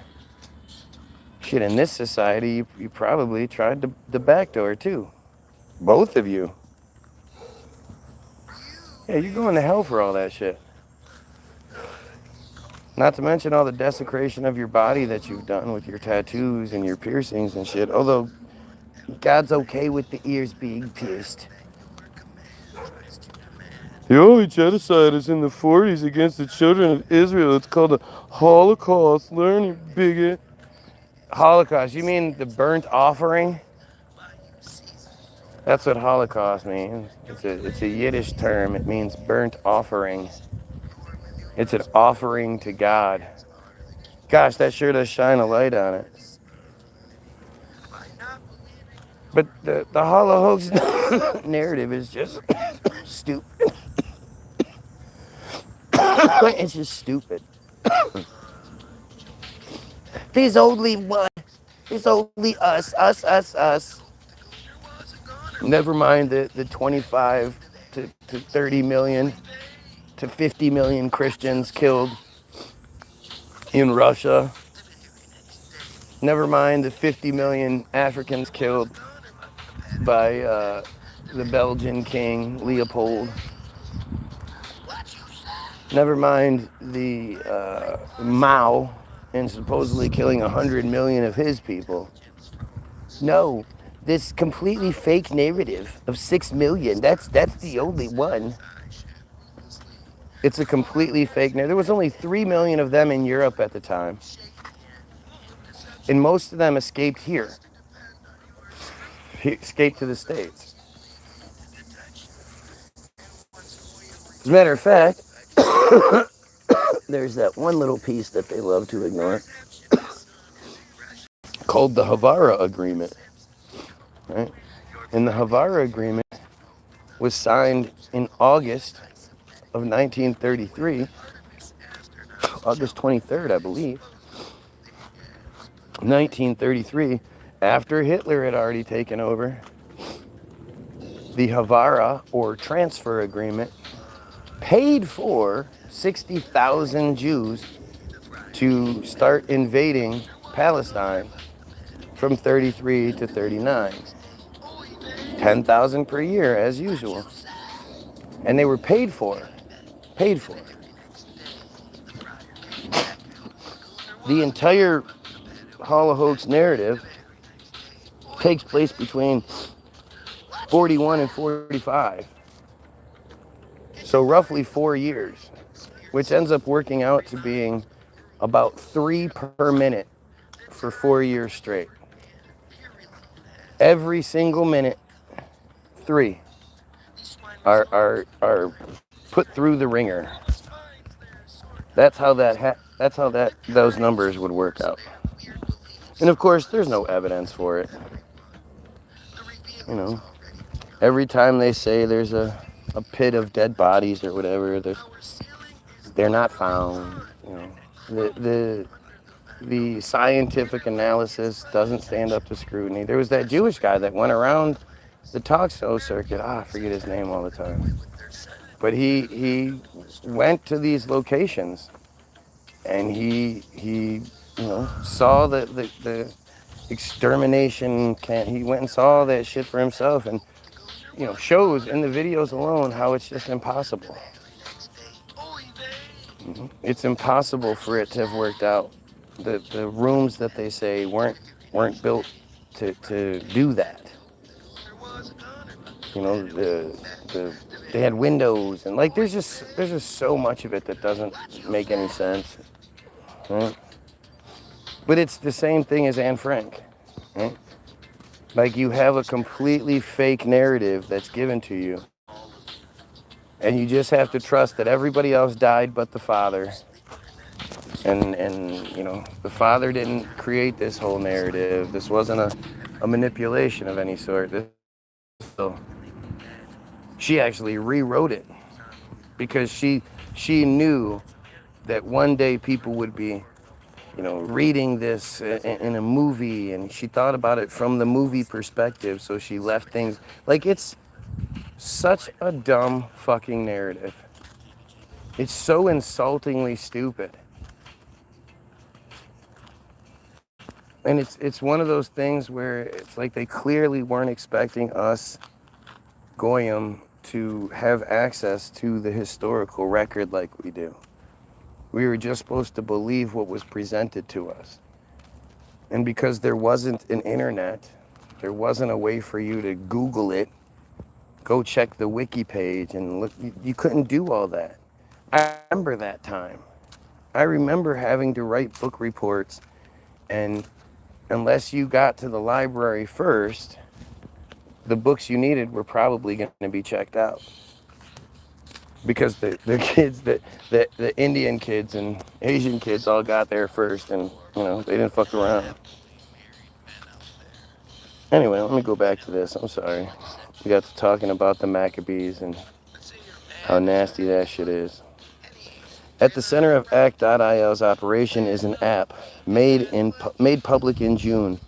Shit, in this society, you probably tried the back door too. Both of you. Yeah, you're going to hell for all that shit. Not to mention all the desecration of your body that you've done with your tattoos and your piercings and shit. Although God's okay with the ears being pierced. The only genocide is in the 40s against the children of Israel. It's called the Holocaust. Learn, you bigot. Holocaust, you mean the burnt offering? That's what Holocaust means. It's a Yiddish term. It means burnt offering. It's an offering to God. Gosh, that sure does shine a light on it. But the Holocaust narrative is just stupid. It's just stupid. There's only one. There's only us. Never mind the 25 to 30 million to 50 million Christians killed in Russia. Never mind the 50 million Africans killed by the Belgian king Leopold. Never mind the Mao and supposedly killing 100 million of his people. No, this completely fake narrative of 6 million, that's the only one. It's a completely fake narrative. There was only 3 million of them in Europe at the time. And most of them escaped here. Escaped to the States. As a matter of fact, there's that one little piece that they love to ignore called the Havara Agreement. Right? And the Havara Agreement was signed in August of 1933, August 23rd, I believe, 1933, after Hitler had already taken over. The Havara, or transfer agreement, paid for 60,000 Jews to start invading Palestine from 33 to 39. 10,000 per year, as usual. And they were paid for. Paid for. The entire Holocaust narrative takes place between 41 and 45. So roughly 4 years, which ends up working out to being about 3 per minute for 4 years straight. Every single minute, 3 are put through the ringer. That's how those numbers would work out. And of course, there's no evidence for it. You know, every time they say there's a pit of dead bodies or whatever, they're not found. You know, the scientific analysis doesn't stand up to scrutiny. There was that Jewish guy that went around the talk show circuit. I forget his name all the time. But he went to these locations and he saw the extermination camp. He went and saw that shit for himself, and shows in the videos alone how it's just impossible. It's impossible for it to have worked out. The rooms that they say weren't built to do that. They had windows, and there's just so much of it that doesn't make any sense. Right? But it's the same thing as Anne Frank. Right? You have a completely fake narrative that's given to you, and you just have to trust that everybody else died but the father. And the father didn't create this whole narrative. This wasn't a manipulation of any sort. She actually rewrote it because she knew that one day people would be reading this in a movie, and she thought about it from the movie perspective, so she left things it's such a dumb fucking narrative. It's so insultingly stupid. And it's one of those things where it's they clearly weren't expecting us, Goyim, to have access to the historical record like we do. We were just supposed to believe what was presented to us. And because there wasn't an internet, there wasn't a way for you to Google it, go check the wiki page and look. You couldn't do all that. I remember that time. I remember having to write book reports, and unless you got to the library first, the books you needed were probably going to be checked out. Because the kids, the Indian kids and Asian kids all got there first, and they didn't fuck around. Anyway, let me go back to this. I'm sorry. We got to talking about the Maccabees and how nasty that shit is. At the center of Act.il's operation is an app made public in June.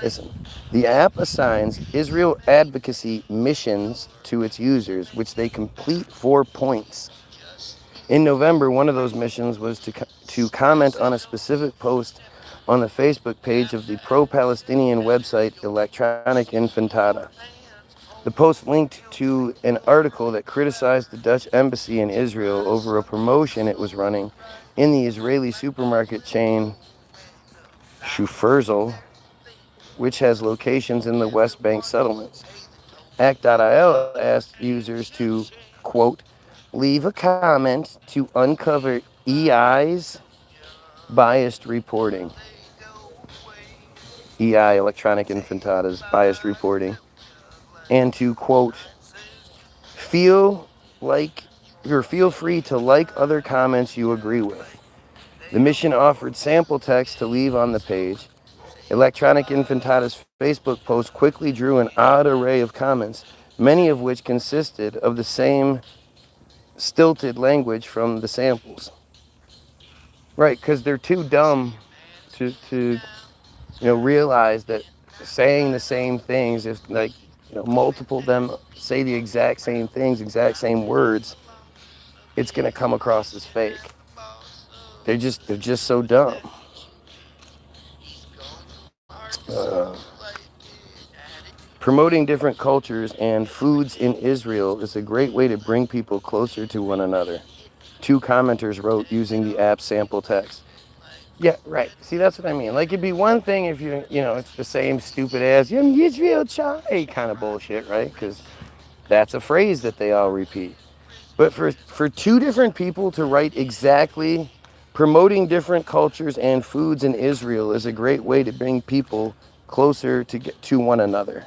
Listen, The app assigns Israel advocacy missions to its users, which they complete 4 points. In November, one of those missions was to comment on a specific post on the Facebook page of the pro-Palestinian website Electronic Infantada. The post linked to an article that criticized the Dutch embassy in Israel over a promotion it was running in the Israeli supermarket chain Schuferzel, which has locations in the West Bank settlements. Act.il asked users to, quote, leave a comment to uncover EI's biased reporting. EI, Electronic Infantada's biased reporting. And to, quote, feel free to like other comments you agree with. The mission offered sample text to leave on the page. Electronic Infantada's Facebook post quickly drew an odd array of comments, many of which consisted of the same stilted language from the samples. Right, because they're too dumb to realize that saying the same things, if multiple of them say the exact same things, exact same words, it's gonna come across as fake. They're just so dumb. Promoting different cultures and foods in Israel is a great way to bring people closer to one another. 2 commenters wrote using the app sample text. Yeah, right. See, that's what I mean. Like, it'd be one thing if it's the same stupid ass Israel chai kind of bullshit, right? Because that's a phrase that they all repeat. But for 2 different people to write exactly promoting different cultures and foods in Israel is a great way to bring people closer to one another.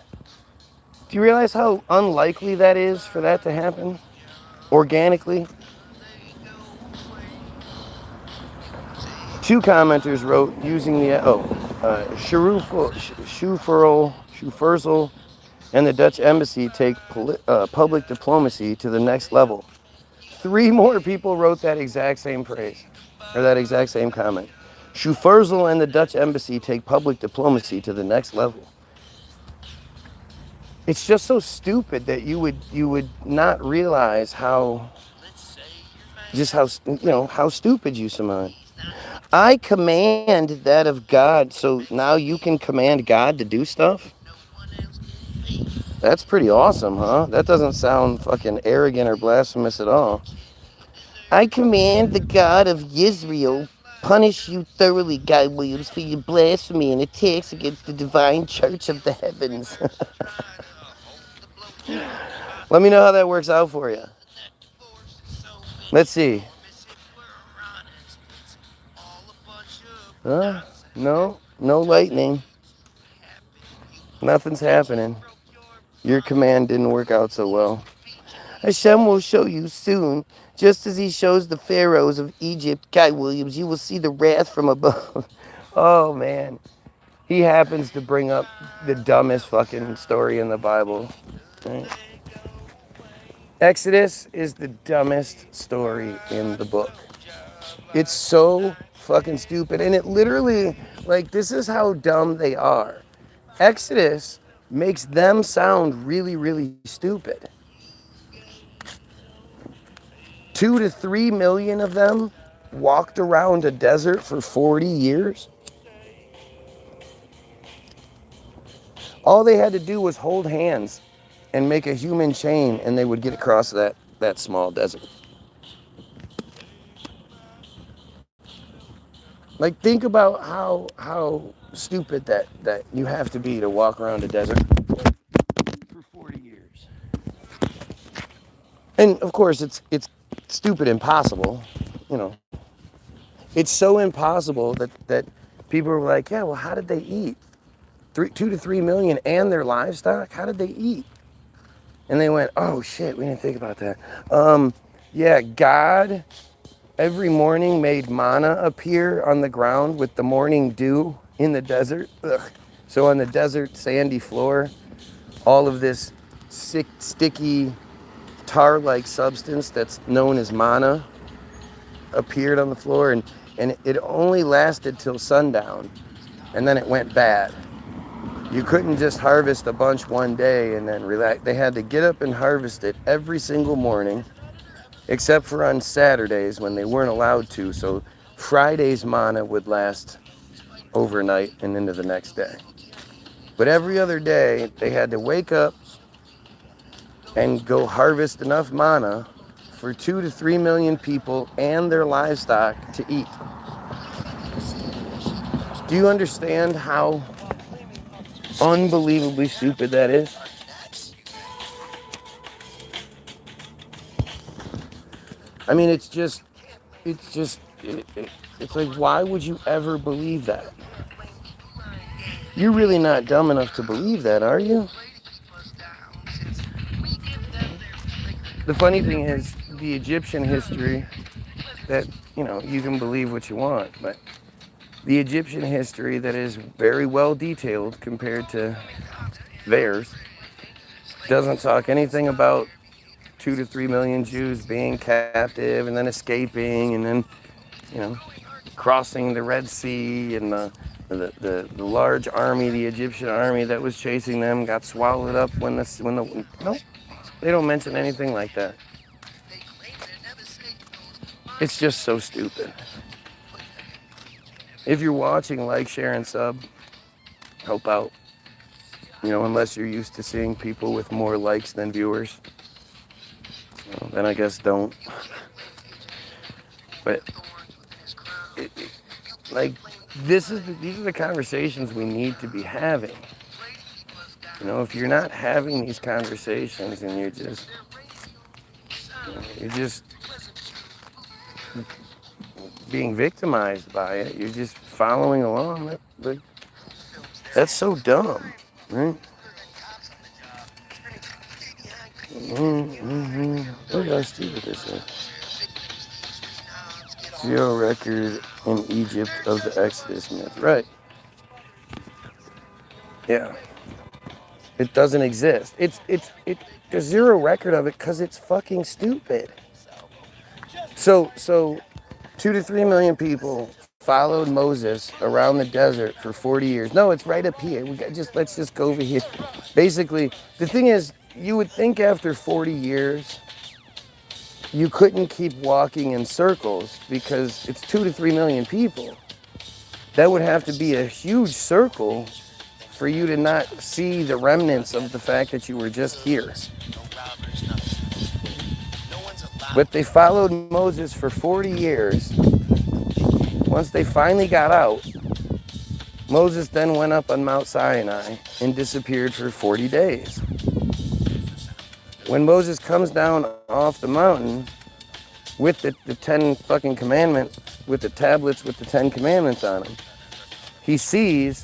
Do you realize how unlikely that is for that to happen organically? 2 commenters wrote using the Schuferzel and the Dutch embassy take public diplomacy to the next level. 3 more people wrote that exact same phrase, or that exact same comment. Schuferzel and the Dutch embassy take public diplomacy to the next level. It's just so stupid that you would not realize how stupid you are. I command that of God, so now you can command God to do stuff? That's pretty awesome, huh? That doesn't sound fucking arrogant or blasphemous at all. I command the God of Israel punish you thoroughly, Guy Williams, for your blasphemy and attacks against the divine church of the heavens. Let me know how that works out for you. Let's see. No lightning. Nothing's happening. Your command didn't work out so well. Hashem will show you soon, just as he shows the pharaohs of Egypt. Guy Williams, you will see the wrath from above. Oh, man. He happens to bring up the dumbest fucking story in the Bible. Right? Exodus is the dumbest story in the book. It's so fucking stupid. And it literally, this is how dumb they are. Exodus makes them sound really, really stupid. 2 to 3 million of them walked around a desert for 40 years. All they had to do was hold hands and make a human chain, and they would get across that small desert. Think about how stupid that you have to be to walk around a desert for 40 years. And of course, it's stupid impossible, It's so impossible that people are like, yeah, well, how did they eat? 2 to 3 million and their livestock? How did they eat? And they went, oh shit, we didn't think about that. Yeah, God every morning made manna appear on the ground with the morning dew in the desert. Ugh. So on the desert sandy floor, all of this sick, sticky, tar-like substance that's known as manna appeared on the floor, and it only lasted till sundown, and then it went bad. You couldn't just harvest a bunch one day and then relax. They had to get up and harvest it every single morning, except for on Saturdays when they weren't allowed to. So Friday's manna would last overnight and into the next day. But every other day, they had to wake up and go harvest enough manna for 2 to 3 million people and their livestock to eat. Do you understand how unbelievably stupid that is? I mean, it's like, why would you ever believe that? You're really not dumb enough to believe that, are you? The funny thing is, the Egyptian history that, you can believe what you want, but the Egyptian history that is very well detailed compared to theirs doesn't talk anything about 2 to 3 million Jews being captive and then escaping and then, crossing the Red Sea and the large army, the Egyptian army that was chasing them got swallowed up when no, they don't mention anything like that. It's just so stupid. If you're watching, like, share, and sub. Help out. Unless you're used to seeing people with more likes than viewers. Then I guess don't. But, these are the conversations we need to be having. If you're not having these conversations and you're just being victimized by it, you're just following along. That's so dumb, right? Look how stupid this is. Zero record in Egypt of the Exodus myth. Right. Yeah. It doesn't exist. There's zero record of it because it's fucking stupid. So 2 to 3 million people followed Moses around the desert for 40 years. No, it's right up here. Let's just go over here. Basically, the thing is, you would think after 40 years, you couldn't keep walking in circles because it's 2 to 3 million people. That would have to be a huge circle for you to not see the remnants of the fact that you were just here. But they followed Moses for 40 years. Once they finally got out, Moses then went up on Mount Sinai and disappeared for 40 days. When Moses comes down off the mountain with the 10 fucking commandments, with the tablets with the 10 commandments on them, he sees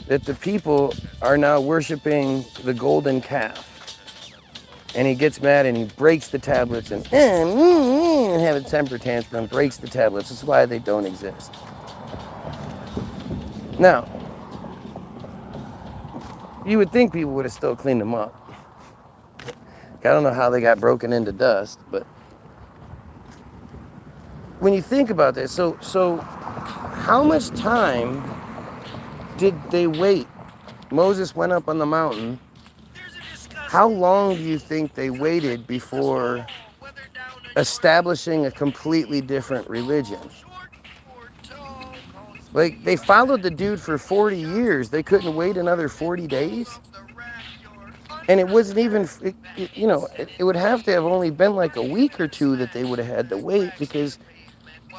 that the people are now worshiping the golden calf. And he gets mad and he breaks the tablets and have a temper tantrum and breaks the tablets. That's why they don't exist. Now, you would think people would have still cleaned them up. I don't know how they got broken into dust, but when you think about this, so how much time did they wait? Moses went up on the mountain. How long do you think they waited before establishing a completely different religion? Like, they followed the dude for 40 years. They couldn't wait another 40 days? And it wasn't even, it would have to have only been like a week or two that they would have had to wait, because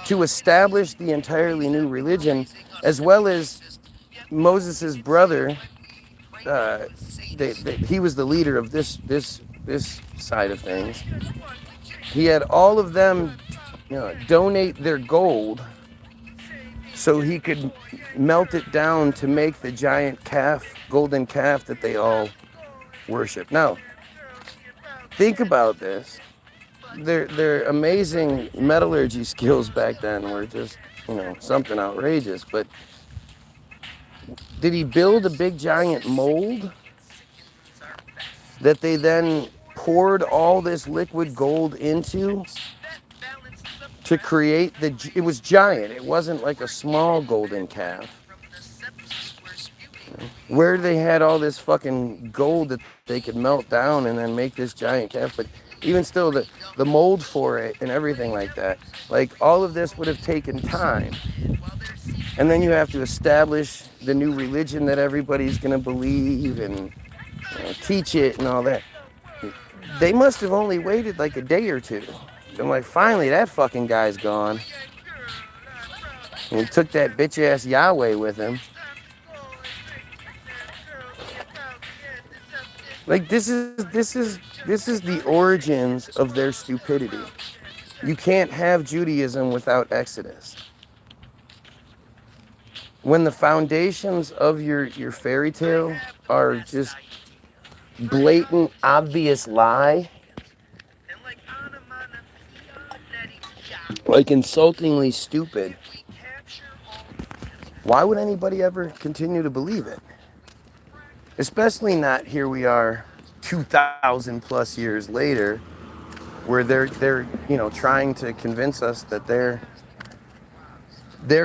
to establish the entirely new religion, as well as Moses' brother, he was the leader of this side of things. He had all of them donate their gold so he could melt it down to make the giant calf, golden calf that they all worship. Now, think about this. Their amazing metallurgy skills back then were just, something outrageous. But did he build a big giant mold that they then poured all this liquid gold into to create it was giant. It wasn't like a small golden calf. where they had all this fucking gold that they could melt down and then make this giant calf. But even still, the mold for it and everything like that, like all of this would have taken time. And then you have to establish the new religion that everybody's going to believe and teach it and all that. They must have only waited like a day or two. I'm like, finally, that fucking guy's gone. And he took that bitch ass Yahweh with him. Like this is the origins of their stupidity. You can't have Judaism without Exodus. When the foundations of your fairy tale are just blatant, obvious lie, like insultingly stupid, why would anybody ever continue to believe it? Especially not here we are 2,000 plus years later, where they're trying to convince us that they're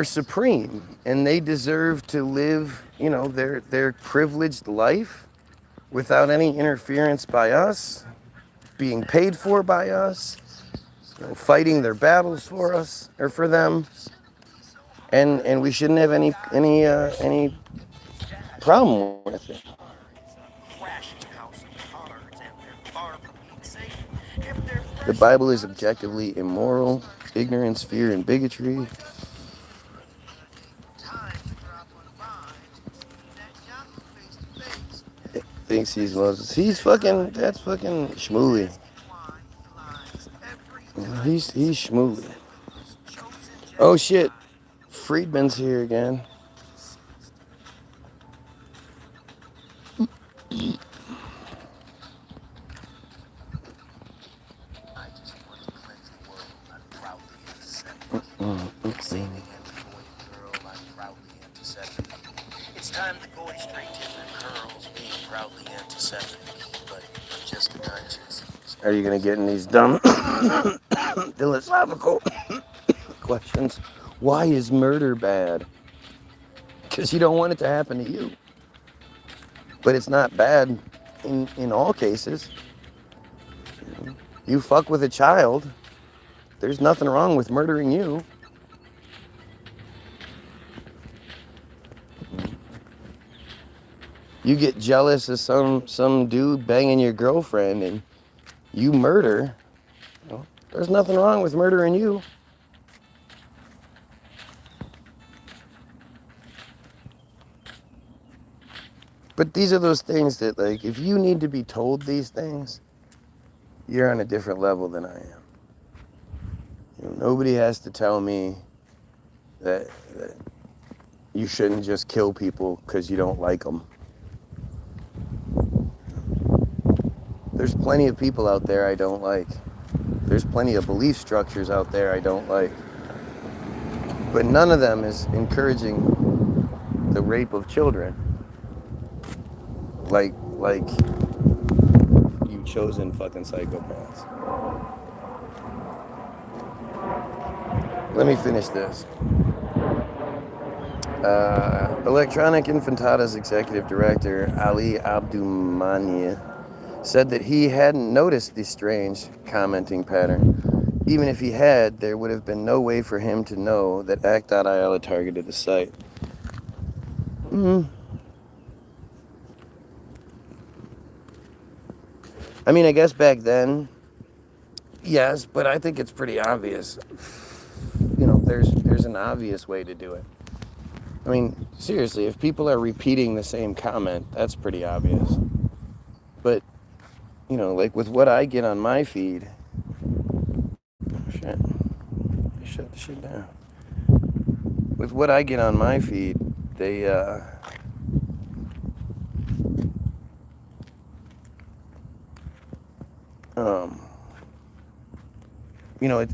supreme and they deserve to live their privileged life without any interference by us, being paid for by us, fighting their battles for us or for them, and we shouldn't have any problem with it. The Bible is objectively immoral, ignorance, fear, and bigotry. Thinks he's Moses. That's fucking schmooly. He's schmooly. Oh shit, Friedman's here again. It's time to go straight to the curls, being proudly anti-Semitic, but just conscious. Are you gonna get in these dumb philosophical questions? Why is murder bad? Because you don't want it to happen to you. But it's not bad in all cases. You fuck with a child, there's nothing wrong with murdering you. You get jealous of some dude banging your girlfriend and you murder. There's nothing wrong with murdering you. But these are those things that, like, if you need to be told these things, you're on a different level than I am. Nobody has to tell me that you shouldn't just kill people because you don't like them. There's plenty of people out there I don't like. There's plenty of belief structures out there I don't like. But none of them is encouraging the rape of children. Like you chosen fucking psychopaths. Let me finish this. Electronic Infantata's executive director, Ali Abdumania, said that he hadn't noticed the strange commenting pattern. Even if he had, there would have been no way for him to know that Act.il had targeted the site. I mean, I guess back then, yes, but I think it's pretty obvious. There's an obvious way to do it. I mean, seriously, if people are repeating the same comment, that's pretty obvious. But, like with what I get on my feed, shut the shit down. With what I get on my feed, they,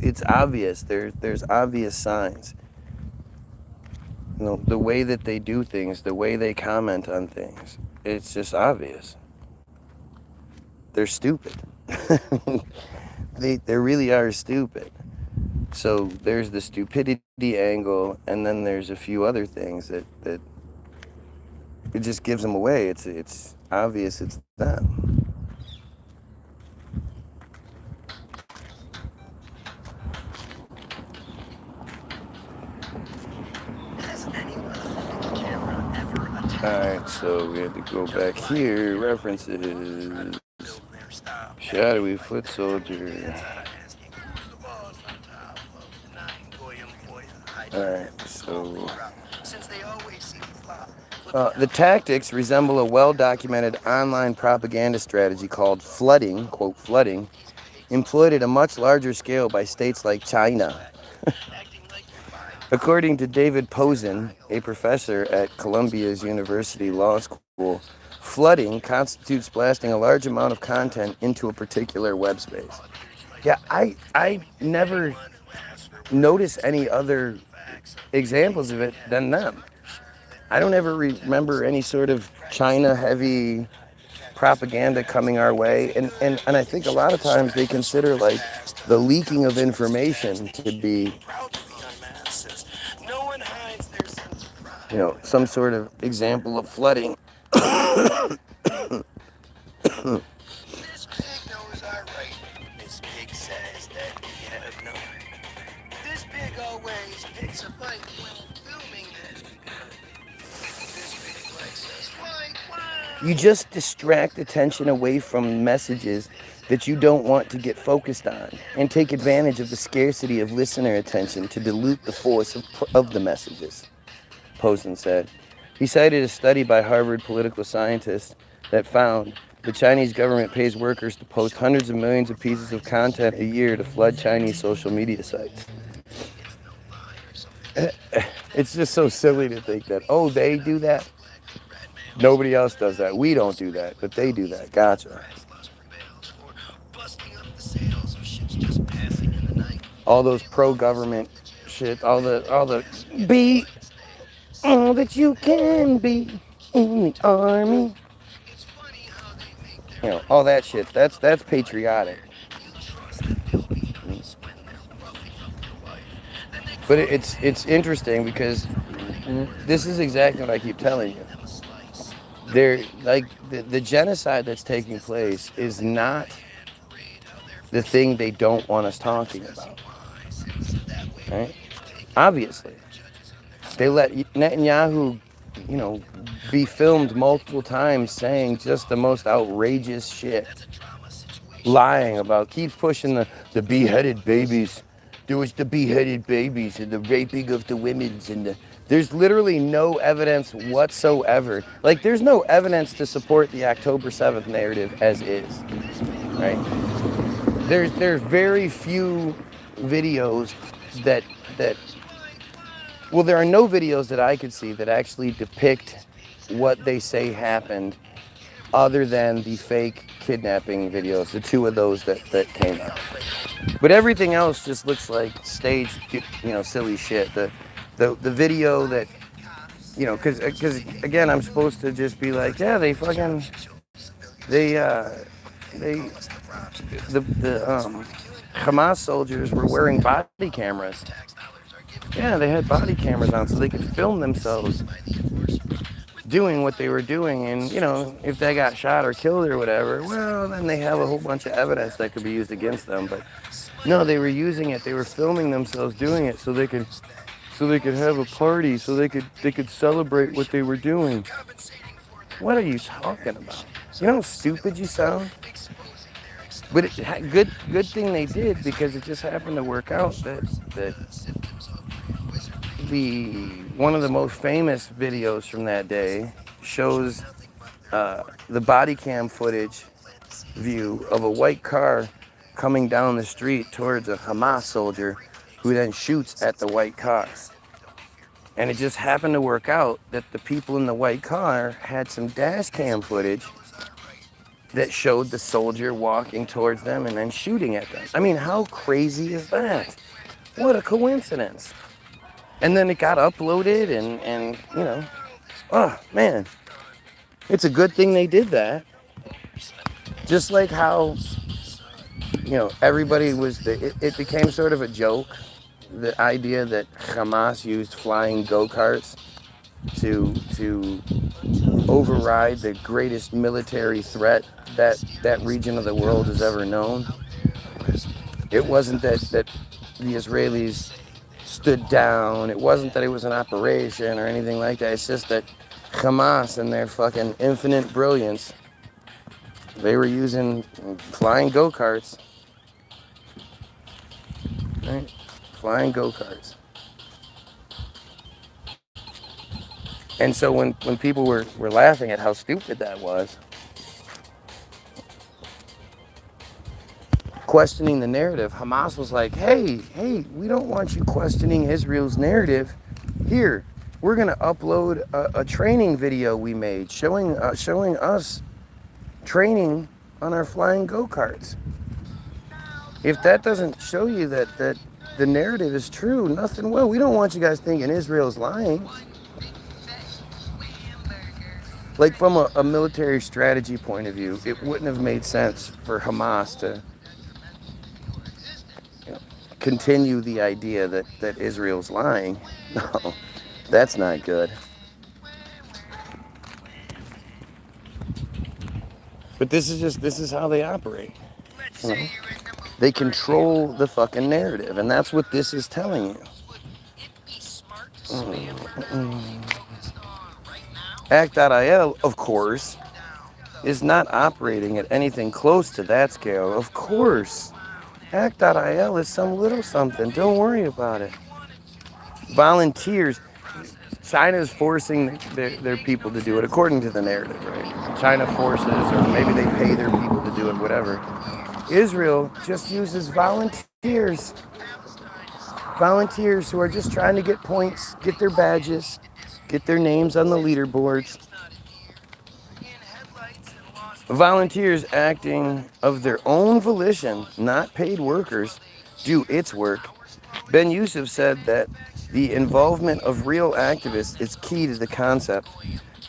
it's obvious. There's obvious signs. The way that they do things, the way they comment on things, it's just obvious. They're stupid. They really are stupid. So there's the stupidity angle, and then there's a few other things that it just gives them away. It's obvious it's them. Alright, so we had to go back here. References. Shadowy foot soldier. Alright, so the tactics resemble a well-documented online propaganda strategy called flooding, quote, flooding, employed at a much larger scale by states like China. According to David Posen, a professor at Columbia's University Law School, flooding constitutes blasting a large amount of content into a particular web space. Yeah, I never notice any other examples of it than them. I don't ever remember any sort of China-heavy propaganda coming our way, and I think a lot of times they consider like the leaking of information to be, you know, some sort of example of flooding. This pig knows our right. This pig says that we have no right. This pig always picks a fight when filming this. This pig likes us. Why? You just distract attention away from messages that you don't want to get focused on, and take advantage of the scarcity of listener attention to dilute the force of the messages, Posen said. He cited a study by Harvard political scientists that found the Chinese government pays workers to post hundreds of millions of pieces of content a year to flood Chinese social media sites. It's just so silly to think that, oh, they do that? Nobody else does that. We don't do that, but they do that. Gotcha. All those pro-government shit, all the be all that you can be in the army. You know, all that shit. That's patriotic. But it's interesting because this is exactly what I keep telling you. They're like the genocide that's taking place is not the thing they don't want us talking about. Right? Obviously. They let Netanyahu, you know, be filmed multiple times saying just the most outrageous shit. Lying about, keeps pushing the beheaded babies. There was the beheaded babies and the raping of the women's and there's literally no evidence whatsoever. Like, there's no evidence to support the October 7th narrative as is, right? There's very few videos that well, there are no videos that I could see that actually depict what they say happened other than the fake kidnapping videos, the two of those that came out. But everything else just looks like staged, you know, silly shit. The video that, you know, because again, I'm supposed to just be like, yeah, the Hamas soldiers were wearing body cameras. Yeah, they had body cameras on so they could film themselves doing what they were doing, and, you know, if they got shot or killed or whatever, well, then they have a whole bunch of evidence that could be used against them. But no, they were using it. They were filming themselves doing it so they could have a party, so they could celebrate what they were doing. What are you talking about? You know how stupid you sound? But good thing they did, because it just happened to work out that one of the most famous videos from that day shows the body cam footage view of a white car coming down the street towards a Hamas soldier who then shoots at the white car. And it just happened to work out that the people in the white car had some dash cam footage that showed the soldier walking towards them and then shooting at them. I mean, how crazy is that? What a coincidence. And then it got uploaded and you know, oh man, it's a good thing they did that. Just like how, you know, everybody was, it became sort of a joke, the idea that Hamas used flying go-karts to override the greatest military threat that region of the world has ever known. It wasn't that the Israelis stood down. It wasn't that it was an operation or anything like that. It's just that Hamas and their fucking infinite brilliance, they were using flying go-karts. Right? Flying go-karts. And so when people were laughing at how stupid that was, questioning the narrative, Hamas was like, hey, we don't want you questioning Israel's narrative. Here, we're going to upload a training video we made showing us training on our flying go-karts. If that doesn't show you that the narrative is true, nothing will. We don't want you guys thinking Israel's lying. Like from a military strategy point of view, it wouldn't have made sense for Hamas to continue the idea that Israel's lying. No, that's not good. But this is how they operate. You know? They control the fucking narrative, and that's what this is telling you. Act.il, of course, is not operating at anything close to that scale. Of course. Act.il is some little something. Don't worry about it. Volunteers. China is forcing their people to do it according to the narrative, right? China forces, or maybe they pay their people to do it, whatever. Israel just uses volunteers. Volunteers who are just trying to get points, get their badges, get their names on the leaderboards. Volunteers acting of their own volition, not paid workers, do its work. Ben Yusuf said that the involvement of real activists is key to the concept.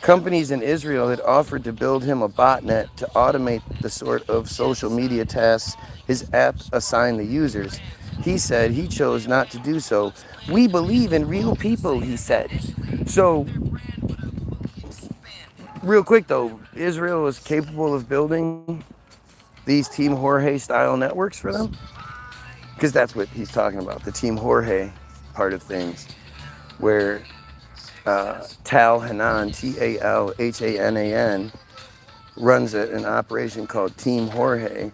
Companies in Israel had offered to build him a botnet to automate the sort of social media tasks his app assigned the users. He said he chose not to do so. We believe in real people, he said. So, real quick though, Israel is capable of building these Team Jorge style networks for them? Because that's what he's talking about, the Team Jorge part of things, where Tal Hanan, Talhanan, runs an operation called Team Jorge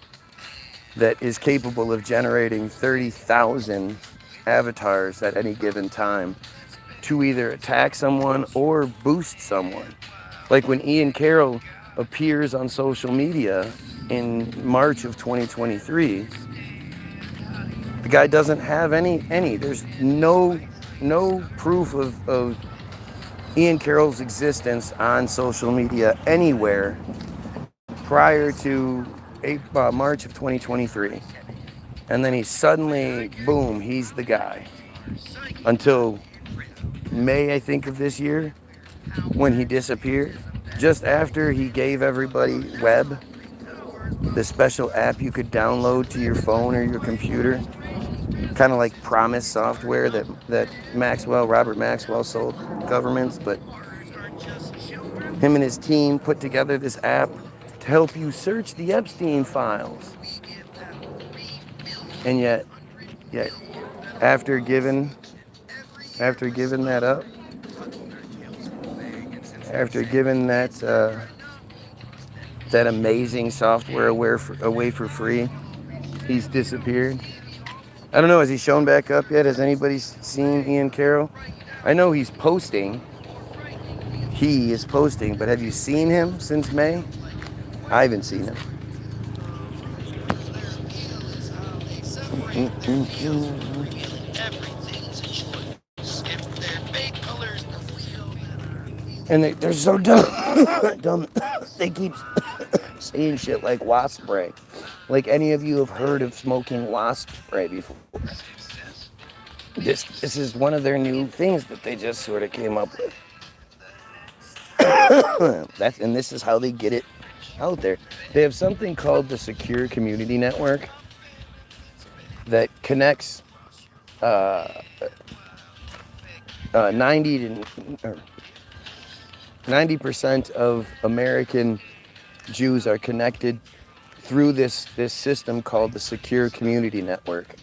that is capable of generating 30,000 avatars at any given time to either attack someone or boost someone. Like when Ian Carroll appears on social media in March of 2023, the guy doesn't have any, there's no proof of Ian Carroll's existence on social media anywhere prior to March of 2023. And then he suddenly, boom, he's the guy. Until May, I think, of this year, when he disappeared. Just after he gave everybody Web, the special app you could download to your phone or your computer. Kind of like Promise software that Robert Maxwell sold governments, but him and his team put together this app to help you search the Epstein files. And yet after giving that up, after giving that amazing software away for free, he's disappeared. I don't know, has he shown back up yet? Has anybody seen Ian Carroll? I know he's posting. He is posting, but have you seen him since May? I haven't seen him. And they're so dumb. They keep saying shit like wasp spray. Like any of you have heard of smoking wasp spray before. This is one of their new things that they just sort of came up with. And this is how they get it out there. They have something called the Secure Community Network that connects 90 90% of American Jews are connected through this system called the Secure Community Network.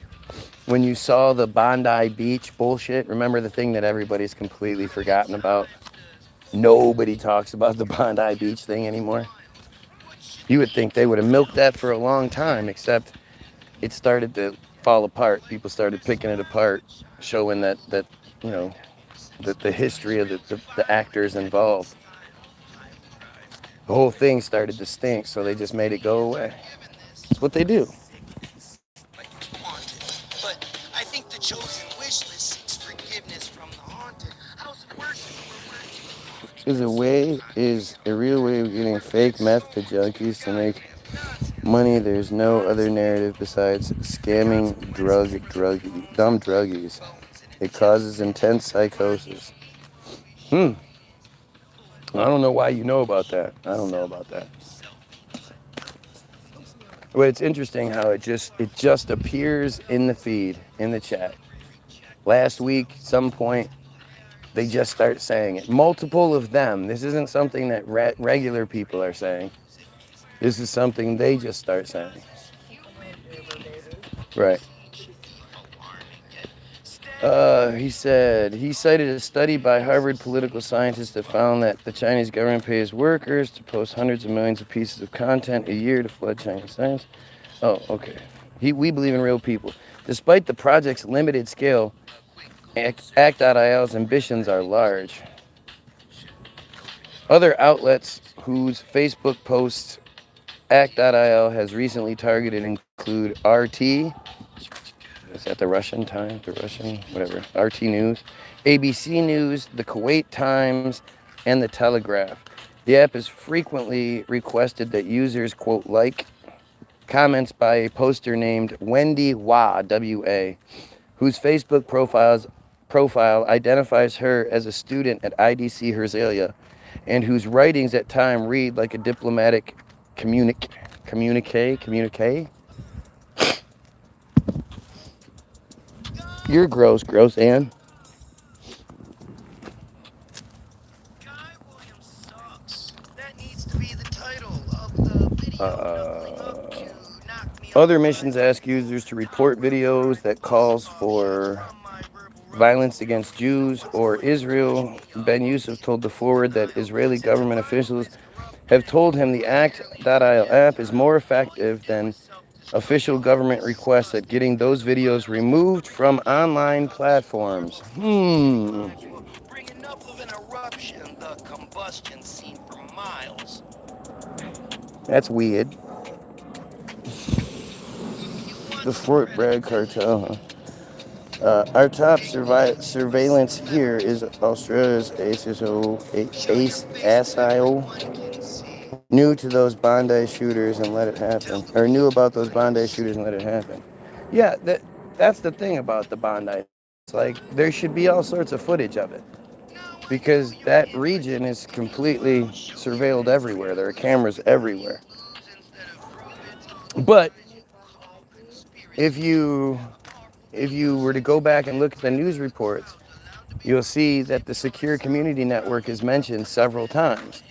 When you saw the Bondi Beach bullshit, remember the thing that everybody's completely forgotten about? Nobody talks about the Bondi Beach thing anymore. You would think they would have milked that for a long time, except it started to fall apart. People started picking it apart, showing that you know, the history of the actors involved. The whole thing started to stink, so they just made it go away. That's what they do. But I think the chosen wish list seeks forgiveness from the haunted. How's it working? Is a real way of getting fake meth to junkies to make money. There's no other narrative besides scamming dumb druggies. It causes intense psychosis. I don't know why you know about that. I don't know about that. But it's interesting how it just appears in the feed, in the chat. Last week, some point, they just start saying it. Multiple of them. This isn't something that regular people are saying. This is something they just start saying. Right. He cited a study by Harvard political scientists that found that the Chinese government pays workers to post hundreds of millions of pieces of content a year to flood Chinese science. Oh, okay. We believe in real people. Despite the project's limited scale, Act.il's ambitions are large. Other outlets whose Facebook posts Act.il has recently targeted include RT, is that the Russian time? The Russian, whatever, RT News, ABC News, the Kuwait Times, and the Telegraph. The app has frequently requested that users, quote, like comments by a poster named Wendy Wa, W-A, whose Facebook profile identifies her as a student at IDC Herzliya, and whose writings at time read like a diplomatic communique. You're gross, Ann. Other missions ask users to report videos that calls for violence against Jews or Israel. Ben Yusuf told the Forward that Israeli government officials have told him the Act.il app is more effective than official government requests at getting those videos removed from online platforms. Bring enough of an eruption, the combustion seen for miles. That's weird. The Fort Bragg cartel, huh? Our top surveillance here is Australia's ASIO knew to those Bondi shooters and let it happen, or knew about those Bondi shooters and let it happen. Yeah, that's the thing about the Bondi. It's like there should be all sorts of footage of it because that region is completely surveilled everywhere. There are cameras everywhere. But if you were to go back and look at the news reports, you'll see that the Secure Community Network is mentioned several times.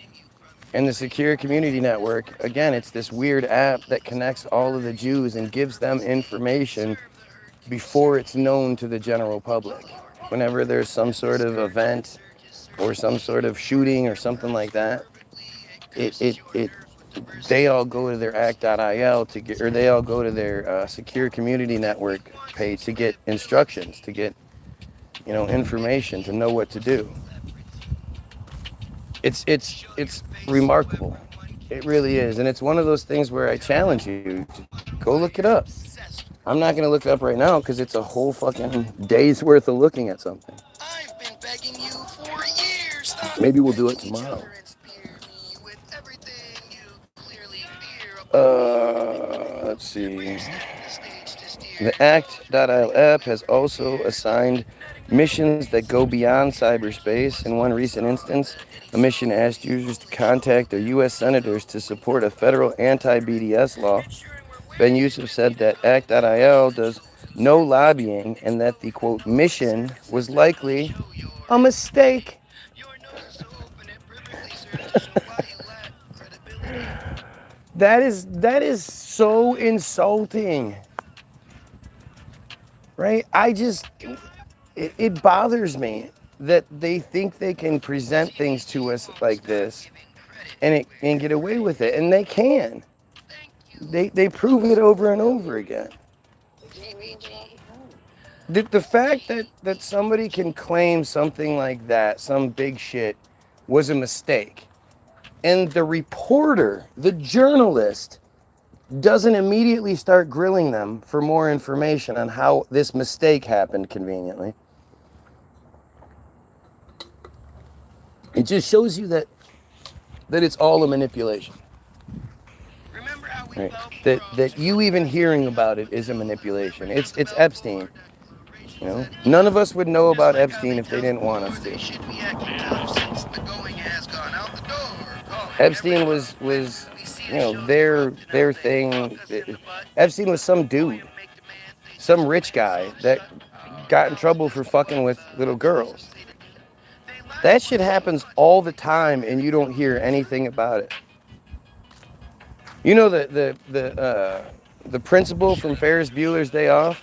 And the Secure Community Network, again, it's this weird app that connects all of the Jews and gives them information before it's known to the general public. Whenever there's some sort of event or some sort of shooting or something like that, they all go to their act.il to get, or they all go to their Secure Community Network page to get instructions, to get, information, to know what to do. It's remarkable. It really is. And it's one of those things where I challenge you to go look it up. I'm not going to look it up right now because it's a whole fucking day's worth of looking at something. I've been begging you for years. Maybe we'll do it tomorrow. Let's see. The Act.il app has also assigned missions that go beyond cyberspace. In one recent instance, a mission asked users to contact their U.S. senators to support a federal anti-BDS law. Ben Yusuf said that Act.il does no lobbying and that the, quote, mission was likely a mistake. That is so insulting, right? It bothers me that they think they can present things to us like this and get away with it, and they can. They prove it over and over again. The fact that somebody can claim something like that, some big shit, was a mistake, and the reporter, the journalist, doesn't immediately start grilling them for more information on how this mistake happened conveniently. It just shows you that it's all a manipulation. Right? That you even hearing about it is a manipulation. It's Epstein. You know, none of us would know about Epstein if they didn't want us to. Epstein was you know, their thing. Epstein was some dude, some rich guy that got in trouble for fucking with little girls. That shit happens all the time, and you don't hear anything about it. You know the principal from Ferris Bueller's Day Off?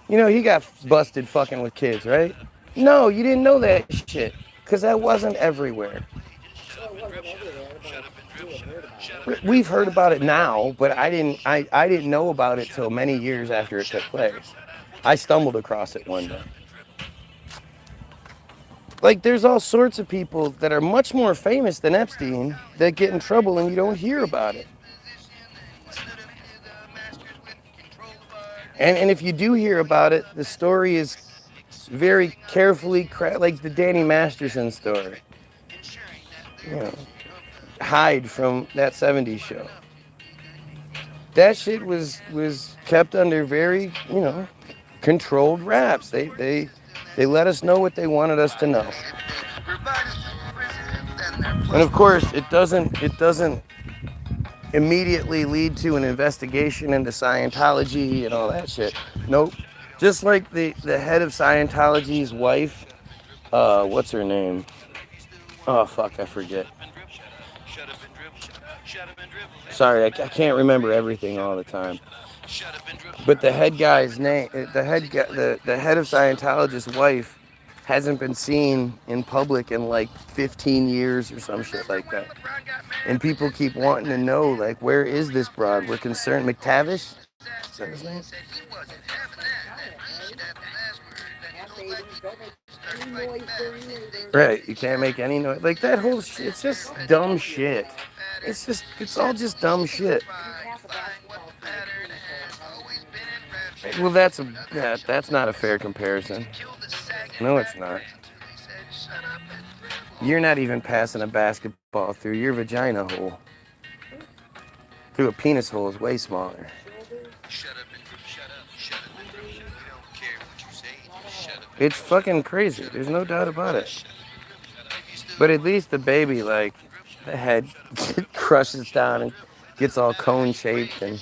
You know, he got busted fucking with kids, right? No, you didn't know that shit, because that wasn't everywhere. We've heard about it now, but I didn't know about it till many years after it took place. I stumbled across it one day. Like, there's all sorts of people that are much more famous than Epstein that get in trouble and you don't hear about it. And if you do hear about it, the story is very carefully like the Danny Masterson story. You know, hide from that 70s show. That shit was kept under very, you know, controlled wraps. They let us know what they wanted us to know. And of course, it doesn't immediately lead to an investigation into Scientology and all that shit. Nope. Just like the head of Scientology's wife, what's her name? Oh fuck, I forget. Sorry, I can't remember everything all the time. But the head guy's name, the head of Scientologist's wife hasn't been seen in public in like 15 years or some shit like that. And people keep wanting to know, like, where is this broad? We're concerned. McTavish? Is that his name? Right, you can't make any noise. Like, that whole shit, it's just dumb shit. It's all just dumb shit. Well, that's not a fair comparison. No, it's not. You're not even passing a basketball through your vagina hole. Through a penis hole is way smaller. It's fucking crazy. There's no doubt about it. But at least the baby, like, the head crushes down and gets all cone shaped, and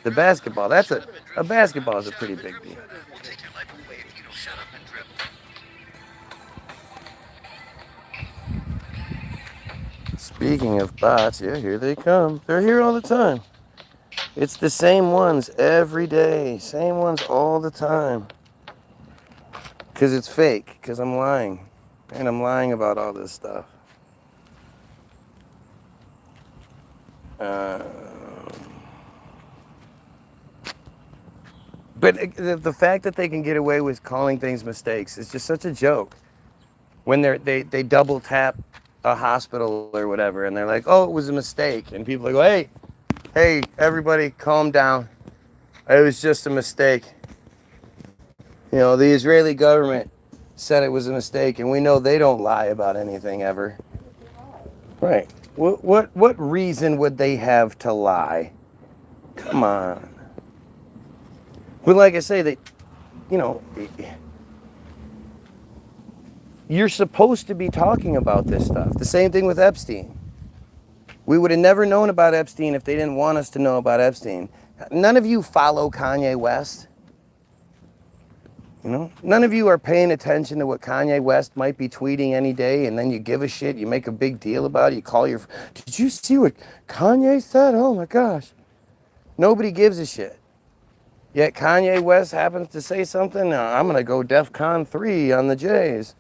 the basketball, a basketball is a pretty big deal. Speaking of bots, yeah, here they come. They're here all the time. It's the same ones every day. Same ones all the time. Because it's fake. Because I'm lying. And I'm lying about all this stuff. But the fact that they can get away with calling things mistakes is just such a joke. When they double tap a hospital or whatever, and they're like, oh, it was a mistake. And people go, hey, everybody, calm down. It was just a mistake. You know, the Israeli government said it was a mistake, and we know they don't lie about anything ever. Right. What reason would they have to lie? Come on. But like I say, you know, you're supposed to be talking about this stuff. The same thing with Epstein. We would have never known about Epstein if they didn't want us to know about Epstein. None of you follow Kanye West. You know, none of you are paying attention to what Kanye West might be tweeting any day, and then you give a shit, you make a big deal about it, you call your, did you see what Kanye said? Oh my gosh. Nobody gives a shit. Yet Kanye West happens to say something, I'm going to go DEFCON 3 on the Jays.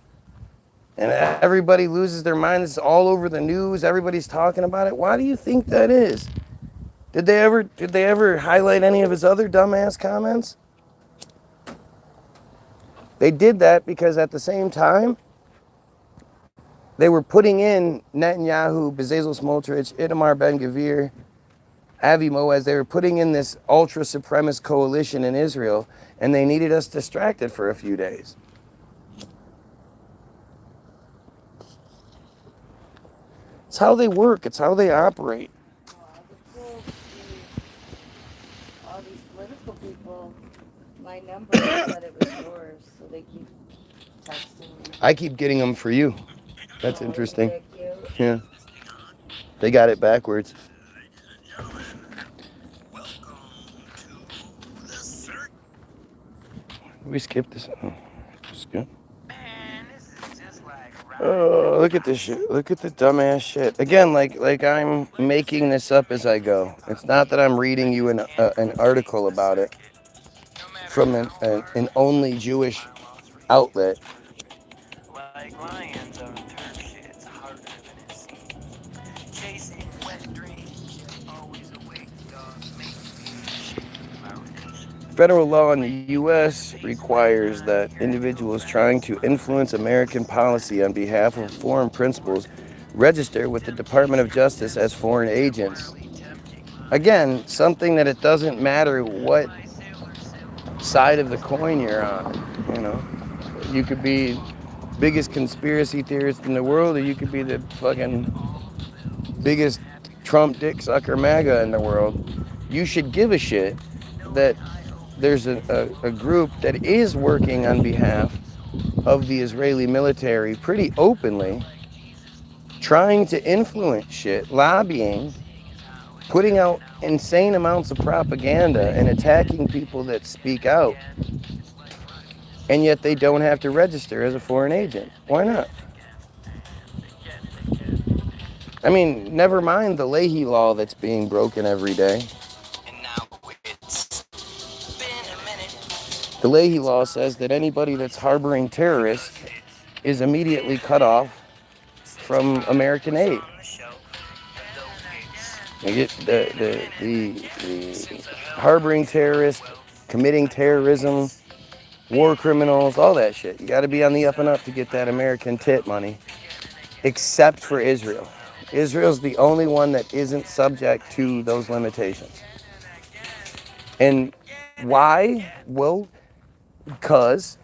And everybody loses their mind. It's all over the news. Everybody's talking about it. Why do you think that is? Did they ever highlight any of his other dumbass comments? They did that because at the same time, they were putting in Netanyahu, Bezalel Smotrich, Itamar Ben-Gvir, Avi Moaz. They were putting in this ultra-supremacist coalition in Israel, and they needed us distracted for a few days. It's how they work. It's how they operate. All these political people, my number said it was yours, so they keep texting me. I keep getting them for you. That's interesting. Thank you. Yeah. They got it backwards. We skipped this. Oh, that's good. Oh, look at this shit. Look at the dumbass shit. Again, like I'm making this up as I go. It's not that I'm reading you an article about it from an only Jewish outlet. Like lions on turf shit, it's harder than it seems. Chasing wet dreams, always awake, dog, make shit about it. Federal law in the U.S. requires that individuals trying to influence American policy on behalf of foreign principals register with the Department of Justice as foreign agents. Again, something that it doesn't matter what side of the coin you're on, you know. You could be biggest conspiracy theorist in the world, or you could be the fucking biggest Trump dick sucker MAGA in the world. You should give a shit that there's a group that is working on behalf of the Israeli military pretty openly, trying to influence shit, lobbying, putting out insane amounts of propaganda and attacking people that speak out. And yet they don't have to register as a foreign agent. Why not? I mean, never mind the Leahy law that's being broken every day. The Leahy law says that anybody that's harboring terrorists is immediately cut off from American aid. You get the harboring terrorists, committing terrorism, war criminals, all that shit. You got to be on the up and up to get that American tit money, except for Israel. Israel's the only one that isn't subject to those limitations. And why? Well, because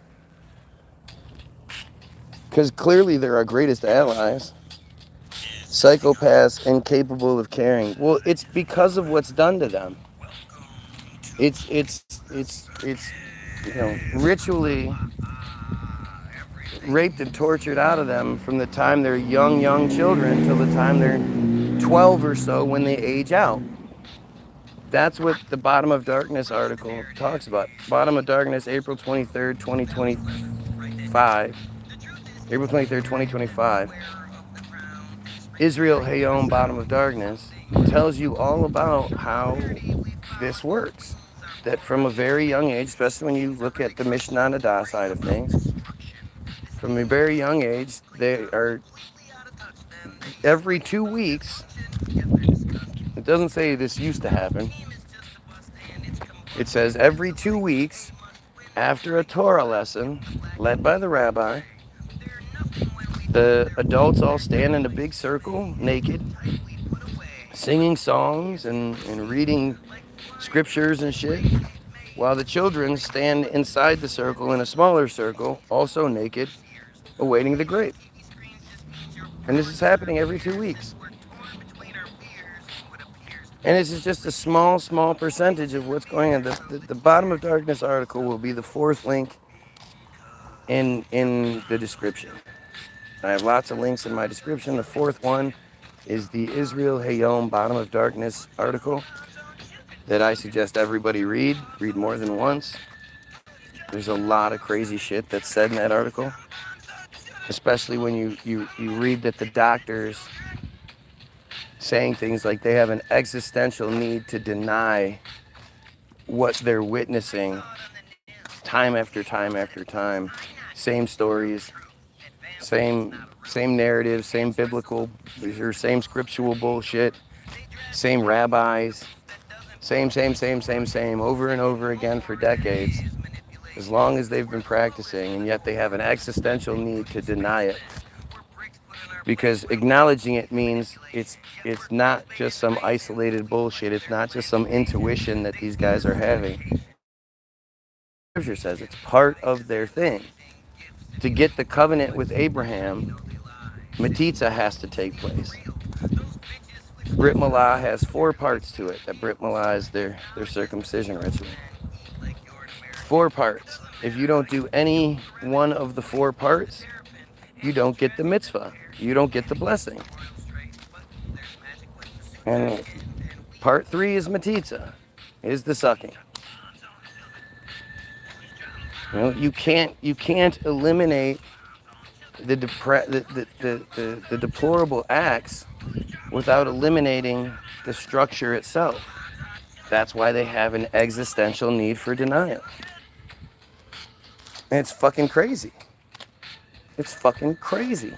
clearly they're our greatest allies. Psychopaths incapable of caring. Well, it's because of what's done to them. It's you know, ritually raped and tortured out of them from the time they're young children till the time they're 12 or so when they age out. That's what the Bottom of Darkness article talks about. Bottom of Darkness, April 23rd, 2025. April 23rd, 2025. Israel Hayom, Bottom of Darkness, tells you all about how this works. That from a very young age, especially when you look at the Mishnah Nadah side of things, from a very young age, they are every 2 weeks. It doesn't say this used to happen. It says every 2 weeks, after a Torah lesson led by the rabbi, the adults all stand in a big circle, naked, singing songs and reading scriptures and shit, while the children stand inside the circle in a smaller circle, also naked, awaiting the grape. And this is happening every 2 weeks. And this is just a small percentage of what's going on. The Bottom of Darkness article will be the fourth link in the description. I have lots of links in my description. The fourth one is the Israel Hayom Bottom of Darkness article that I suggest everybody read more than once. There's a lot of crazy shit that's said in that article, especially when you read that the doctors saying things like they have an existential need to deny what they're witnessing time after time after time. Same stories, same narrative, same biblical or same scriptural bullshit, same rabbis, same over and over again for decades, as long as they've been practicing, and yet they have an existential need to deny it. Because acknowledging it means it's not just some isolated bullshit. It's not just some intuition that these guys are having. Scripture says it's part of their thing. To get the covenant with Abraham, metzitzia has to take place. Brit Milah has 4 parts to it. That Brit Milah is their circumcision ritual. 4 parts. If you don't do any one of the 4 parts, you don't get the mitzvah. You don't get the blessing. And part 3 is metzitzia, is the sucking. You know, you can't eliminate the deplorable acts without eliminating the structure itself. That's why they have an existential need for denial. And it's fucking crazy. It's fucking crazy.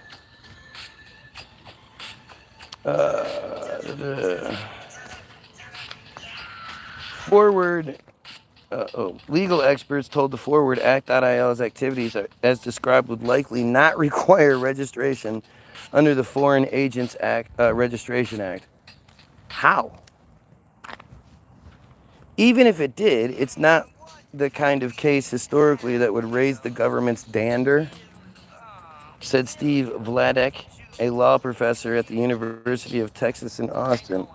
Forward. Legal experts told the Forward Act.il's activities as described would likely not require registration under the Foreign Agents Act, Registration Act. How? Even if it did, it's not the kind of case historically that would raise the government's dander, said Steve Vladek, a law professor at the University of Texas in Austin.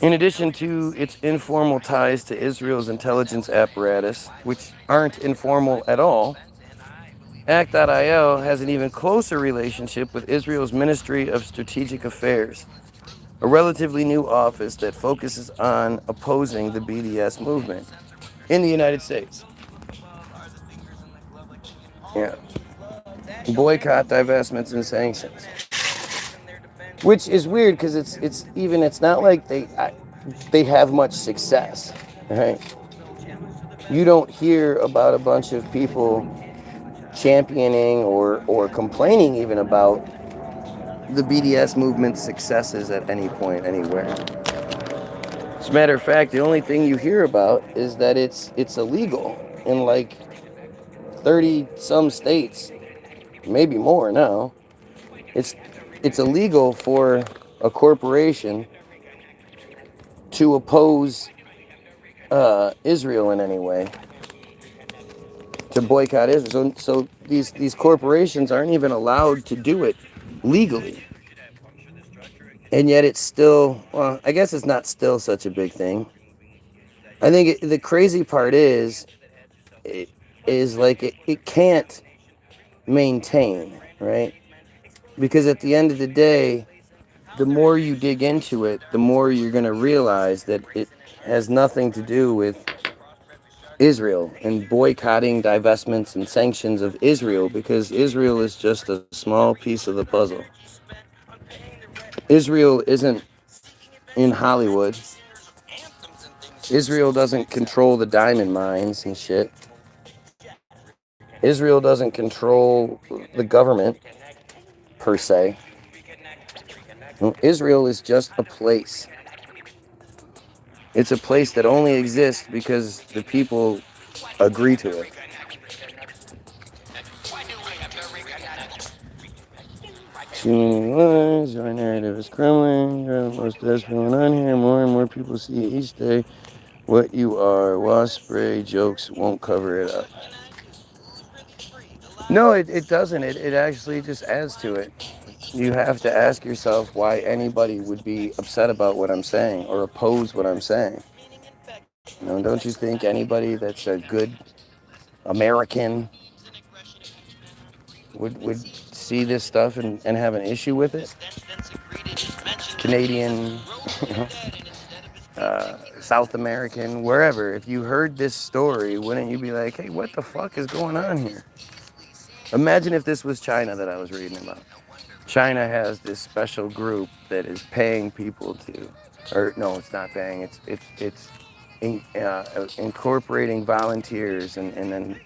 In addition to its informal ties to Israel's intelligence apparatus, which aren't informal at all, Act.il has an even closer relationship with Israel's Ministry of Strategic Affairs, a relatively new office that focuses on opposing the BDS movement in the United States. Yeah. Boycott, divestments, and sanctions. Which is weird because it's not like they have much success, right? You don't hear about a bunch of people championing or complaining even about the BDS movement's successes at any point anywhere. As a matter of fact, the only thing you hear about is that it's illegal in like 30 some states, maybe more now. It's illegal for a corporation to oppose Israel in any way, to boycott Israel. So these corporations aren't even allowed to do it legally. And yet it's still, well, I guess it's not still such a big thing. I think the crazy part is it can't maintain, right? Because at the end of the day, the more you dig into it, the more you're going to realize that it has nothing to do with Israel and boycotting, divestments, and sanctions of Israel, because Israel is just a small piece of the puzzle. Israel isn't in Hollywood. Israel doesn't control the diamond mines and shit. Israel doesn't control the government, per se. Israel is just a place. It's a place that only exists because the people agree to it. Too many lies, our narrative is crumbling. You're the most that's going on here. More and more people see each day what you are. Wasp spray jokes won't cover it up. No, it doesn't. It actually just adds to it. You have to ask yourself why anybody would be upset about what I'm saying or oppose what I'm saying. You know, don't you think anybody that's a good American would see this stuff and have an issue with it? Canadian, it's South American, wherever, if you heard this story, wouldn't you be like, hey, what the fuck is going on here? Imagine if this was China that I was reading about. China has this special group that is paying people to, or no, it's not paying. It's incorporating volunteers and then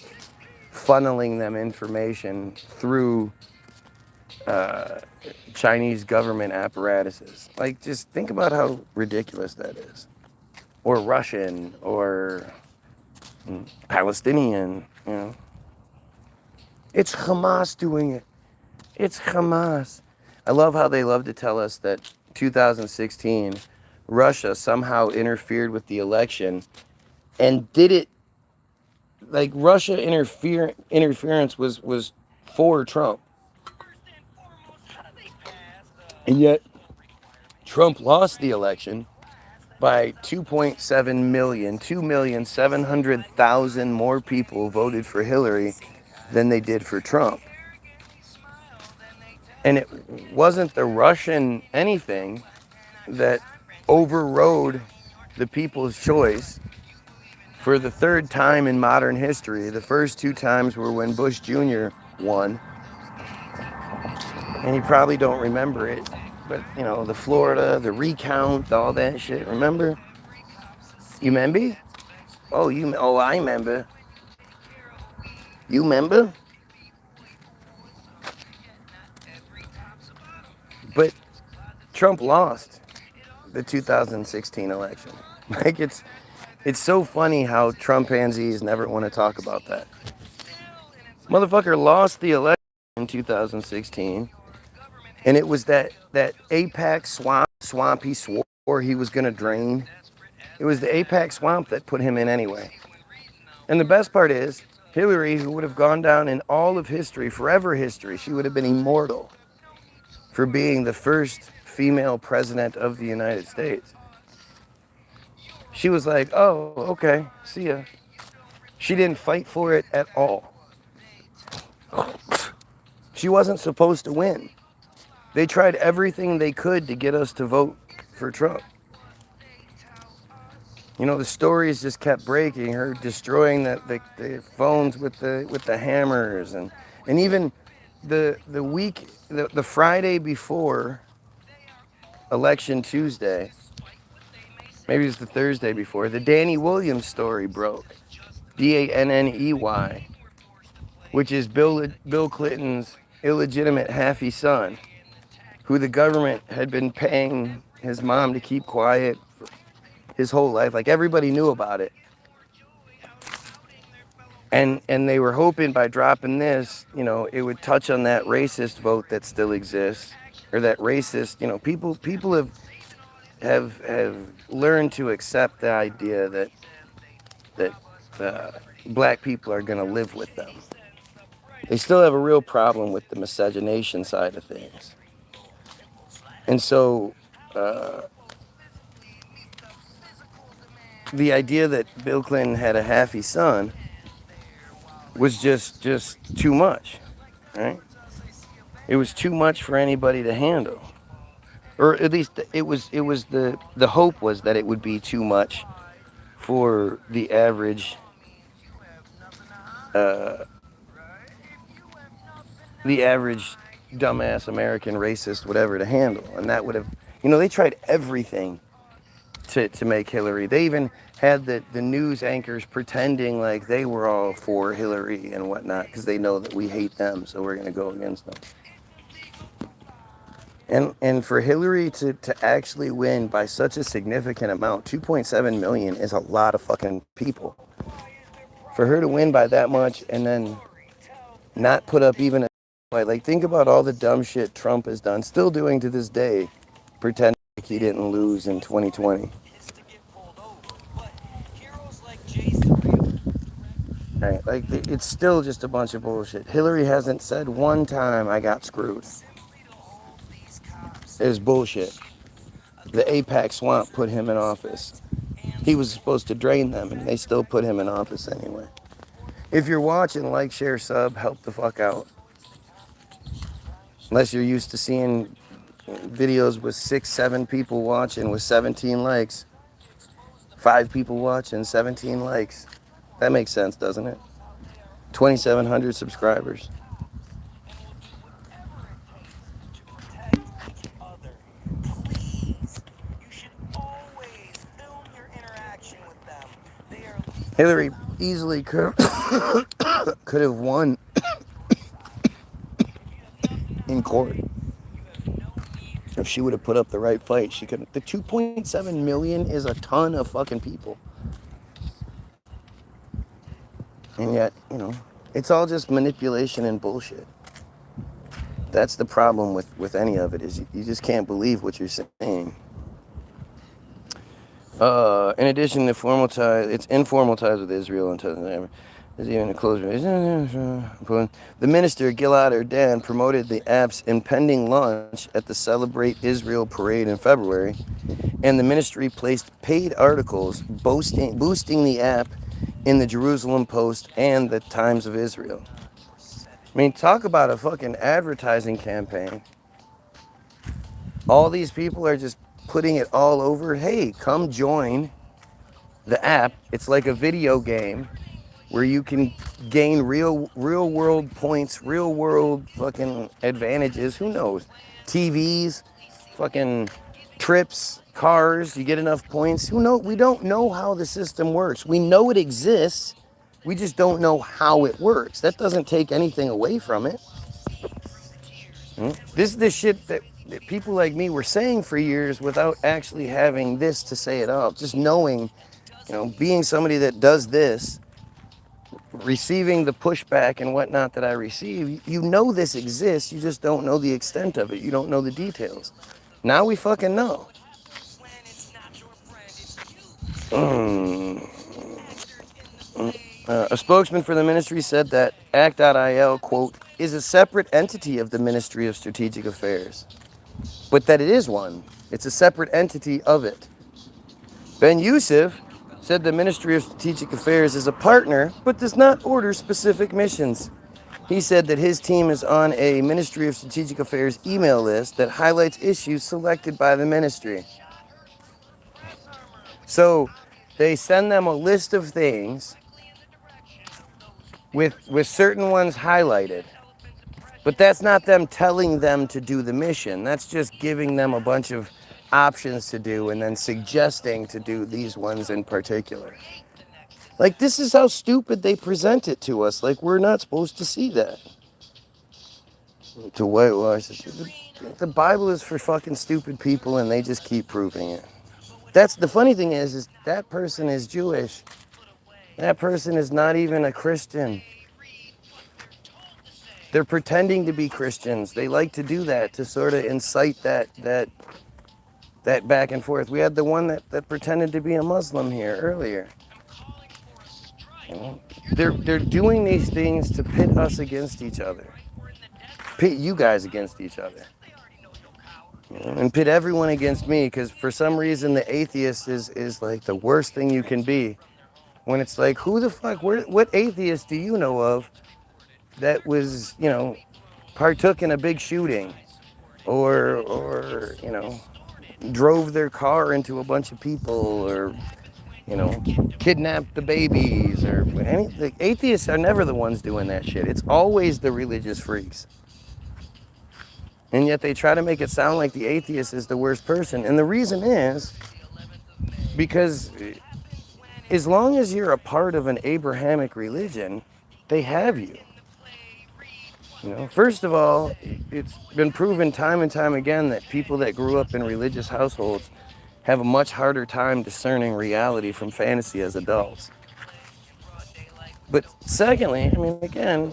funneling them information through Chinese government apparatuses. Like, just think about how ridiculous that is. Or Russian, or Palestinian, you know. It's Hamas doing it. It's Hamas. I love how they love to tell us that 2016, Russia somehow interfered with the election and did it like Russia interference was for Trump. And yet Trump lost the election by 2.7 million, 2,700,000 more people voted for Hillary than they did for Trump. And it wasn't the Russian anything that overrode the people's choice for the third time in modern history. The first two times were when Bush Jr. won. And you probably don't remember it, but you know, the Florida, the recount, all that shit. Remember? You remember? Oh, I remember. You remember? But Trump lost the 2016 election. Like, it's so funny how Trumpansies never want to talk about that. Motherfucker lost the election in 2016, and it was that APAC swamp he swore he was going to drain. It was the APAC swamp that put him in anyway. And the best part is, Hillary, who would have gone down in all of history, forever history, she would have been immortal for being the first female president of the United States. She was like, oh, okay, see ya. She didn't fight for it at all. She wasn't supposed to win. They tried everything they could to get us to vote for Trump. You know, the stories just kept breaking. Her destroying the phones with the hammers, and even the Friday before Election Tuesday, maybe it was the Thursday before, the Danny Williams story broke. Danney, which is Bill Clinton's illegitimate halfie son, who the government had been paying his mom to keep quiet his whole life. Like, everybody knew about it. And they were hoping by dropping this, you know, it would touch on that racist vote that still exists, or that racist, you know, people have learned to accept the idea that black people are going to live with them. They still have a real problem with the miscegenation side of things. And so the idea that Bill Clinton had a halfie son was just too much, right? It was too much for anybody to handle. Or at least it was the hope was that it would be too much for the average dumbass American racist, whatever, to handle. And that would have, you know, they tried everything to make Hillary. They even had the news anchors pretending like they were all for Hillary and whatnot, because they know that we hate them, so we're going to go against them. And for Hillary to actually win by such a significant amount, 2.7 million is a lot of fucking people. For her to win by that much and then not put up even a fight, like, think about all the dumb shit Trump has done, still doing to this day, pretending like he didn't lose in 2020. Right, like, it's still just a bunch of bullshit. Hillary hasn't said one time I got screwed. It's bullshit. The APAC swamp put him in office. He was supposed to drain them, and they still put him in office anyway. If you're watching, like, share, sub, help the fuck out. Unless you're used to seeing videos with 6, 7 people watching with 17 likes. 5 people watching, 17 likes. That makes sense, doesn't it? 2,700 subscribers. Hillary easily could have won in court if she would have put up the right fight. She could. The 2.7 million is a ton of fucking people, and yet, it's all just manipulation and bullshit. That's the problem with any of it, is you just can't believe what you're saying. In addition to formal ties, it's informal ties with Israel and there's even a close relationship. The minister, Gilad Erdan, promoted the app's impending launch at the Celebrate Israel parade in February, and the ministry placed paid articles boosting the app in the Jerusalem Post and the Times of Israel. I mean, talk about a fucking advertising campaign. All these people are just putting it all over. Hey, come join the app. It's like a video game where you can gain real world points, real world fucking advantages. Who knows? TVs, fucking trips, cars, you get enough points. Who knows? We don't know how the system works. We know it exists. We just don't know how it works. That doesn't take anything away from it. This is the shit that people like me were saying for years without actually having this to say it out. Just knowing, being somebody that does this, receiving the pushback and whatnot that I receive, this exists, you just don't know the extent of it. You don't know the details. Now we fucking know. A spokesman for the ministry said that Act.il, quote, is a separate entity of the Ministry of Strategic Affairs, but that it is one. It's a separate entity of it. Ben Youssef said the Ministry of Strategic Affairs is a partner, but does not order specific missions. He said that his team is on a Ministry of Strategic Affairs email list that highlights issues selected by the ministry. So they send them a list of things with certain ones highlighted. But that's not them telling them to do the mission. That's just giving them a bunch of options to do and then suggesting to do these ones in particular. Like, this is how stupid they present it to us. Like, we're not supposed to see that. To whitewash it. The Bible is for fucking stupid people, and they just keep proving it. That's the funny thing is that person is Jewish. That person is not even a Christian. They're pretending to be Christians. They like to do that to sort of incite that back and forth. We had the one that pretended to be a Muslim here earlier. They're doing these things to pit us against each other. Pit you guys against each other. And pit everyone against me, because for some reason the atheist is like the worst thing you can be. When it's like, who the fuck, what atheist do you know of that was, partook in a big shooting or drove their car into a bunch of people or, kidnapped the babies or anything? The atheists are never the ones doing that shit. It's always the religious freaks. And yet they try to make it sound like the atheist is the worst person. And the reason is because as long as you're a part of an Abrahamic religion, they have you. First of all, it's been proven time and time again that people that grew up in religious households have a much harder time discerning reality from fantasy as adults. But secondly, again,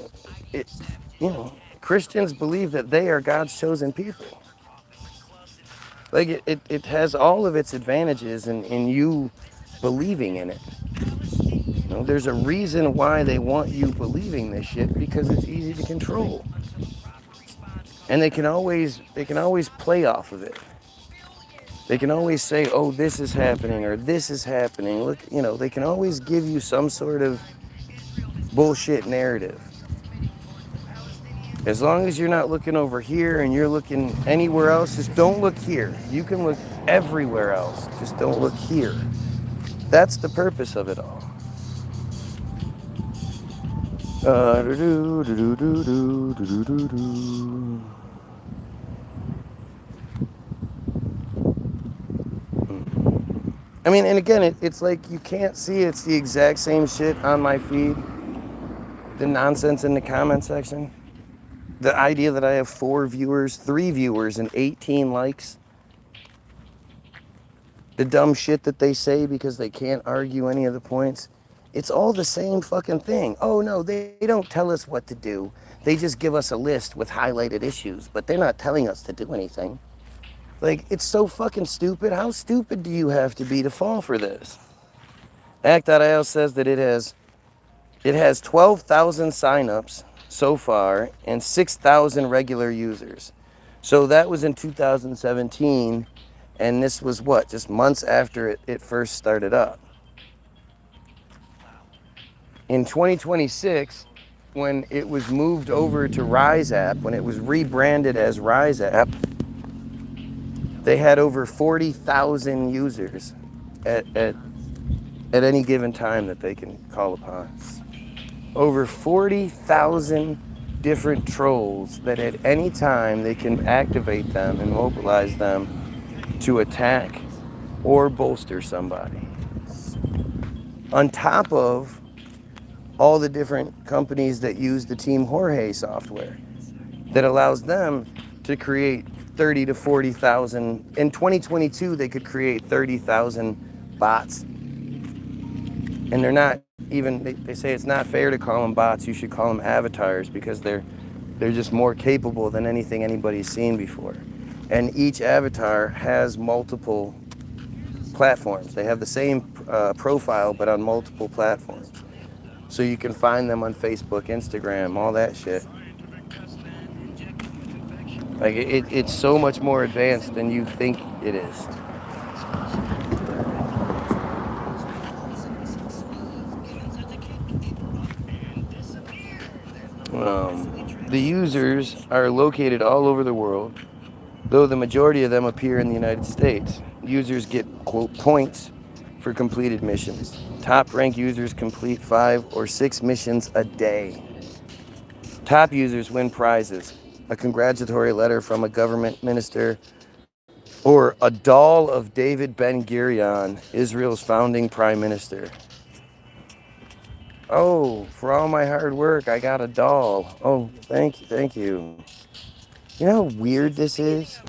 Christians believe that they are God's chosen people. Like, it has all of its advantages in you believing in it. There's a reason why they want you believing this shit, because it's easy to control. And they can always play off of it. They can always say, oh, this is happening or this is happening. Look, they can always give you some sort of bullshit narrative. As long as you're not looking over here and you're looking anywhere else, just don't look here. You can look everywhere else. Just don't look here. That's the purpose of it all. I mean, and again, it's like you can't see it's the exact same shit on my feed. The nonsense in the comment section. The idea that I have 4 viewers, 3 viewers, and 18 likes. The dumb shit that they say because they can't argue any of the points. It's all the same fucking thing. Oh no, they don't tell us what to do. They just give us a list with highlighted issues, but they're not telling us to do anything. Like, it's so fucking stupid. How stupid do you have to be to fall for this? Act.io says that it has 12,000 signups so far and 6,000 regular users. So that was in 2017, and this was what, just months after it first started up. In 2026, when it was moved over to Rise App, when it was rebranded as Rise App, they had over 40,000 users at any given time that they can call upon. Over 40,000 different trolls that at any time they can activate them and mobilize them to attack or bolster somebody. On top of all the different companies that use the Team Jorge software that allows them to create 30 to 40,000. In 2022, they could create 30,000 bots. And they're not even, they say it's not fair to call them bots. You should call them avatars because they're just more capable than anything anybody's seen before. And each avatar has multiple platforms. They have the same profile, but on multiple platforms. So you can find them on Facebook, Instagram, all that shit. Like, it's so much more advanced than you think it is. The users are located all over the world, though the majority of them appear in the United States. Users get, quote, points for completed missions. Top-ranked users complete 5 or 6 missions a day. Top users win prizes, a congratulatory letter from a government minister, or a doll of David Ben-Gurion, Israel's founding prime minister. Oh, for all my hard work, I got a doll. Oh, thank you. You know how weird this is?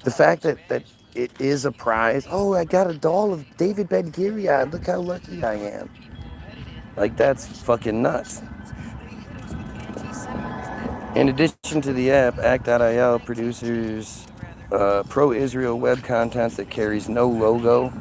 The fact that it is a prize. Oh, I got a doll of David Ben-Gurion. Look how lucky I am. Like, that's fucking nuts. In addition to the app, Act.io produces pro-Israel web content that carries no logo.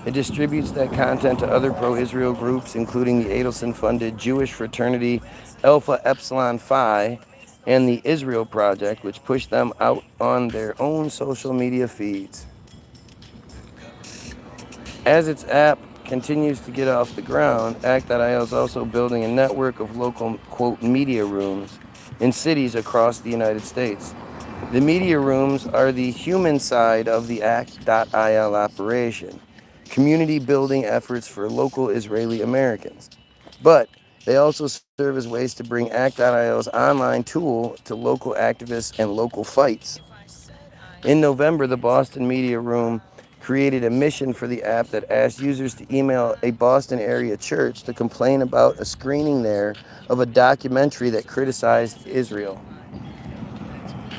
It distributes that content to other pro-Israel groups, including the Adelson-funded Jewish fraternity Alpha Epsilon Phi and the Israel Project, which push them out on their own social media feeds. As its app continues to get off the ground, Act.io is also building a network of local, quote, media rooms in cities across the United States. The media rooms are the human side of the Act.io operation, community building efforts for local Israeli Americans. But they also serve as ways to bring Act.io's online tool to local activists and local fights. In November, the Boston Media Room created a mission for the app that asked users to email a Boston area church to complain about a screening there of a documentary that criticized Israel.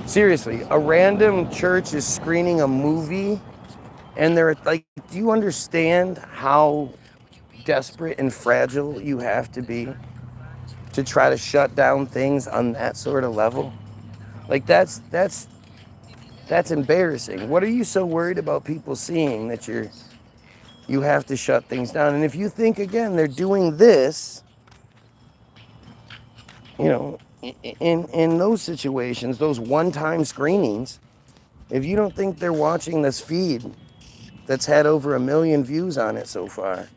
Seriously, a random church is screening a movie and they're like, do you understand how desperate and fragile you have to be to try to shut down things on that sort of level? Like, that's embarrassing. What are you so worried about people seeing that you have to shut things down? And if you think, again, they're doing this, you know, in those situations, those one-time screenings, if you don't think they're watching this feed that's had over 1 million views on it so far,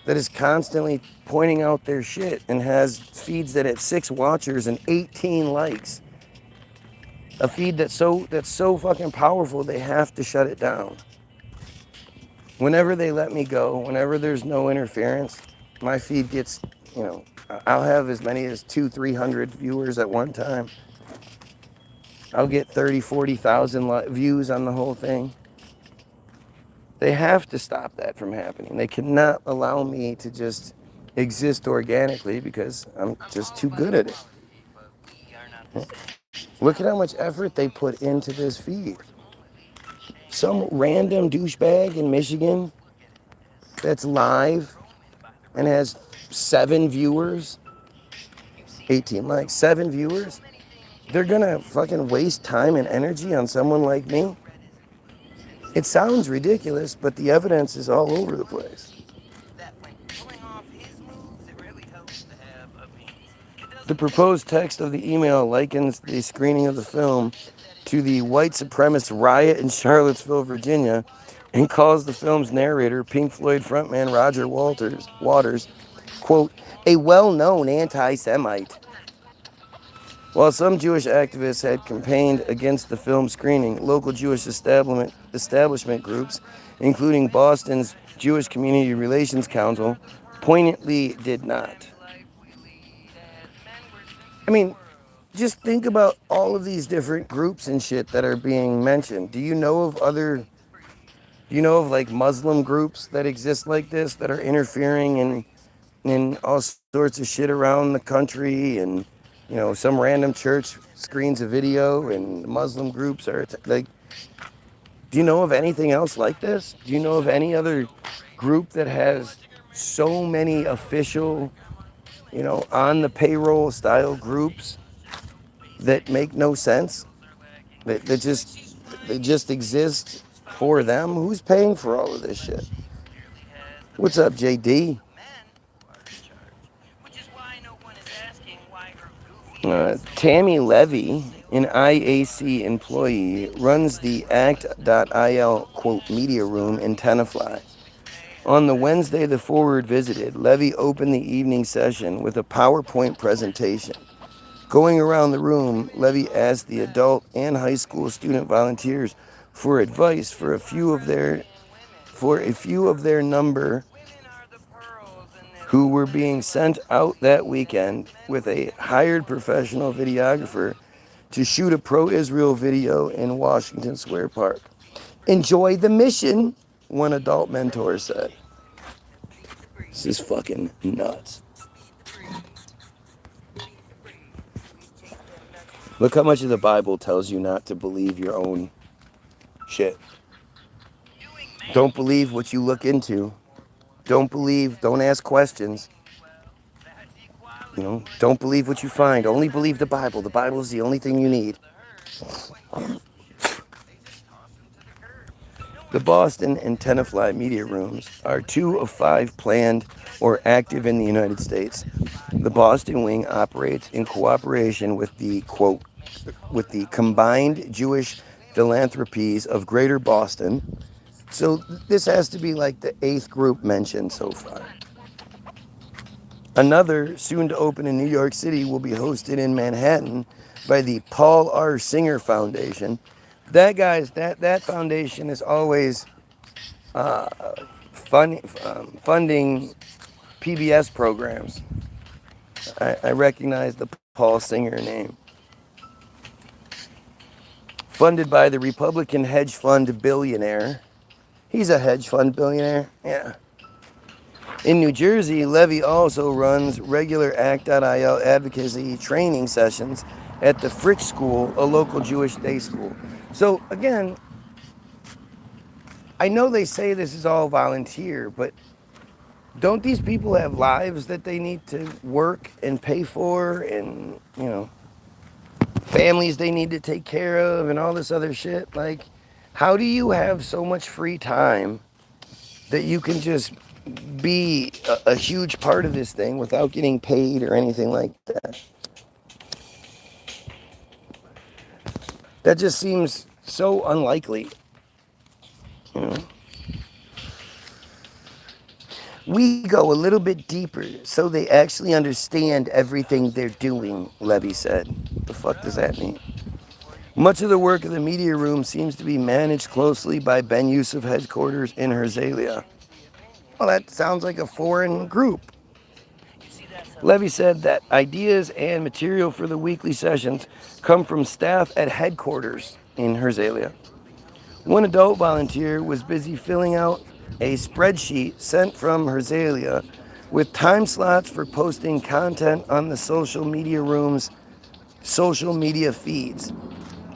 that is constantly pointing out their shit and has feeds that had 6 watchers and 18 likes, a feed that's so fucking powerful they have to shut it down. Whenever they let me go, whenever there's no interference, my feed gets, you know, I'll have as many as 300 viewers at one time. I'll get 40,000 views on the whole thing. They have to stop that from happening. They cannot allow me to just exist organically because I'm just too good at it. Look at how much effort they put into this feed. Some random douchebag in Michigan that's live and has 7 viewers, 18 likes, 7 viewers. They're gonna fucking waste time and energy on someone like me. It sounds ridiculous, but the evidence is all over the place. The proposed text of the email likens the screening of the film to the white supremacist riot in Charlottesville, Virginia, and calls the film's narrator, Pink Floyd frontman Roger Waters, quote, a well-known anti-Semite. While some Jewish activists had campaigned against the film screening, local Jewish establishment groups, including Boston's Jewish Community Relations Council, poignantly did not. I mean, just think about all of these different groups and shit that are being mentioned. Do you know of like Muslim groups that exist like this that are interfering in all sorts of shit around the country, and you know, some random church screens a video and Muslim groups are like, do you know of anything else like this? Do you know of any other group that has so many official, you know, on the payroll style groups that make no sense? That just exist for them? Who's paying for all of this shit? What's up, JD? Tammy Levy, an IAC employee, runs the act.il, quote, media room in Tenafly. On the Wednesday the Forward visited, Levy opened the evening session with a PowerPoint presentation. Going around the room, Levy asked the adult and high school student volunteers for advice for a few of their number who were being sent out that weekend with a hired professional videographer to shoot a pro-Israel video in Washington Square Park. Enjoy the mission, one adult mentor said. This is fucking nuts. Look how much of the Bible tells you not to believe your own shit. Don't believe what you look into. Don't ask questions. You know, don't believe what you find. Only believe the Bible. The Bible is the only thing you need. The Boston and Tenafly media rooms are 2 of 5 planned or active in the United States. The Boston wing operates in cooperation with the, quote, with the combined Jewish philanthropies of Greater Boston. So this has to be like the 8th group mentioned so far. Another, soon to open in New York City, will be hosted in Manhattan by the Paul R. Singer Foundation. That foundation is always funding PBS programs. I recognize the Paul Singer name. Funded by the Republican hedge fund billionaire. He's a hedge fund billionaire, yeah. In New Jersey, Levy also runs regular ACT.IL advocacy training sessions at the Fritz School, a local Jewish day school. So again, I know they say this is all volunteer, but don't these people have lives that they need to work and pay for, and, you know, families they need to take care of and all this other shit? Like, how do you have so much free time that you can just be a huge part of this thing without getting paid or anything like that? That just seems so unlikely, you know. We go a little bit deeper so they actually understand everything they're doing, Levy said. What the fuck does that mean? Much of the work of the media room seems to be managed closely by Ben Yusuf headquarters in Herzliya. Well, that sounds like a foreign group. Levy said that ideas and material for the weekly sessions come from staff at headquarters in Herzliya. One adult volunteer was busy filling out a spreadsheet sent from Herzliya with time slots for posting content on the social media room's social media feeds.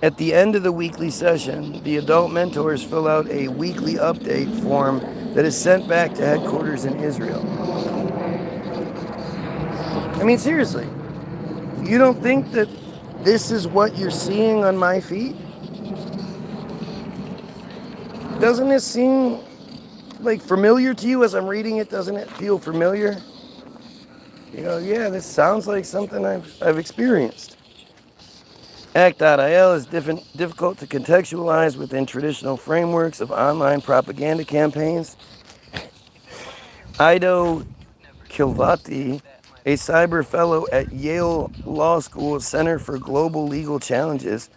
At the end of the weekly session, the adult mentors fill out a weekly update form that is sent back to headquarters in Israel. I mean, seriously, you don't think that this is what you're seeing on my feed? Doesn't this seem like familiar to you as I'm reading it? Doesn't it feel familiar? You know, yeah, this sounds like something I've experienced. Act.il is difficult to contextualize within traditional frameworks of online propaganda campaigns. Ido Kilvati, a cyber fellow at Yale Law School's Center for Global Legal Challenges,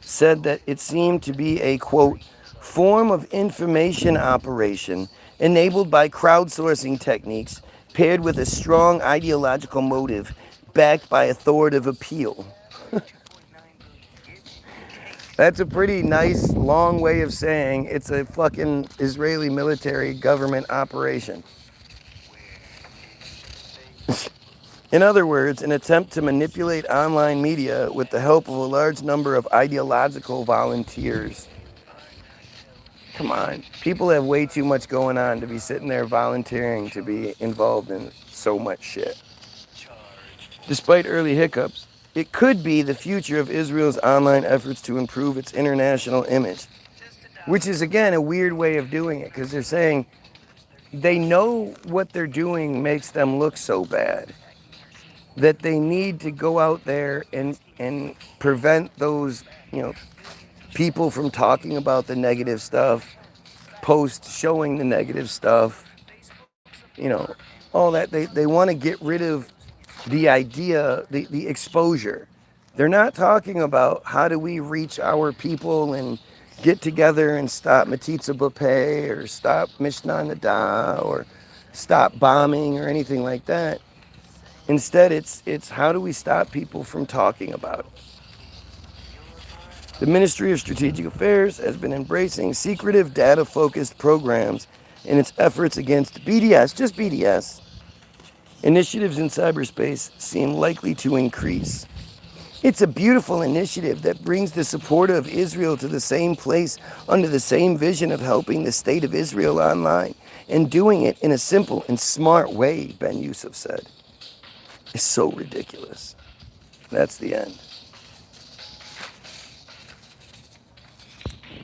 said that it seemed to be a, quote, form of information operation enabled by crowdsourcing techniques paired with a strong ideological motive backed by authoritative appeal. That's a pretty nice, long way of saying it's a fucking Israeli military government operation. In other words, an attempt to manipulate online media with the help of a large number of ideological volunteers. Come on. People have way too much going on to be sitting there volunteering to be involved in so much shit. Despite early hiccups, it could be the future of Israel's online efforts to improve its international image. Which is, again, a weird way of doing it, because they're saying they know what they're doing makes them look so bad that they need to go out there and prevent those, people from talking about the negative stuff, post showing the negative stuff, all that. They want to get rid of the idea, the exposure. They're not talking about how do we reach our people and get together and stop metzitzia or stop Mishnah Nada or stop bombing or anything like that. Instead, it's how do we stop people from talking about it. The Ministry of Strategic Affairs has been embracing secretive data-focused programs in its efforts against BDS, just BDS. Initiatives in cyberspace seem likely to increase. It's a beautiful initiative that brings the support of Israel to the same place under the same vision of helping the state of Israel online and doing it in a simple and smart way, Ben Yusuf said. It's so ridiculous. That's the end.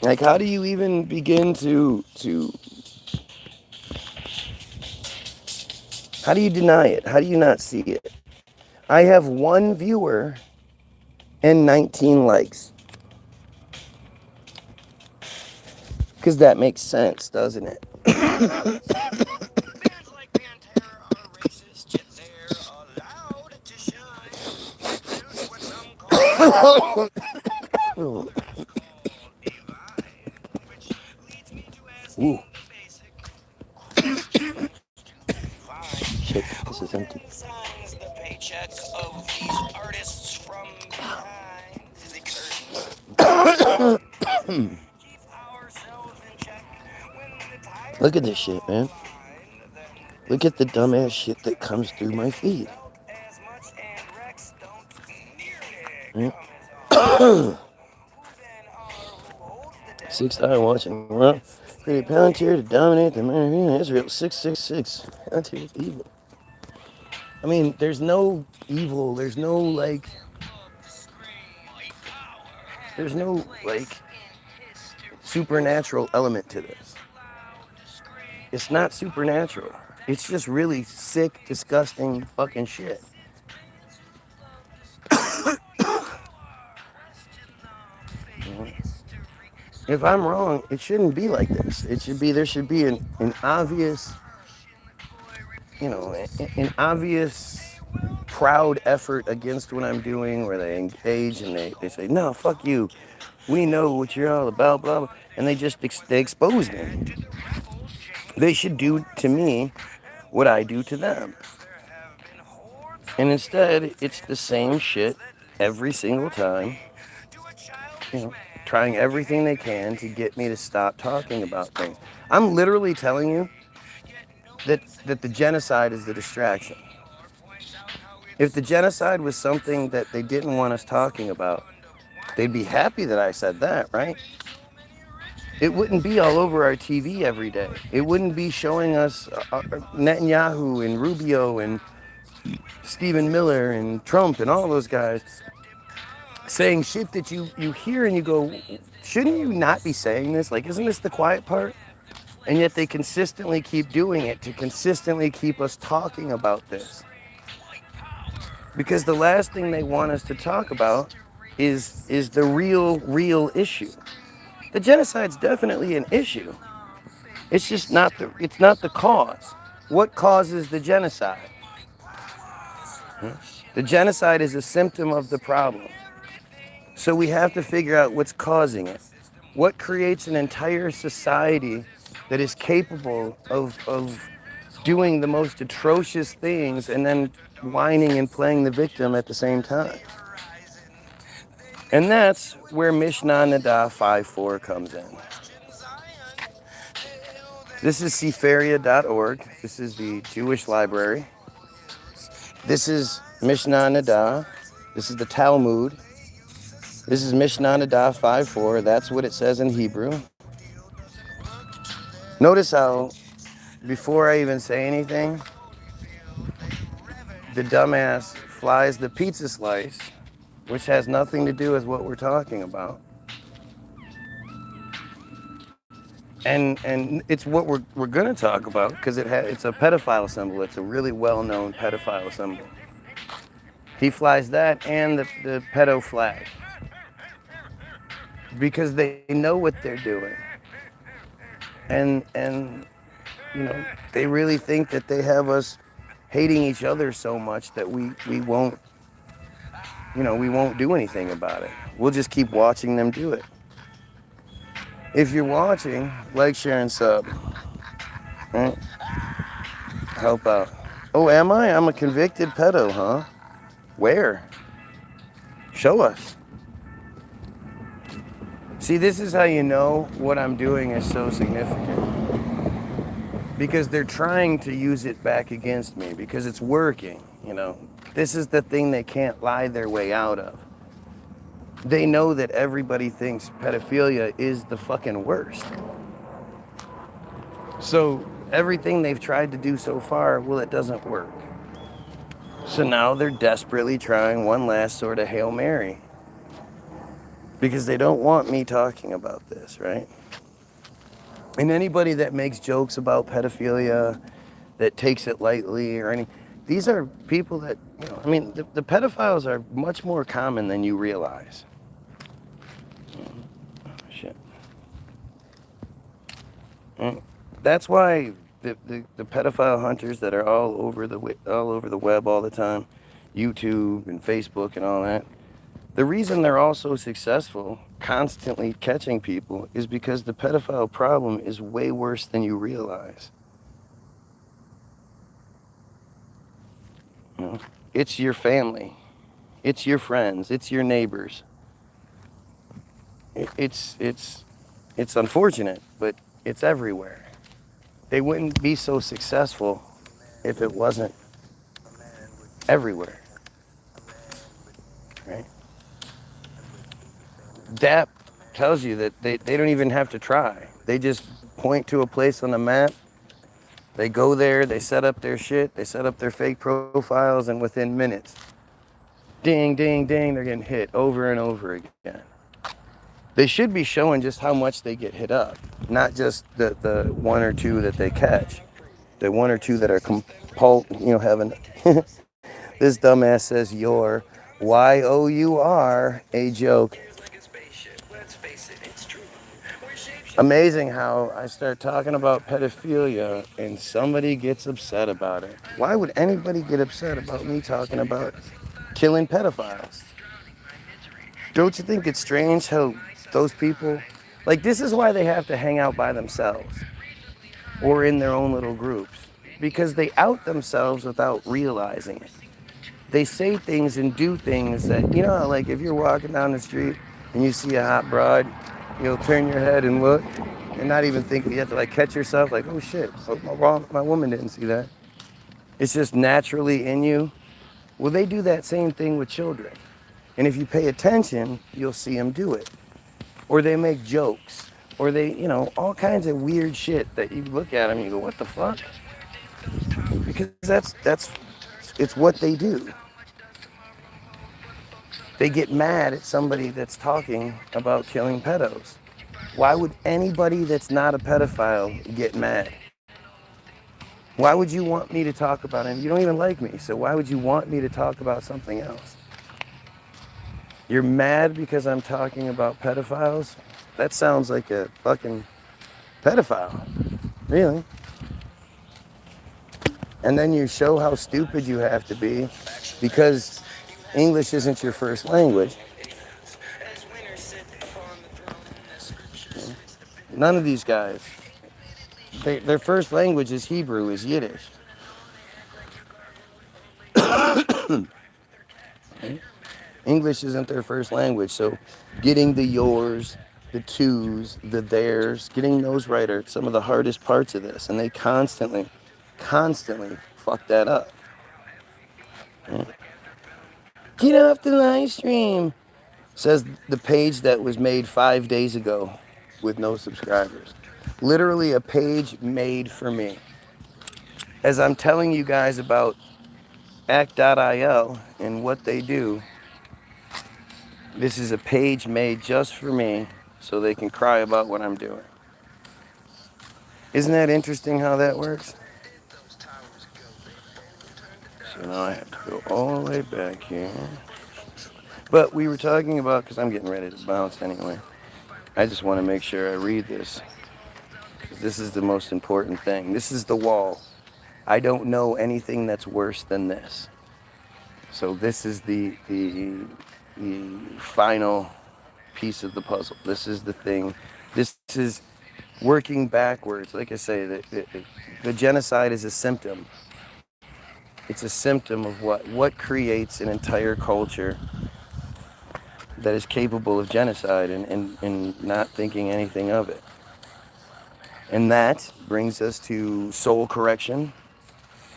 Like, how do you even begin to how do you deny it? How do you not see it? I have 1 viewer and 19 likes. Because that makes sense, doesn't it? Ooh. Shit, this is empty. Look at this shit, man. Look at the dumbass shit that comes through my feed. Yeah. 6-star watching. Well, create Palantir to dominate the American Israel. 666. Palantir is evil. I mean, there's no evil. There's no supernatural element to this. It's not supernatural. It's just really sick, disgusting fucking shit. If I'm wrong, it shouldn't be like this. There should be an obvious, an obvious proud effort against what I'm doing, where they engage and they say, no, fuck you. We know what you're all about, blah, blah. And they just they expose me. They should do to me what I do to them. And instead, it's the same shit every single time. You know, trying everything they can to get me to stop talking about things. I'm literally telling you that the genocide is the distraction. If the genocide was something that they didn't want us talking about, they'd be happy that I said that, right? It wouldn't be all over our TV every day. It wouldn't be showing us Netanyahu and Rubio and Stephen Miller and Trump and all those guys saying shit that you hear and you go, shouldn't you not be saying this? Like, isn't this the quiet part? And yet they consistently keep doing it to consistently keep us talking about this. Because the last thing they want us to talk about is the real issue. The genocide's definitely an issue. It's just not the cause. What causes the genocide? The genocide is a symptom of the problem. So we have to figure out what's causing it. What creates an entire society that is capable of doing the most atrocious things and then whining and playing the victim at the same time? And that's where Mishnah Nada 5:4 comes in. This is Sefaria.org. This is the Jewish library. This is Mishnah Nada. This is the Talmud. This is Mishnah Nada 5:4. That's what it says in Hebrew. Notice how, before I even say anything, the dumbass flies the pizza slice, which has nothing to do with what we're talking about. And it's what we're going to talk about because it's a pedophile symbol. It's a really well-known pedophile symbol. He flies that and the pedo flag because they know what they're doing. And you know, they really think that they have us hating each other so much that we won't, you know, we won't do anything about it. We'll just keep watching them do it. If you're watching, like, share, and sub. Right? Help out. Oh, am I? I'm a convicted pedo, huh? Where? Show us. See, this is how you know what I'm doing is so significant. Because they're trying to use it back against me because it's working, you know. This is the thing they can't lie their way out of. They know that everybody thinks pedophilia is the fucking worst. So everything they've tried to do so far, well, it doesn't work. So now they're desperately trying one last sort of Hail Mary. Because they don't want me talking about this, right? And anybody that makes jokes about pedophilia, that takes it lightly or any, these are people that, you know, I mean, the pedophiles are much more common than you realize. Shit. That's why the pedophile hunters that are all over the web all the time, YouTube and Facebook and all that, the reason they're all so successful, constantly catching people, is because the pedophile problem is way worse than you realize. You know, it's your family, it's your friends, it's your neighbors. It's unfortunate, but it's everywhere. They wouldn't be so successful if it wasn't everywhere, right? DAP tells you that they don't even have to try. They just point to a place on the map. They go there, they set up their shit, they set up their fake profiles, and within minutes, ding, ding, ding, they're getting hit over and over again. They should be showing just how much they get hit up, not just the one or two that they catch. The one or two that are having, this dumbass says your, Y-O-U-R, a joke. Amazing how I start talking about pedophilia and somebody gets upset about it. Why would anybody get upset about me talking about killing pedophiles? Don't you think it's strange how those people, like, this is why they have to hang out by themselves or in their own little groups, because they out themselves without realizing it. They say things and do things that, you know, like if you're walking down the street and you see a hot broad, you'll turn your head and look and not even think, you have to like catch yourself like, oh shit, my woman didn't see that. It's just naturally in you. Well, they do that same thing with children. And if you pay attention, you'll see them do it. Or they make jokes. Or they, you know, all kinds of weird shit that you look at them and you go, what the fuck? Because it's what they do. They get mad at somebody that's talking about killing pedos. Why would anybody that's not a pedophile get mad? Why would you want me to talk about it? You don't even like me, so why would you want me to talk about something else? You're mad because I'm talking about pedophiles? That sounds like a fucking pedophile. Really? And then you show how stupid you have to be because English isn't your first language. None of these guys, their first language is Hebrew, is Yiddish. English isn't their first language, so getting the yours, the twos, the theirs, getting those right are some of the hardest parts of this, and they constantly fuck that up. Get off the live stream, says the page that was made 5 days ago with no subscribers. Literally a page made for me. As I'm telling you guys about act.il and what they do, this is a page made just for me so they can cry about what I'm doing. Isn't that interesting how that works? So now I have to go all the way back here. But we were talking about, because I'm getting ready to bounce anyway. I just want to make sure I read this. This is the most important thing. This is the wall. I don't know anything that's worse than this. So this is the final piece of the puzzle. This is the thing. This is working backwards. Like I say, the genocide is a symptom. It's a symptom of what creates an entire culture that is capable of genocide and not thinking anything of it. And that brings us to soul correction.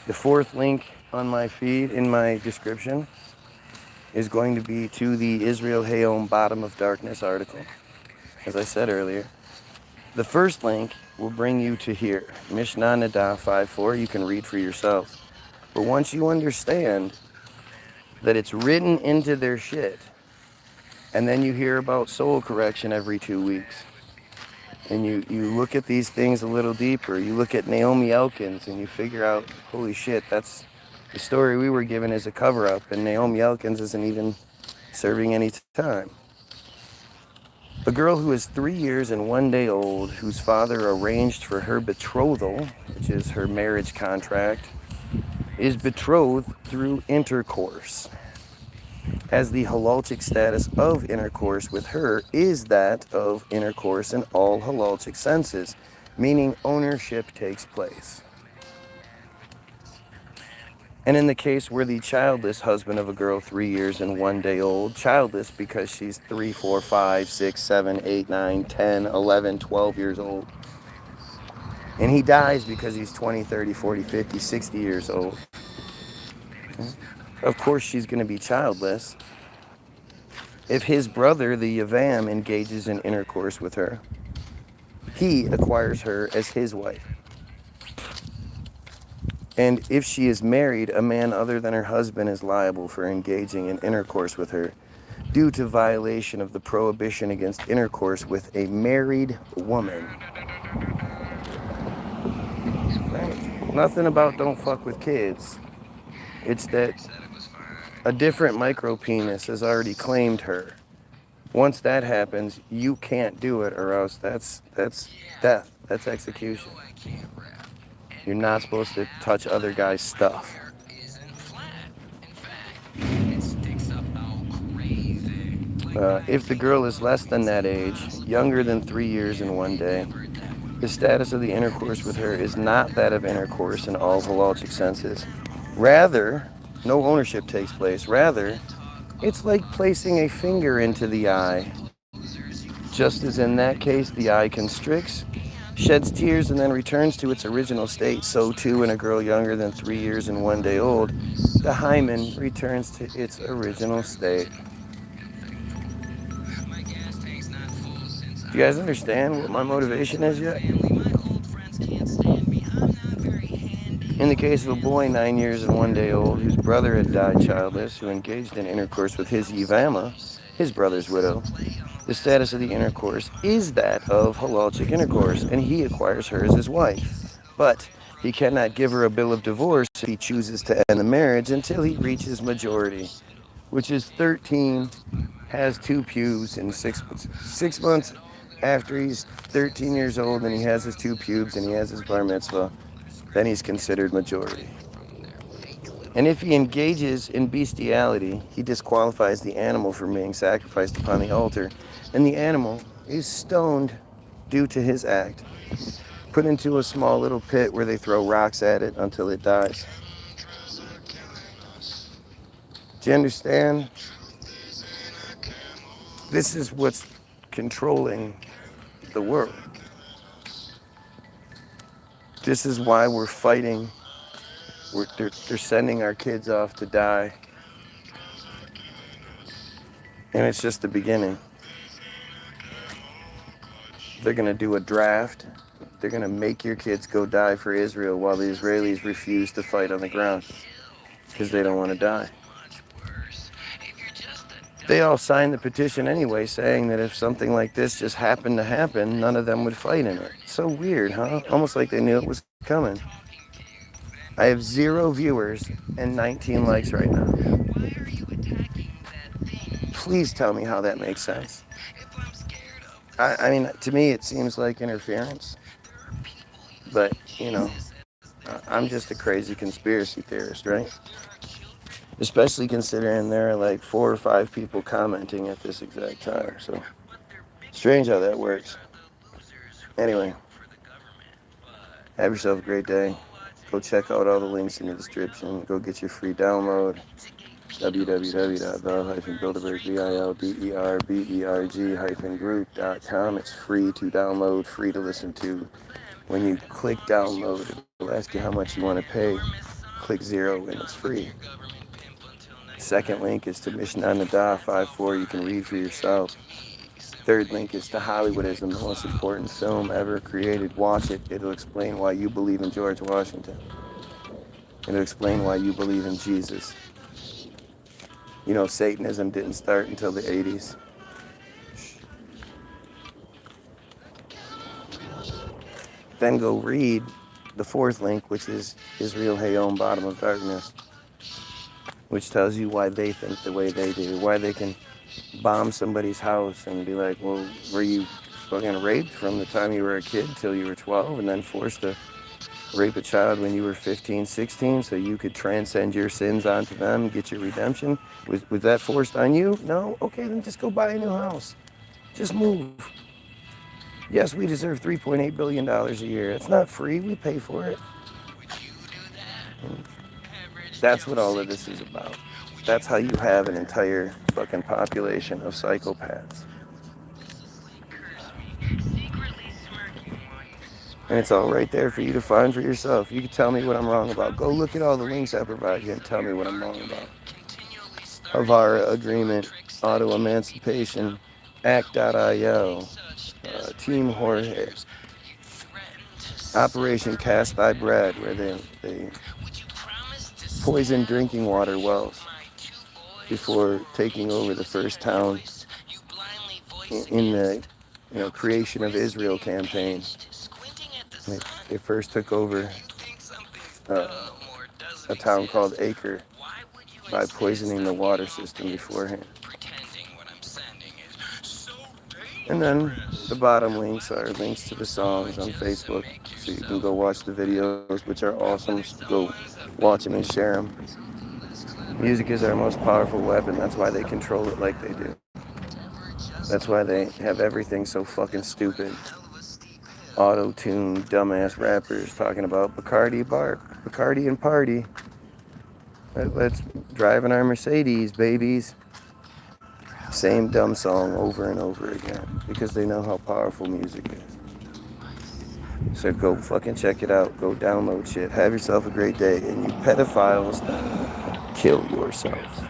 The fourth link on my feed, in my description, is going to be to the Israel Hayom Bottom of Darkness article, as I said earlier. The first link will bring you to here, Mishnah Nada 5.4. You can read for yourself. But once you understand that it's written into their shit, and then you hear about soul correction every 2 weeks, and you look at these things a little deeper, you look at Naomi Elkins and you figure out, holy shit, that's the story we were given as a cover-up, and Naomi Elkins isn't even serving any time. A girl who is 3 years and 1 day old, whose father arranged for her betrothal, which is her marriage contract, is betrothed through intercourse, as the halalchic status of intercourse with her is that of intercourse in all halalchic senses, meaning ownership takes place. And in the case where the childless husband of a girl 3 years and 1 day old, childless because she's 3, 4, 5, 6, 7, 8, 9, 10, 11, 12 years old, and he dies because he's 20, 30, 40, 50, 60 years old, of course she's going to be childless. If his brother, the Yavam, engages in intercourse with her, he acquires her as his wife. And if she is married, a man other than her husband is liable for engaging in intercourse with her due to violation of the prohibition against intercourse with a married woman. Right? Nothing about don't fuck with kids. It's that a different micro penis has already claimed her. Once that happens, you can't do it, or else that's death. That's execution. You're not supposed to touch other guys' stuff. If the girl is less than that age, younger than 3 years and 1 day, the status of the intercourse with her is not that of intercourse in all halachic senses. Rather, no ownership takes place. Rather, it's like placing a finger into the eye. Just as in that case, the eye constricts, sheds tears, and then returns to its original state, so too in a girl younger than 3 years and 1 day old, the hymen returns to its original state. Do you guys understand what my motivation is yet? In the case of a boy 9 years and 1 day old whose brother had died childless, who engaged in intercourse with his Yivama, his brother's widow, the status of the intercourse is that of halachic intercourse, and he acquires her as his wife. But he cannot give her a bill of divorce if he chooses to end the marriage until he reaches majority, which is 13, has 2 pubes, and 6 months after he's 13 years old and he has his 2 pubes and he has his bar mitzvah, then he's considered majority. And if he engages in bestiality, he disqualifies the animal from being sacrificed upon the altar, and the animal is stoned due to his act, put into a small little pit where they throw rocks at it until it dies. Do you understand? This is what's controlling the world. This is why we're fighting. They're sending our kids off to die. And it's just the beginning. They're going to do a draft. They're going to make your kids go die for Israel while the Israelis refuse to fight on the ground because they don't want to die. They all signed the petition anyway, saying that if something like this just happened to happen, none of them would fight in it. So weird, huh? Almost like they knew it was coming. I have 0 viewers and 19 likes right now. Please tell me how that makes sense. I mean, to me, it seems like interference. But, you know, I'm just a crazy conspiracy theorist, right? Especially considering there are like 4 or 5 people commenting at this exact time. So, strange how that works. Anyway, have yourself a great day. Go check out all the links in the description. Go get your free download. www.bilderberg.group.com. It's free to download, free to listen to. When you click download, it'll ask you how much you want to pay. Click 0 and it's free. Second link is to Mishnah Nadah 5.4. You can read for yourself. Third link is to Hollywoodism, the most important film ever created. Watch it. It'll explain why you believe in George Washington. It'll explain why you believe in Jesus. You know, Satanism didn't start until the 80s. Then go read the 4th link, which is Israel Hayom, Bottom of Darkness, which tells you why they think the way they do, why they can bomb somebody's house and be like, well, were you fucking raped from the time you were a kid till you were 12 and then forced to rape a child when you were 15, 16 so you could transcend your sins onto them and get your redemption? Was that forced on you? No? Okay, then just go buy a new house. Just move. Yes, we deserve $3.8 billion a year. It's not free. We pay for it. That's what all of this is about. That's how you have an entire fucking population of psychopaths. And it's all right there for you to find for yourself. You can tell me what I'm wrong about. Go look at all the links I provide you and tell me what I'm wrong about. Havara Agreement, Auto Emancipation, Act.io, Team Jorge, Operation Cast Thy Bread, where they poison drinking water wells before taking over the first town in the creation of Israel campaign. They first took over a town called Acre by poisoning the water system beforehand. And then the bottom links are links to the songs on Facebook, so you can go watch the videos, which are awesome. So go watch them and share them. Music is our most powerful weapon. That's why they control it like they do. That's why they have everything so fucking stupid. Auto-tune, dumbass rappers talking about Bacardi and party. Let's drive in our Mercedes, babies. Same dumb song over and over again because they know how powerful music is. So go fucking check it out. Go download shit. Have yourself a great day. And you pedophiles, kill yourself.